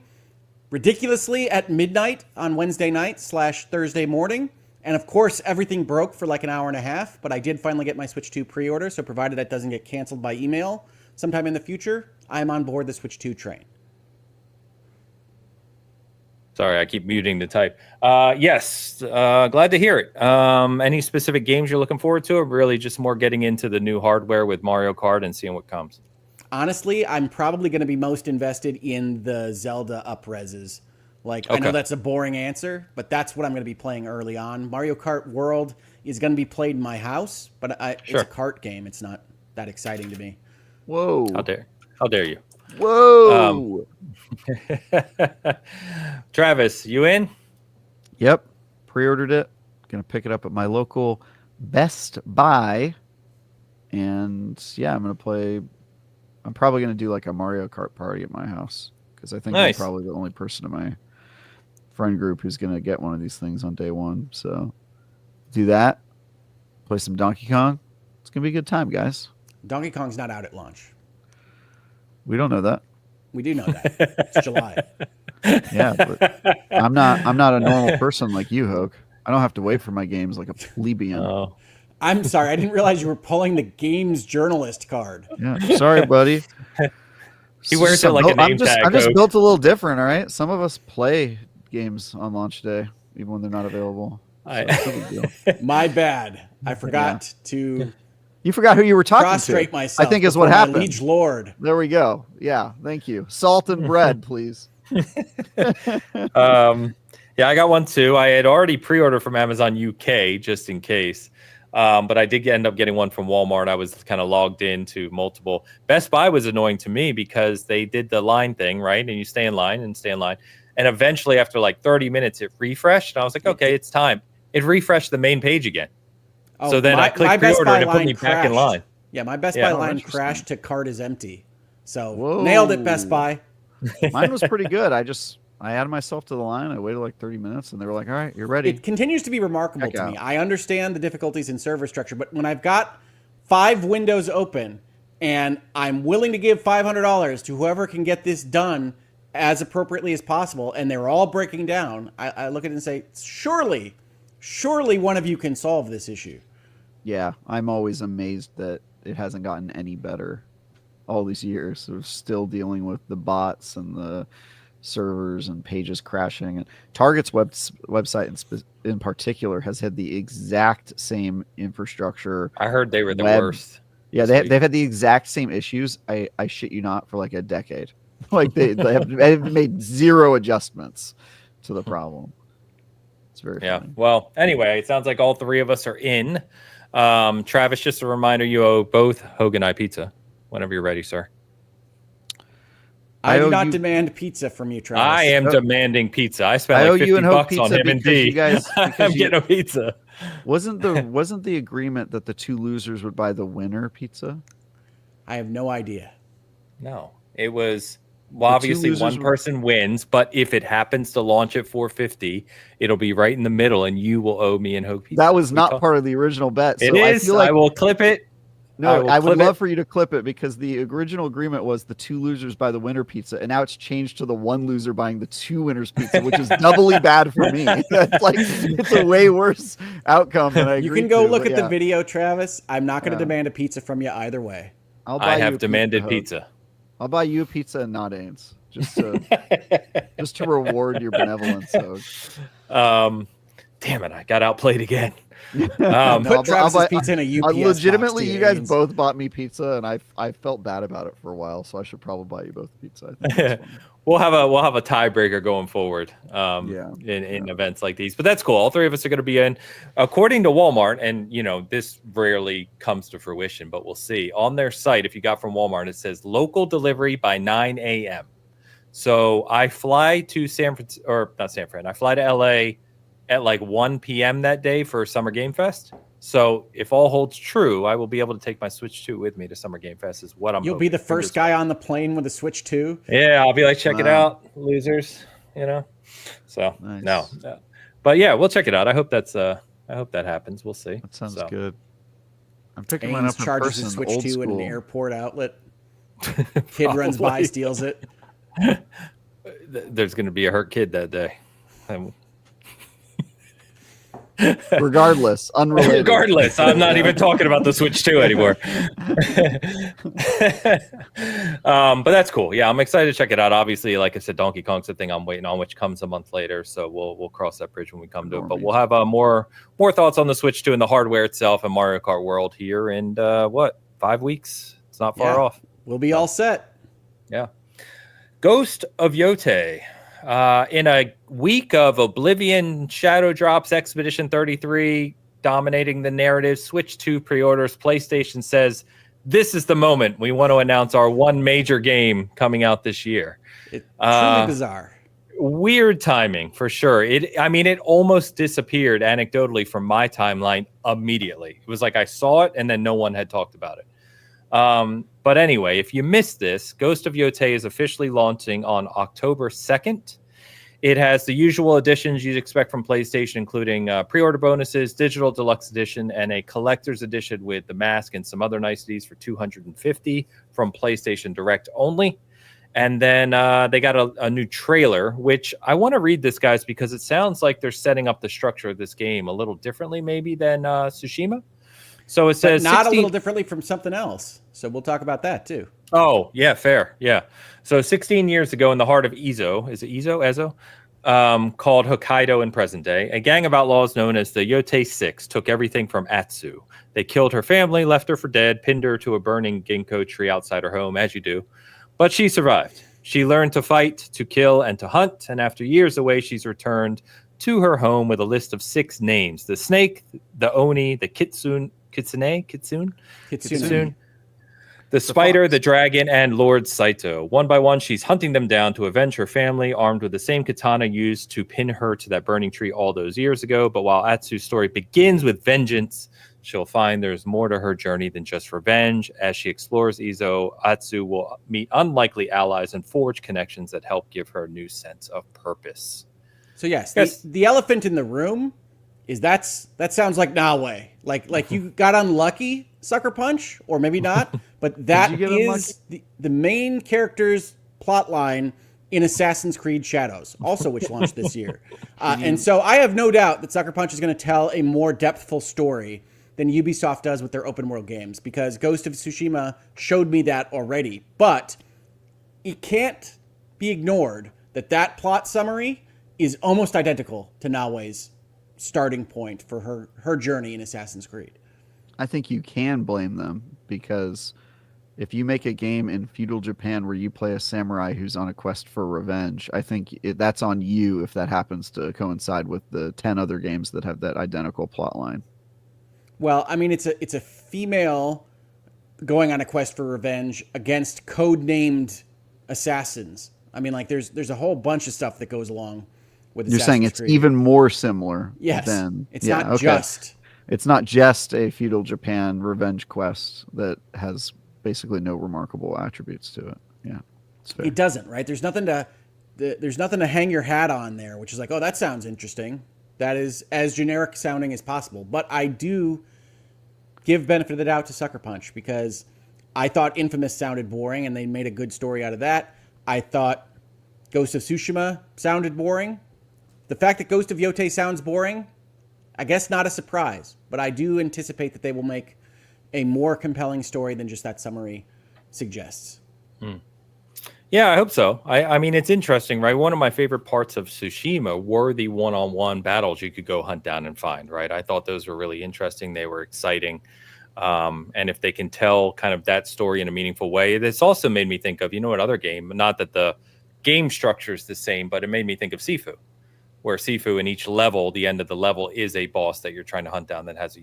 ridiculously at midnight on Wednesday night / Thursday morning. And of course, everything broke for like an hour and a half, but I did finally get my Switch 2 pre-order. So provided that doesn't get canceled by email sometime in the future, I'm on board the Switch 2 train. Sorry, I keep muting to type. Yes, glad to hear it. Any specific games you're looking forward to, or really just more getting into the new hardware with Mario Kart and seeing what comes? Honestly, I'm probably going to be most invested in the Zelda up-reses. Like, okay. I know that's a boring answer, but that's what I'm going to be playing early on. Mario Kart World is going to be played in my house, but it's a kart game. It's not that exciting to me. Whoa. How dare you? Whoa. Travis, you in? Yep. Pre-ordered it. Going to pick it up at my local Best Buy. And yeah, I'm probably going to do like a Mario Kart party at my house, because I think I'm probably the only person in my friend group who's going to get one of these things on day one. So do that. Play some Donkey Kong. It's going to be a good time, guys. Donkey Kong's not out at launch. We don't know that. We do know that. It's July. Yeah, but I'm not a normal person like you, Hoeg. I don't have to wait for my games like a plebeian. Oh. I'm sorry. I didn't realize you were pulling the games journalist card. Yeah, sorry, buddy. He wears it like a name tag. I'm just Hoeg. built a little different, all right? Some of us play games on launch day, even when they're not available. So it's no big deal. My bad. I forgot to You forgot who you were talking prostrate to. myself. I think is what before my happened. Liege Lord. There we go. Yeah, thank you. Salt and bread, please. Yeah, I got one too. I had already pre-ordered from Amazon UK just in case. But I did end up getting one from Walmart. I was kind of logged into multiple. Best Buy was annoying to me because they did the line thing, right? And you stay in line and stay in line. And eventually, after like 30 minutes, it refreshed. And I was like, okay, it's time. It refreshed the main page again. Oh, So then I clicked pre-order and it put me back in line. Yeah, my Best Yeah. Buy line interesting. crashed to cart is empty. So Whoa. nailed it, Best Buy. Mine was pretty good. I added myself to the line. I waited like 30 minutes, and they were like, all right, you're ready. It continues to be remarkable Check to me. out. I understand the difficulties in server structure, but when I've got 5 windows open and I'm willing to give $500 to whoever can get this done as appropriately as possible, and they're all breaking down, I look at it and say, surely one of you can solve this issue. Yeah, I'm always amazed that it hasn't gotten any better all these years. We're still dealing with the bots and the servers and pages crashing. And Target's website in particular has had the exact same infrastructure. I heard they were the worst. Yeah, they've had the exact same issues. I shit you not, for like a decade. Like they have made zero adjustments to the problem. It's very funny. Well, anyway, it sounds like all three of us are in. Travis, just a reminder, you owe both Hoeg and I pizza whenever you're ready, sir. I do not demand pizza from you, Travis. I am demanding pizza. I spent like $50 on him and D. I'm getting a pizza. Wasn't the agreement that the 2 losers would buy the winner pizza? I have no idea. No, it was obviously one person wins, but if it happens to launch at 450, it'll be right in the middle, and you will owe me and Hoeg pizza. That was not part of the original bet. It is. I will clip it. No, I would love for you to clip it, because the original agreement was the 2 losers buy the winner pizza, and now it's changed to the 1 loser buying the 2 winners pizza, which is doubly bad for me. It's a way worse outcome than I agreed to. You can go look at the video, Travis. I'm not going to demand a pizza from you either way. I have demanded pizza. I'll buy you a pizza and not Ains, just to reward your benevolence. Damn it! I got outplayed again. Put Travis's pizza in a UPS legitimately, box, you guys both bought me pizza, and I felt bad about it for a while, so I should probably buy you both pizza. I think that's funny. We'll have a tiebreaker going forward in events like these. But that's cool. All three of us are going to be in. According to Walmart, and this rarely comes to fruition, but we'll see. On their site, if you got from Walmart, it says local delivery by 9 a.m. So I fly to I fly to LA at like 1 p.m. that day for Summer Game Fest. So if all holds true, I will be able to take my Switch 2 with me to Summer Game Fest is what I'm You'll hoping. be the first guy on the plane with a Switch 2? Yeah, I'll be like, check it out, losers, So, nice. No. But yeah, we'll check it out. I hope that happens. We'll see. That sounds good. I'm picking mine Ains up in charges person, his Switch old 2 school. in an airport outlet. Kid runs by, steals it. There's going to be a hurt kid that day. Regardless, unrelated. Regardless, I'm not even talking about the Switch 2 anymore. But that's cool. Yeah, I'm excited to check it out. Obviously, like I said, Donkey Kong's the thing I'm waiting on, which comes a month later. So we'll cross that bridge when we come to it. But we'll have more thoughts on the Switch 2 and the hardware itself and Mario Kart World here in 5 weeks? It's not far off. We'll be all set. Yeah. Ghost of Yote. In a week of Oblivion, Shadow Drops, Expedition 33 dominating the narrative, Switch 2 pre-orders, PlayStation says, this is the moment we want to announce our one major game coming out this year. It's truly bizarre. Weird timing, for sure. It almost disappeared anecdotally from my timeline immediately. It was like I saw it and then no one had talked about it. But anyway, if you missed this, Ghost of Yote is officially launching on October 2nd. It has the usual additions you'd expect from PlayStation, including pre-order bonuses, digital deluxe edition, and a collector's edition with the mask and some other niceties for $250 from PlayStation Direct only. And then they got a new trailer, which I want to read this, guys, because it sounds like they're setting up the structure of this game a little differently maybe than Tsushima. So it but says not 16... a little differently from something else. So we'll talk about that too. Oh, yeah, fair. Yeah. So 16 years ago in the heart of Ezo, is it Ezo? Called Hokkaido in present day, a gang of outlaws known as the Yotei Six took everything from Atsu. They killed her family, left her for dead, pinned her to a burning ginkgo tree outside her home, as you do. But she survived. She learned to fight, to kill, and to hunt, and after years away, she's returned to her home with a list of 6 names: the snake, the oni, the kitsune, the spider, the dragon, and Lord Saito. One by one, she's hunting them down to avenge her family, armed with the same katana used to pin her to that burning tree all those years ago. But while Atsu's story begins with vengeance, she'll find there's more to her journey than just revenge. As she explores Ezo, Atsu will meet unlikely allies and forge connections that help give her a new sense of purpose. So yes. The elephant in the room is that sounds like Nawe. Like you got unlucky, Sucker Punch, or maybe not, but that is the main character's plot line in Assassin's Creed Shadows, also which launched this year. And so I have no doubt that Sucker Punch is going to tell a more depthful story than Ubisoft does with their open world games, because Ghost of Tsushima showed me that already. But it can't be ignored that plot summary is almost identical to Nawe's starting point for her journey in Assassin's Creed. I think you can blame them, because if you make a game in feudal Japan where you play a samurai who's on a quest for revenge, I think that's on you if that happens to coincide with the 10 other games that have that identical plot line. Well, I mean, it's a female going on a quest for revenge against code-named assassins. I mean, like there's a whole bunch of stuff that goes along with Assassin's You're saying it's Creed. even more similar. Yes. Than, it's not just. It's not just a feudal Japan revenge quest that has basically no remarkable attributes to it. Yeah, it's fair. It doesn't, right? There's nothing to hang your hat on there, which is like, oh, that sounds interesting. That is as generic sounding as possible. But I do give benefit of the doubt to Sucker Punch, because I thought Infamous sounded boring and they made a good story out of that. I thought Ghost of Tsushima sounded boring. The fact that Ghost of Yote sounds boring, I guess not a surprise, but I do anticipate that they will make a more compelling story than just that summary suggests. Yeah, I hope so. I mean, it's interesting, right? One of my favorite parts of Tsushima were the one-on-one battles you could go hunt down and find, right? I thought those were really interesting. They were exciting. And if they can tell kind of that story in a meaningful way, this also made me think of, another game, not that the game structure is the same, but it made me think of Sifu, where Sifu in each level, the end of the level is a boss that you're trying to hunt down that has a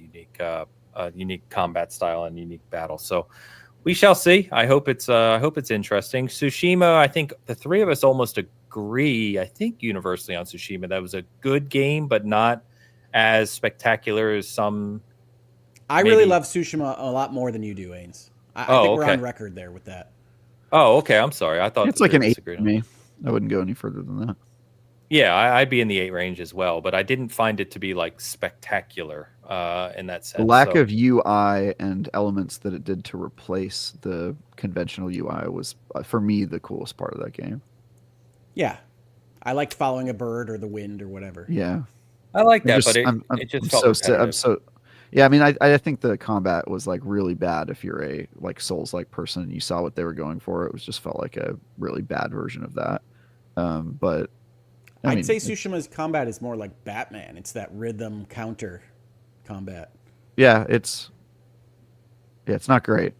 unique combat style and unique battle. So we shall see. I hope it's interesting. Tsushima, I think the three of us almost agree, I think universally on Tsushima, that was a good game, but not as spectacular as some. I really love Tsushima a lot more than you do, Ains. I think we're on record there with that. Oh, okay. I'm sorry. I thought it's like an 8 to me. I wouldn't go any further than that. Yeah, I'd be in the 8 range as well, but I didn't find it to be like spectacular in that sense. The lack of UI and elements that it did to replace the conventional UI was, for me, the coolest part of that game. Yeah, I liked following a bird or the wind or whatever. Yeah, I like that, but it just felt repetitive. Yeah, I mean, I think the combat was like really bad. If you're a like Souls-like person and you saw what they were going for, it was just felt like a really bad version of that. But I'd say Tsushima's combat is more like Batman. It's that rhythm counter combat. Yeah, it's not great.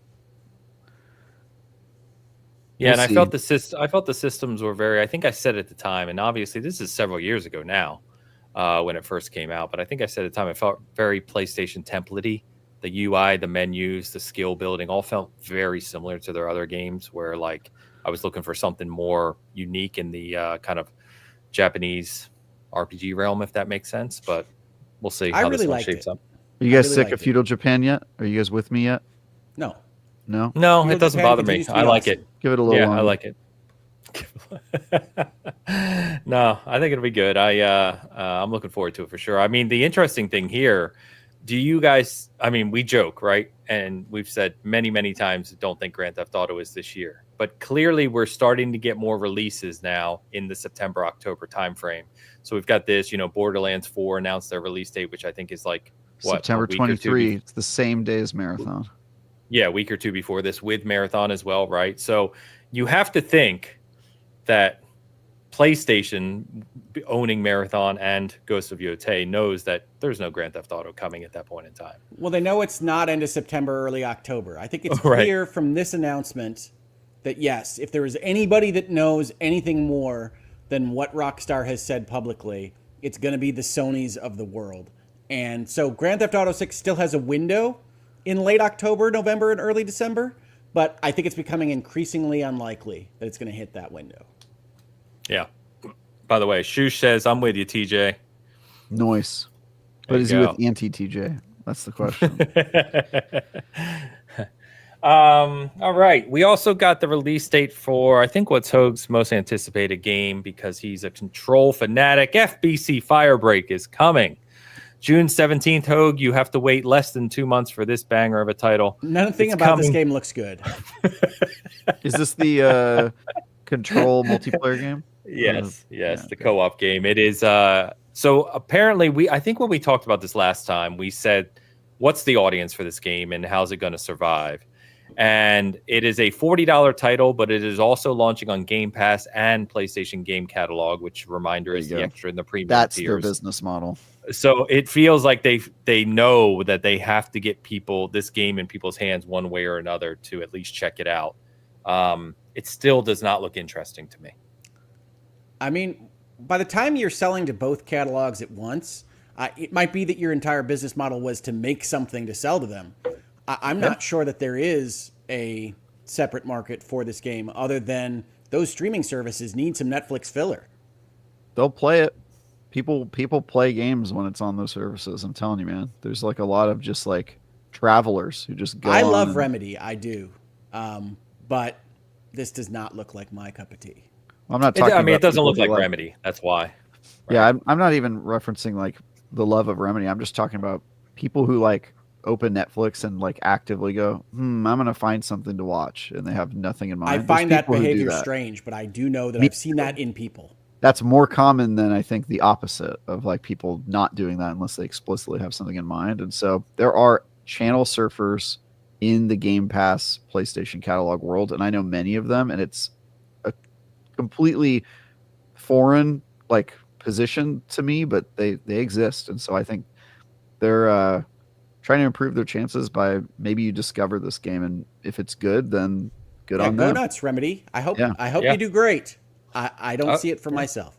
Yeah, and I felt the systems were very. I think I said at the time, and obviously this is several years ago now, when it first came out. But I think I said at the time it felt very PlayStation template-y. The UI, the menus, the skill building all felt very similar to their other games. Where like I was looking for something more unique in the kind of Japanese RPG realm, if that makes sense. But we'll see how this one shapes up. Are you guys sick of feudal Japan yet? Are you guys with me yet? No. No, it doesn't bother me. I like it. Give it a little. I like it. No, I think it'll be good. I'm looking forward to it for sure. I mean, the interesting thing here, do you guys? I mean, we joke, right? And we've said many, many times, don't think Grand Theft Auto is this year. But clearly, we're starting to get more releases now in the September-October timeframe. So we've got this, Borderlands 4 announced their release date, which I think is like September 23. It's the same day as Marathon. Yeah, a week or two before this with Marathon as well, right? So you have to think that PlayStation owning Marathon and Ghost of Yotei knows that there's no Grand Theft Auto coming at that point in time. Well, they know it's not end of September, early October. I think it's clear from this announcement that, yes, if there is anybody that knows anything more than what Rockstar has said publicly, it's going to be the Sonys of the world. And so Grand Theft Auto 6 still has a window in late October, November, and early December, but I think it's becoming increasingly unlikely that it's going to hit that window. Yeah. By the way, Shush says, I'm with you, TJ. Nice. But is he with anti-TJ? That's the question. All right. We also got the release date for, I think, what's Hoeg's most anticipated game because he's a control fanatic. FBC Firebreak is coming. June 17th, Hoeg, you have to wait less than 2 months for this banger of a title. Nothing about this game looks good. Is this the control multiplayer game? Yes, the co-op game. It is. So apparently, I think when we talked about this last time, we said, what's the audience for this game and how's it going to survive? And it is a $40 title, but it is also launching on Game Pass and PlayStation Game Catalog, which, reminder, is the extra in the premium That's tiers. their business model. So it feels like they know that they have to get this game in people's hands one way or another to at least check it out. It still does not look interesting to me. I mean, by the time you're selling to both catalogs at once, it might be that your entire business model was to make something to sell to them. I'm not sure that there is a separate market for this game other than those streaming services need some Netflix filler. They'll play it. People play games when it's on those services. I'm telling you, man. There's like a lot of just like travelers who just go. I love Remedy. I do. But this does not look like my cup of tea. I'm not talking it doesn't look like Remedy. That's why. Right? Yeah, I'm not even referencing like the love of Remedy. I'm just talking about people who like open Netflix and like actively go, I'm going to find something to watch, and they have nothing in mind. I find that behavior strange, but I do know that I've seen that in people. That's more common than I think the opposite of like people not doing that unless they explicitly have something in mind. And so there are channel surfers in the Game Pass PlayStation catalog world, and I know many of them, and it's a completely foreign like position to me, but they exist. And so I think they're trying to improve their chances by maybe you discover this game, and if it's good, then good on them. Go nuts, Remedy. I hope you do great. I don't see it for myself.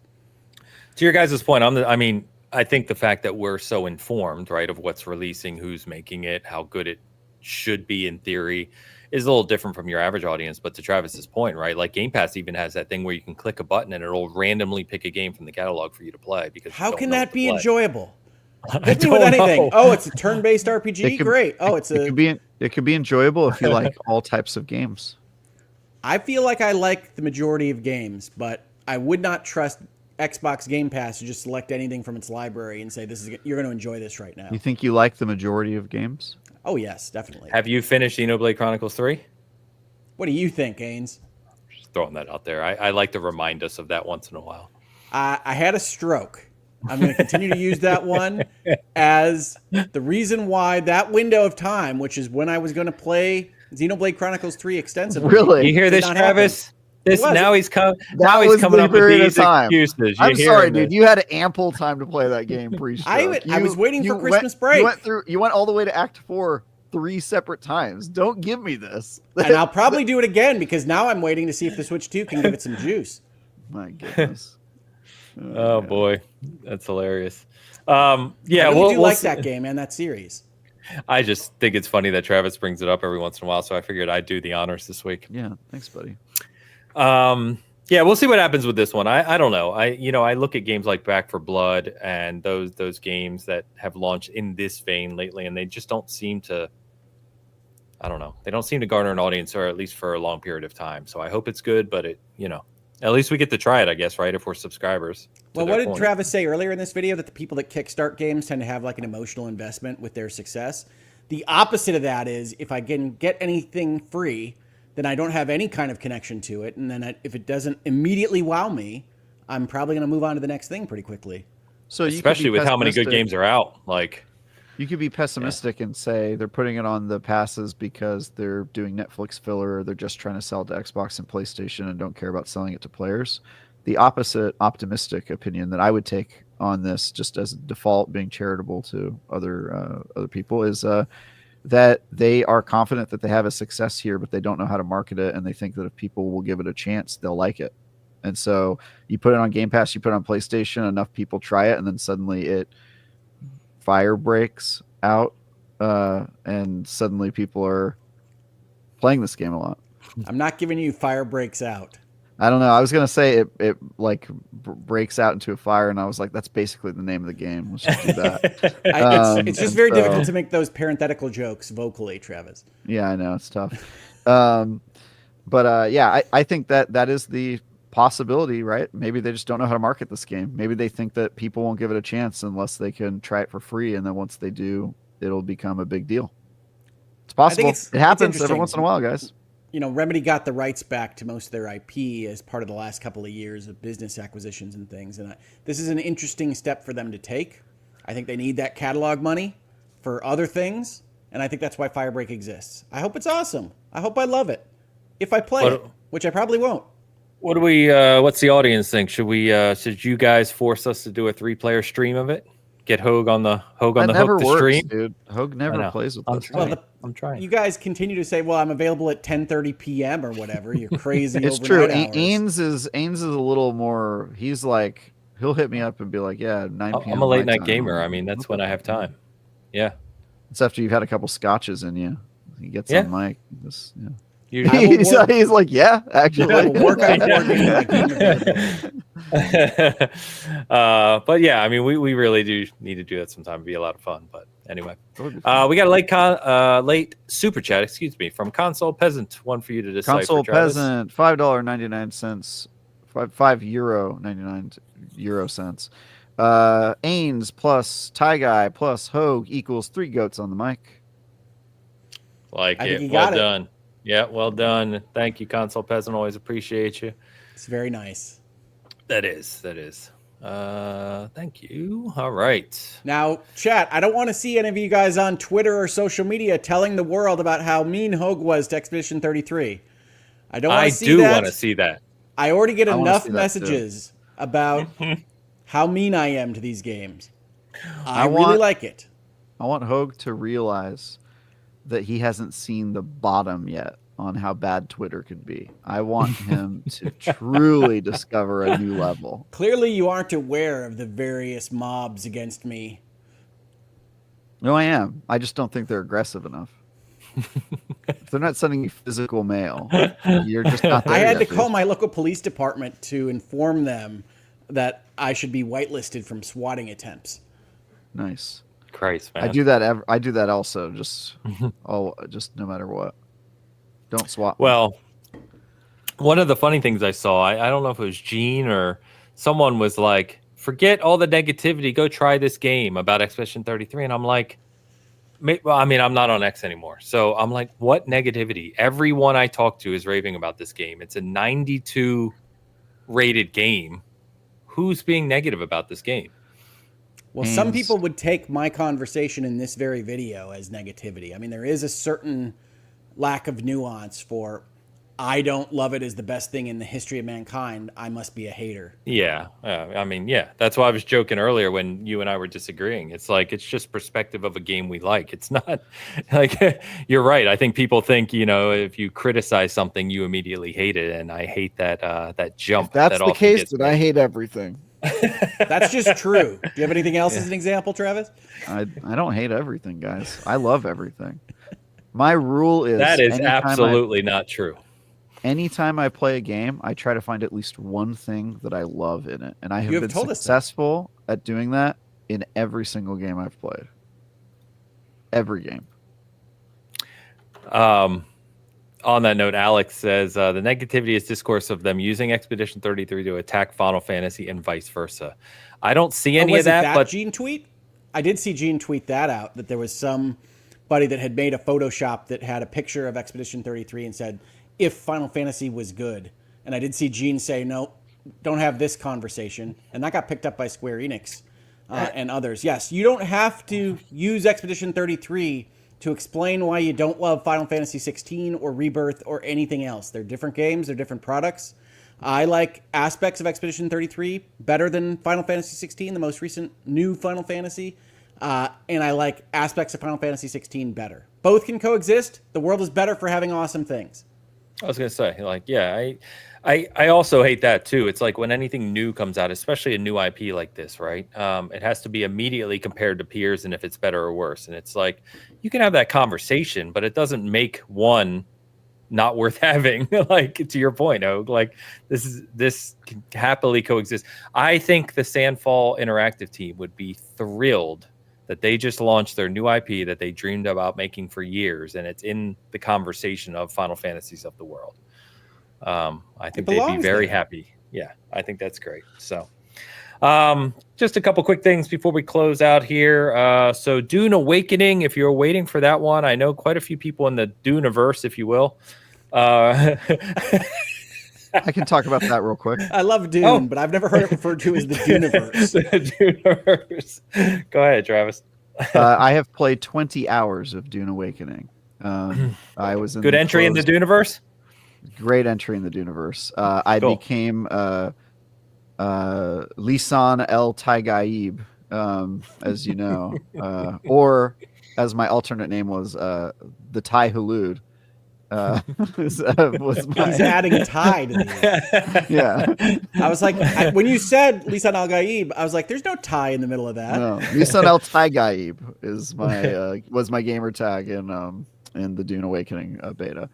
To your guys' point, I think the fact that we're so informed, right, of what's releasing, who's making it, how good it should be in theory, is a little different from your average audience. But to Travis's point, right, like Game Pass even has that thing where you can click a button and it'll randomly pick a game from the catalog for you to play. Because how can that be enjoyable? Hit me with anything. Oh, it's a turn-based RPG. Great. Oh, it could be enjoyable if you like all types of games. I feel like I like the majority of games, but I would not trust Xbox Game Pass to just select anything from its library and say you're going to enjoy this right now. You think you like the majority of games? Oh yes, definitely. Have you finished Xenoblade Chronicles 3? What do you think, Ains? Just throwing that out there. I like to remind us of that once in a while. I had a stroke. I'm going to continue to use that one as the reason why that window of time, which is when I was going to play Xenoblade Chronicles 3 extensively. Really? You hear this, Travis? Now he's coming up with these excuses. I'm sorry, dude. You had ample time to play that game pre-stroke. I was waiting for Christmas break. You went all the way to Act 4 3 separate times. Don't give me this. And I'll probably do it again because now I'm waiting to see if the Switch 2 can give it some My goodness. Oh boy, that's hilarious. I really do like that game and that series. I just think it's funny that Travis brings it up every once in a while, so I figured I'd do the honors this week. Yeah, thanks, buddy. Yeah, we'll see what happens with this one. I don't know. I look at games like Back 4 Blood and those games that have launched in this vein lately, and they just don't seem to. I don't know. They don't seem to garner an audience, or at least for a long period of time. So I hope it's good, but at least we get to try it, I guess, right? If we're subscribers. Well, what did Travis say earlier in this video? That the people that kickstart games tend to have like an emotional investment with their success. The opposite of that is if I can get anything free, then I don't have any kind of connection to it. And then if it doesn't immediately wow me, I'm probably going to move on to the next thing pretty quickly. So especially with how many good games are out. Like, You could be pessimistic and say they're putting it on the passes because they're doing Netflix filler, or they're just trying to sell it to Xbox and PlayStation and don't care about selling it to players. The opposite optimistic opinion that I would take on this, just as a default, being charitable to other people, is that they are confident that they have a success here, but they don't know how to market it, and they think that if people will give it a chance, they'll like it. And so you put it on Game Pass, you put it on PlayStation, enough people try it, and then suddenly it fire breaks out, and suddenly people are playing this game a lot. I'm not giving you fire breaks out. I don't know. I was gonna say it like breaks out into a fire, and I was like, that's basically the name of the game. Let's just do that. It's just very difficult to make those parenthetical jokes vocally, Travis. Yeah, I know it's tough. But yeah, I think that is the possibility, right? Maybe they just don't know how to market this game. Maybe they think that people won't give it a chance unless they can try it for free, and then once they do, it'll become a big deal. It's possible. It happens every once in a while, guys. You know, Remedy got the rights back to most of their IP as part of the last couple of years of business acquisitions and things. And this is an interesting step for them to take. I think they need that catalog money for other things. And I think that's why Firebreak exists. I hope it's awesome. I hope I love it. If I play it, which I probably won't. What do we, what's the audience think? Should you guys force us to do a 3-player stream of it? Get Hoeg on the hook to stream? Dude. Hoeg never plays with us. I'm trying. You guys continue to say, well, I'm available at 10:30 p.m. or whatever. You're crazy. It's true. Ains is a little more, he's like, he'll hit me up and be like, yeah, 9 p.m. I'm a late night gamer. I mean, that's when I have time. Yeah. It's after you've had a couple scotches in you. He gets on mic. Just, yeah. He's like, yeah, actually. But yeah, I mean, we really do need to do that sometime. It'd be a lot of fun. But anyway, we got a late super chat, from Console Peasant. One for you to decipher. Console Travis. Peasant, €5.99, €5.99. Ains plus Tie Guy plus Hoeg equals 3 goats on the mic. Like it. Well done. Yeah, well done. Thank you, Console Peasant. Always appreciate you. It's very nice. That is. Thank you. All right. Now, chat, I don't want to see any of you guys on Twitter or social media telling the world about how mean Hoeg was to Expedition 33. I don't want to see that. I do want to see that. I already get enough messages about how mean I am to these games. I really like it. I want Hoeg to realize that he hasn't seen the bottom yet on how bad Twitter can be. I want him to truly discover a new level. Clearly you aren't aware of the various mobs against me. No, I am. I just don't think they're aggressive enough. If they're not sending you physical mail, you're just not there. I had to call my local police department to inform them that I should be whitelisted from swatting attempts. Nice. Christ, man. I do that. I do that also. Just no matter what. Don't swap. Well, one of the funny things I saw, I don't know if it was Gene or someone was like, "Forget all the negativity. Go try this game about Expedition 33." And I'm like, I mean, I'm not on X anymore, so I'm like, what negativity? Everyone I talk to is raving about this game. It's a 92 rated game. Who's being negative about this game? Well, some people would take my conversation in this very video as negativity. I mean, there is a certain lack of nuance for, I don't love it as the best thing in the history of mankind. I must be a hater. Yeah. I mean, yeah. That's why I was joking earlier when you and I were disagreeing. It's like, it's just perspective of a game we like. It's not like, you're right. I think people think, if you criticize something, you immediately hate it. And I hate that jump. If that's the case, then I hate everything. That's just true. Do you have anything else as an example, Travis? I don't hate everything, guys. I love everything. My rule is that is absolutely not true. Anytime I play a game, I try to find at least one thing that I love in it, and I have been successful at doing that in every single game I've played. Every game. On that note, Alex says the negativity is discourse of them using Expedition 33 to attack Final Fantasy and vice versa. I don't see any of that. But Gene tweet, I did see Gene tweet that out, that there was somebody that had made a Photoshop that had a picture of Expedition 33 and said, if Final Fantasy was good. And I did see Gene say, no, don't have this conversation. And that got picked up by Square Enix and others. Yes, you don't have to use Expedition 33 to explain why you don't love Final Fantasy 16 or Rebirth or anything else. They're different games, they're different products. I like aspects of Expedition 33 better than Final Fantasy 16, the most recent new Final Fantasy. And I like aspects of Final Fantasy 16 better. Both can coexist. The world is better for having awesome things. I was gonna say, like, yeah, I also hate that too. It's like when anything new comes out, especially a new IP like this, right? It has to be immediately compared to peers, and if it's better or worse. And it's like you can have that conversation, but it doesn't make one not worth having. Like, to your point, Hoeg, like this can happily coexist. I think the Sandfall Interactive team would be thrilled that they just launched their new IP that they dreamed about making for years, and it's in the conversation of Final Fantasies of the world. I think they'd be very happy. Yeah, I think that's great. So just a couple quick things before we close out here. So Dune Awakening, if you're waiting for that one, I know quite a few people in the Duneverse, if you will. I can talk about that real quick. I love Dune, but I've never heard it referred to as the Duneverse. Duneverse. Go ahead, Travis. I have played 20 hours of Dune Awakening. I was in good entry in the Duneverse. Great entry in the Duneverse. I became Lisan El Taigaib, as you know, or as my alternate name was, the Tai Hulud. Was He's adding Thai to these. Yeah. I was like, when you said Lisan Al Gaib, I was like, there's no Thai in the middle of that. No, Lisan El Taigaib is my was my gamer tag in the Dune Awakening beta.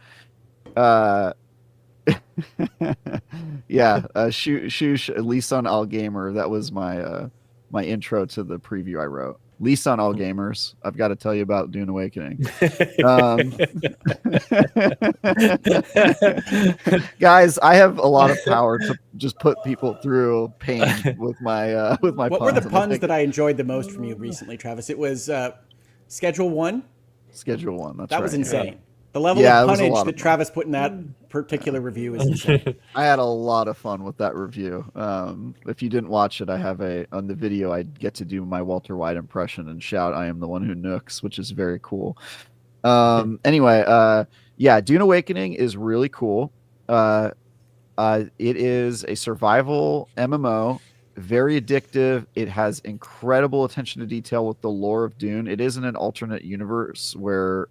Yeah, Shush Lisan Al Gamer. That was my my intro to the preview I wrote. Lisan All Gamers, I've got to tell you about Dune Awakening. Guys, I have a lot of power to just put people through pain with my What puns. were the puns that I enjoyed the most from you recently, Travis? It was Schedule 1. Schedule 1. That was insane. Yeah. The level of punnage that Travis put in that particular review is insane. I had a lot of fun with that review. If you didn't watch it, I have on the video, I get to do my Walter White impression and shout, "I am the one who nooks," which is very cool. Anyway, yeah, Dune Awakening is really cool. It is a survival MMO, very addictive. It has incredible attention to detail with the lore of Dune. It is in an alternate universe where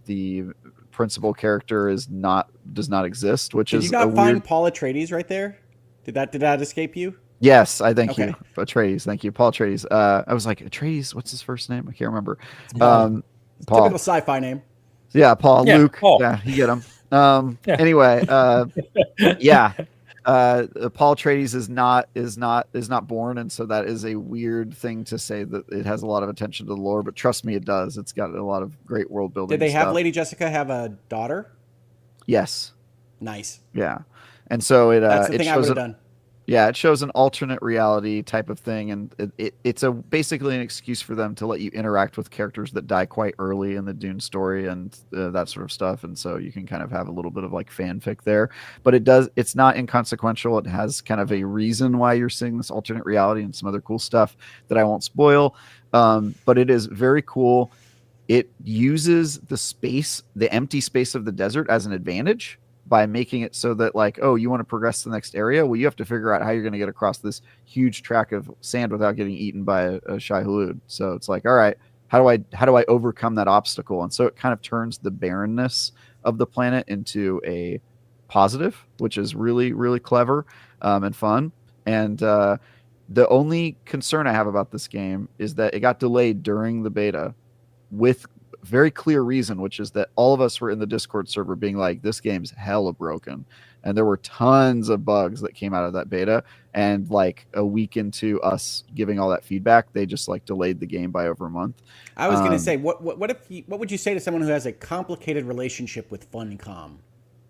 the principal character does not exist, which Did is you not find Paul Atreides right there? Did that escape you? Yes, I thank you, Atreides. Thank you, Paul Atreides. I was like, Atreides, what's his first name? I can't remember. Paul. Typical sci-fi name. Yeah, Paul. Yeah, Luke. Paul. Yeah, you get him. Anyway, yeah. Paul Atreides is not born, and so that is a weird thing to say that it has a lot of attention to the lore. But trust me, it does. It's got a lot of great world building. Did they have Lady Jessica have a daughter? Yes. Nice. Yeah, and so that's the thing I would have done. Yeah, it shows an alternate reality type of thing, and it's basically an excuse for them to let you interact with characters that die quite early in the Dune story and that sort of stuff, and so you can kind of have a little bit of like fanfic there. But it's not inconsequential. It has kind of a reason why you're seeing this alternate reality and some other cool stuff that I won't spoil. But it is very cool. It uses the empty space of the desert as an advantage by making it so that, like, oh, you want to progress to the next area? Well, you have to figure out how you're going to get across this huge tract of sand without getting eaten by a Shai Hulud. So it's like, all right, how do I overcome that obstacle? And so it kind of turns the barrenness of the planet into a positive, which is really, really clever and fun. And the only concern I have about this game is that it got delayed during the beta with very clear reason, which is that all of us were in the Discord server being like, this game's hella broken, and there were tons of bugs that came out of that beta, and like a week into us giving all that feedback, they just like delayed the game by over a month. I was going to say, what would you say to someone who has a complicated relationship with Funcom?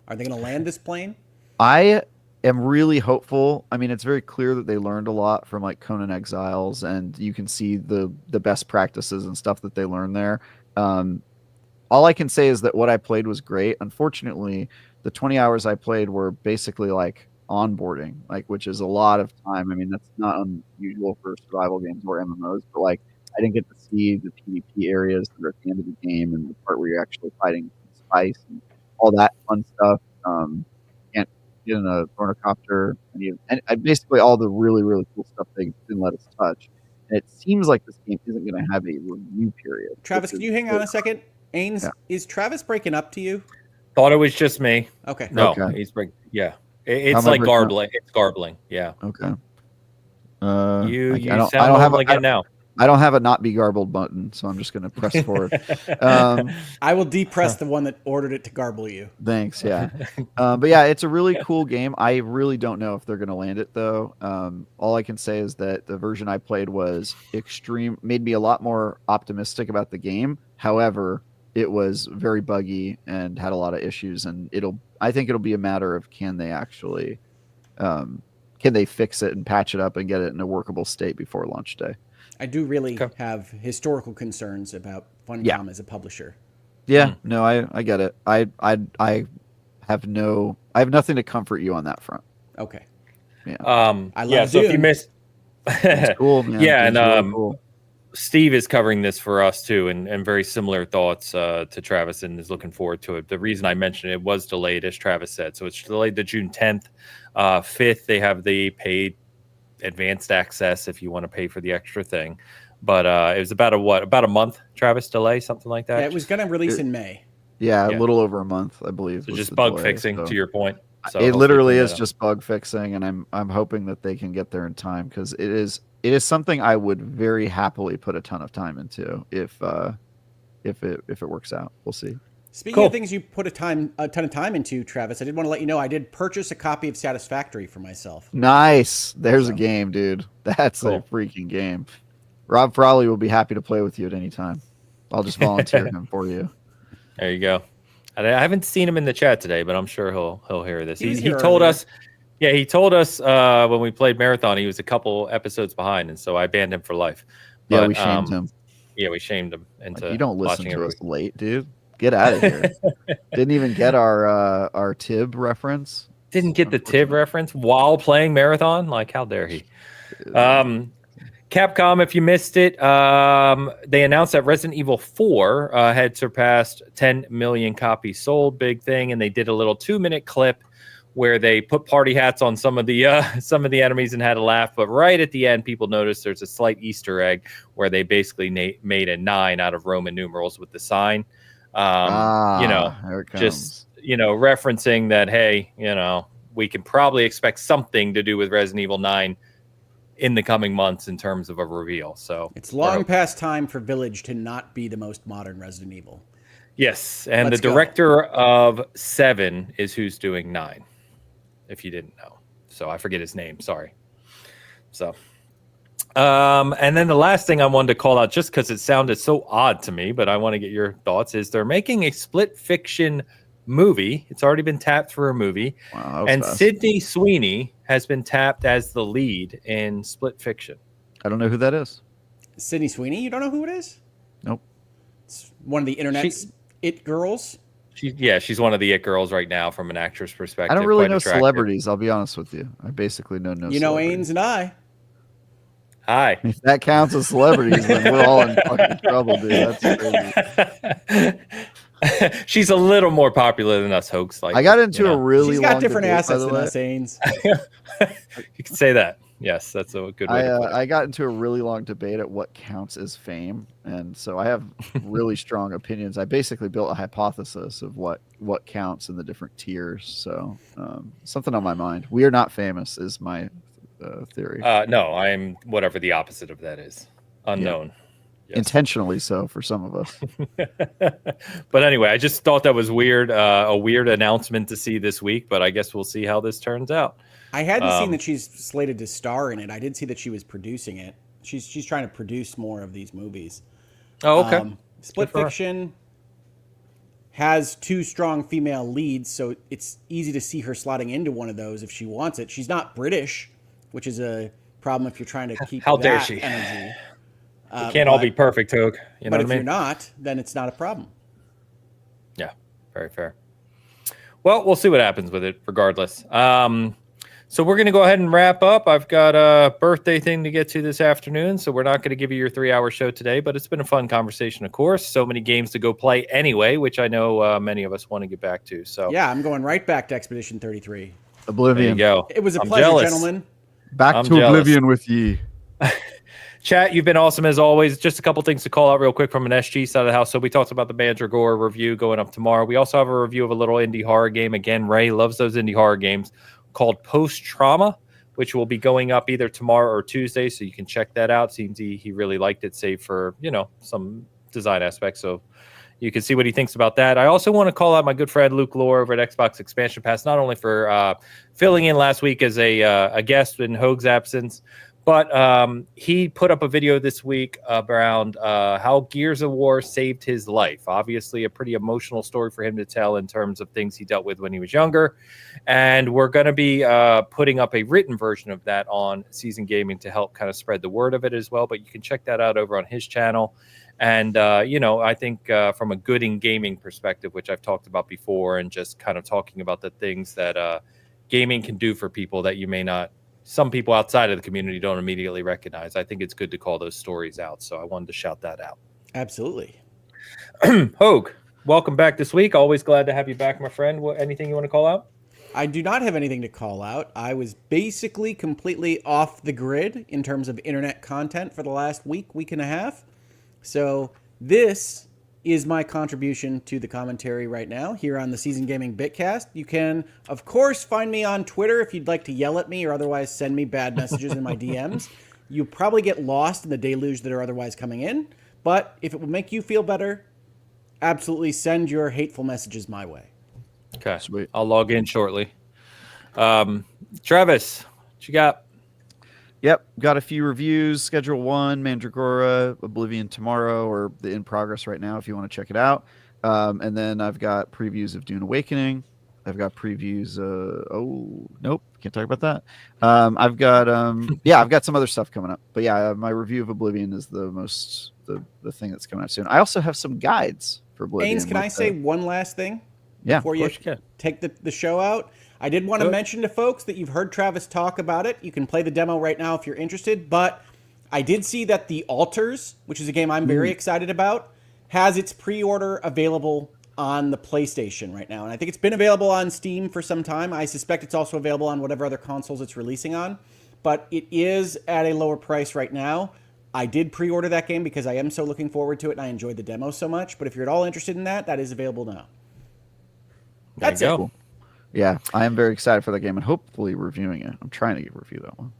Are they going to land this plane? I am really hopeful. I mean, it's very clear that they learned a lot from like Conan Exiles, and you can see the best practices and stuff that they learned there. All I can say is that what I played was great. Unfortunately, the 20 hours I played were basically like onboarding, like, which is a lot of time. I mean, that's not unusual for survival games or MMOs, but like I didn't get to see the PvP areas that are at the end of the game and the part where you're actually fighting Spice and all that fun stuff. Can't get in a ornithopter and basically all the really, really cool stuff they didn't let us touch. And it seems like this game isn't going to have a review period. Travis, can you hang on a second? Ains, Yeah. is Travis breaking up to you? Thought it was just me. Okay. No, Okay. he's breaking. Yeah, How it's am I like breaking up? garbling. It's garbling. Yeah. Okay. You I don't sound have normal again now. I don't have a not be garbled button, so I'm just going to press forward. I will depress the one that ordered it to garble you. Thanks. Yeah. But yeah, it's a really cool game. I really don't know if they're going to land it though. All I can say is that the version I played was made me a lot more optimistic about the game. However, it was very buggy and had a lot of issues, and I think it'll be a matter of can they actually, can they fix it and patch it up and get it in a workable state before launch day? I do really have historical concerns about Funcom as a publisher. Yeah, no, I get it. I have nothing to comfort you on that front. Okay. Yeah. I love so if you Dune. missed, It's cool, man. yeah, It's and really cool. Steve is covering this for us too, and very similar thoughts to Travis, and is looking forward to it. The reason I mentioned it was delayed, as Travis said, so it's delayed to June 10th. 5th, they have the paid advanced access if you want to pay for the extra thing, but it was about a month, Travis, delay, something like that. Yeah, it was going to release in May. Yeah, a little over a month, I believe. So was just the bug delay, fixing, so. to your point. So It hopefully literally clean is that up. just bug fixing, and I'm hoping that they can get there in time, because it is something I would very happily put a ton of time into if it works out. We'll see. Speaking of things you put a ton of time into, Travis, I did want to let you know I did purchase a copy of Satisfactory for myself. Nice. There's a game, dude. That's a freaking game. Rob Frawley will be happy to play with you at any time. I'll just volunteer him for you. There you go. I haven't seen him in the chat today, but I'm sure he'll hear this. He here told earlier. us. Yeah, he told us when we played Marathon, he was a couple episodes behind, and so I banned him for life. Yeah, But, we shamed him. Yeah, we shamed him into You don't listen watching to every us late, dude. Get out of here. Didn't even get our Tib reference. Didn't get the Tiv reference while playing Marathon. Like, how dare he? Capcom, if you missed it, they announced that Resident Evil 4 had surpassed 10 million copies sold. Big thing. And they did a little 2-minute clip where they put party hats on some of the enemies and had a laugh. But right at the end, people noticed there's a slight Easter egg where they basically made a 9 out of Roman numerals with the sign. Here it comes. Just, referencing that, hey, we can probably expect something to do with Resident Evil 9 in the coming months in terms of a reveal. So it's long past time for Village to not be the most modern Resident Evil. Yes, and Let's the director of 7 is who's doing 9, if you didn't know. So I forget his name, sorry. So and then the last thing I wanted to call out, just because it sounded so odd to me, but I want to get your thoughts, is they're making a split fiction movie. It's already been tapped for a movie. Wow, and fast. Sydney Sweeney has been tapped as the lead in Split Fiction. I don't know who that is. Sydney Sweeney, you don't know who it is? Nope. It's one of the internet's it girls. She's one of the it girls right now from an actress perspective. I don't really Quite know attractive. celebrities, I'll be honest with you. I basically know no You know celebrities. Ains and I. Hi. If that counts as celebrities, then we're all in fucking trouble, dude. That's crazy. She's a little more popular than us, Hoax. Like, I got into a really She's got long different debate, by assets the than way. us, Ains. You can say that. Yes, that's a good way to put it. I got into a really long debate at what counts as fame, and so I have really strong opinions. I basically built a hypothesis of what counts in the different tiers. So something on my mind. We are not famous is my theory. No, I'm whatever the opposite of that is. Unknown. Yeah. Yes. Intentionally so for some of us. But anyway, I just thought that was weird. A weird announcement to see this week, but I guess we'll see how this turns out. I hadn't seen that she's slated to star in it. I did see that she was producing it. She's trying to produce more of these movies. Oh, okay. Split Fiction has 2 strong female leads, so it's easy to see her slotting into one of those if she wants it. She's not British, which is a problem if you're trying to keep How that dare she? energy. It can't all be perfect, Hoeg. You know But what if I mean? you're not, then it's not a problem. Yeah, very fair. Well, we'll see what happens with it regardless. So we're going to go ahead and wrap up. I've got a birthday thing to get to this afternoon, so we're not going to give you your 3-hour show today, but it's been a fun conversation, of course. So many games to go play anyway, which I know many of us want to get back to. So yeah, I'm going right back to Expedition 33. Oblivion. There you go. It was a I'm pleasure, jealous. gentlemen. Back I'm to jealous. Oblivion with ye. Chat, you've been awesome as always. Just a couple things to call out real quick from an SG side of the house. So we talked about the Mandreora review going up tomorrow. We also have a review of a little indie horror game. Again, Ray loves those indie horror games called Post Trauma, which will be going up either tomorrow or Tuesday. So you can check that out. Seems he really liked it, save for, some design aspects. So you can see what he thinks about that. I also want to call out my good friend Luke Lore over at Xbox Expansion Pass, not only for filling in last week as a guest in Hoeg's absence, but he put up a video this week around how Gears of War saved his life. Obviously, a pretty emotional story for him to tell in terms of things he dealt with when he was younger. And we're going to be putting up a written version of that on Season Gaming to help kind of spread the word of it as well. But you can check that out over on his channel. And, I think from a good in gaming perspective, which I've talked about before, and just kind of talking about the things that gaming can do for people that you may not, some people outside of the community don't immediately recognize. I think it's good to call those stories out. So I wanted to shout that out. Absolutely. Hoeg, welcome back this week. Always glad to have you back, my friend. Anything you want to call out? I do not have anything to call out. I was basically completely off the grid in terms of internet content for the last week and a half. So this is my contribution to the commentary right now here on the Season Gaming Bitcast. You can, of course, find me on Twitter if you'd like to yell at me or otherwise send me bad messages in my DMs. You'll probably get lost in the deluge that are otherwise coming in. But if it will make you feel better, absolutely send your hateful messages my way. Okay. Sweet. I'll log in shortly. Travis, what you got? Yep, got a few reviews. Schedule 1, Mandreora, Oblivion tomorrow, or the in progress right now if you want to check it out. And then I've got previews of Dune Awakening. I've got previews. Nope, can't talk about that. I've got some other stuff coming up. But yeah, my review of Oblivion is the thing that's coming out soon. I also have some guides for Oblivion. Ains, can I say one last thing? Yeah, before you take the show out? I did want to mention to folks that you've heard Travis talk about it. You can play the demo right now if you're interested, but I did see that The Alters, which is a game I'm very excited about, has its pre-order available on the PlayStation right now. And I think it's been available on Steam for some time. I suspect it's also available on whatever other consoles it's releasing on, but it is at a lower price right now. I did pre-order that game because I am so looking forward to it and I enjoyed the demo so much. But if you're at all interested in that, that is available now. That's it. Cool. Yeah, I am very excited for that game and hopefully reviewing it. I'm trying to review that one.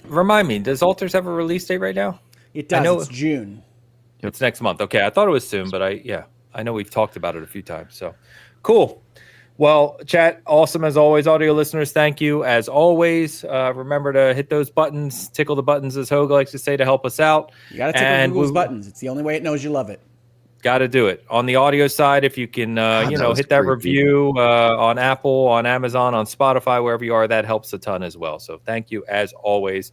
Remind me, does Alters have a release date right now? It does. It's June. It's next month. Okay, I thought it was soon, but I know we've talked about it a few times. So cool. Well, chat, awesome as always. Audio listeners, thank you as always. Remember to hit those buttons, tickle the buttons, as Hoeg likes to say, to help us out. You got to tickle Google's buttons. It's the only way it knows you love it. Got to do it. On the audio side, if you can, hit that review on Apple, on Amazon, on Spotify, wherever you are, that helps a ton as well. So thank you as always.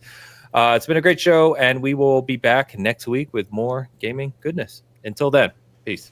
It's been a great show, and we will be back next week with more gaming goodness. Until then, peace.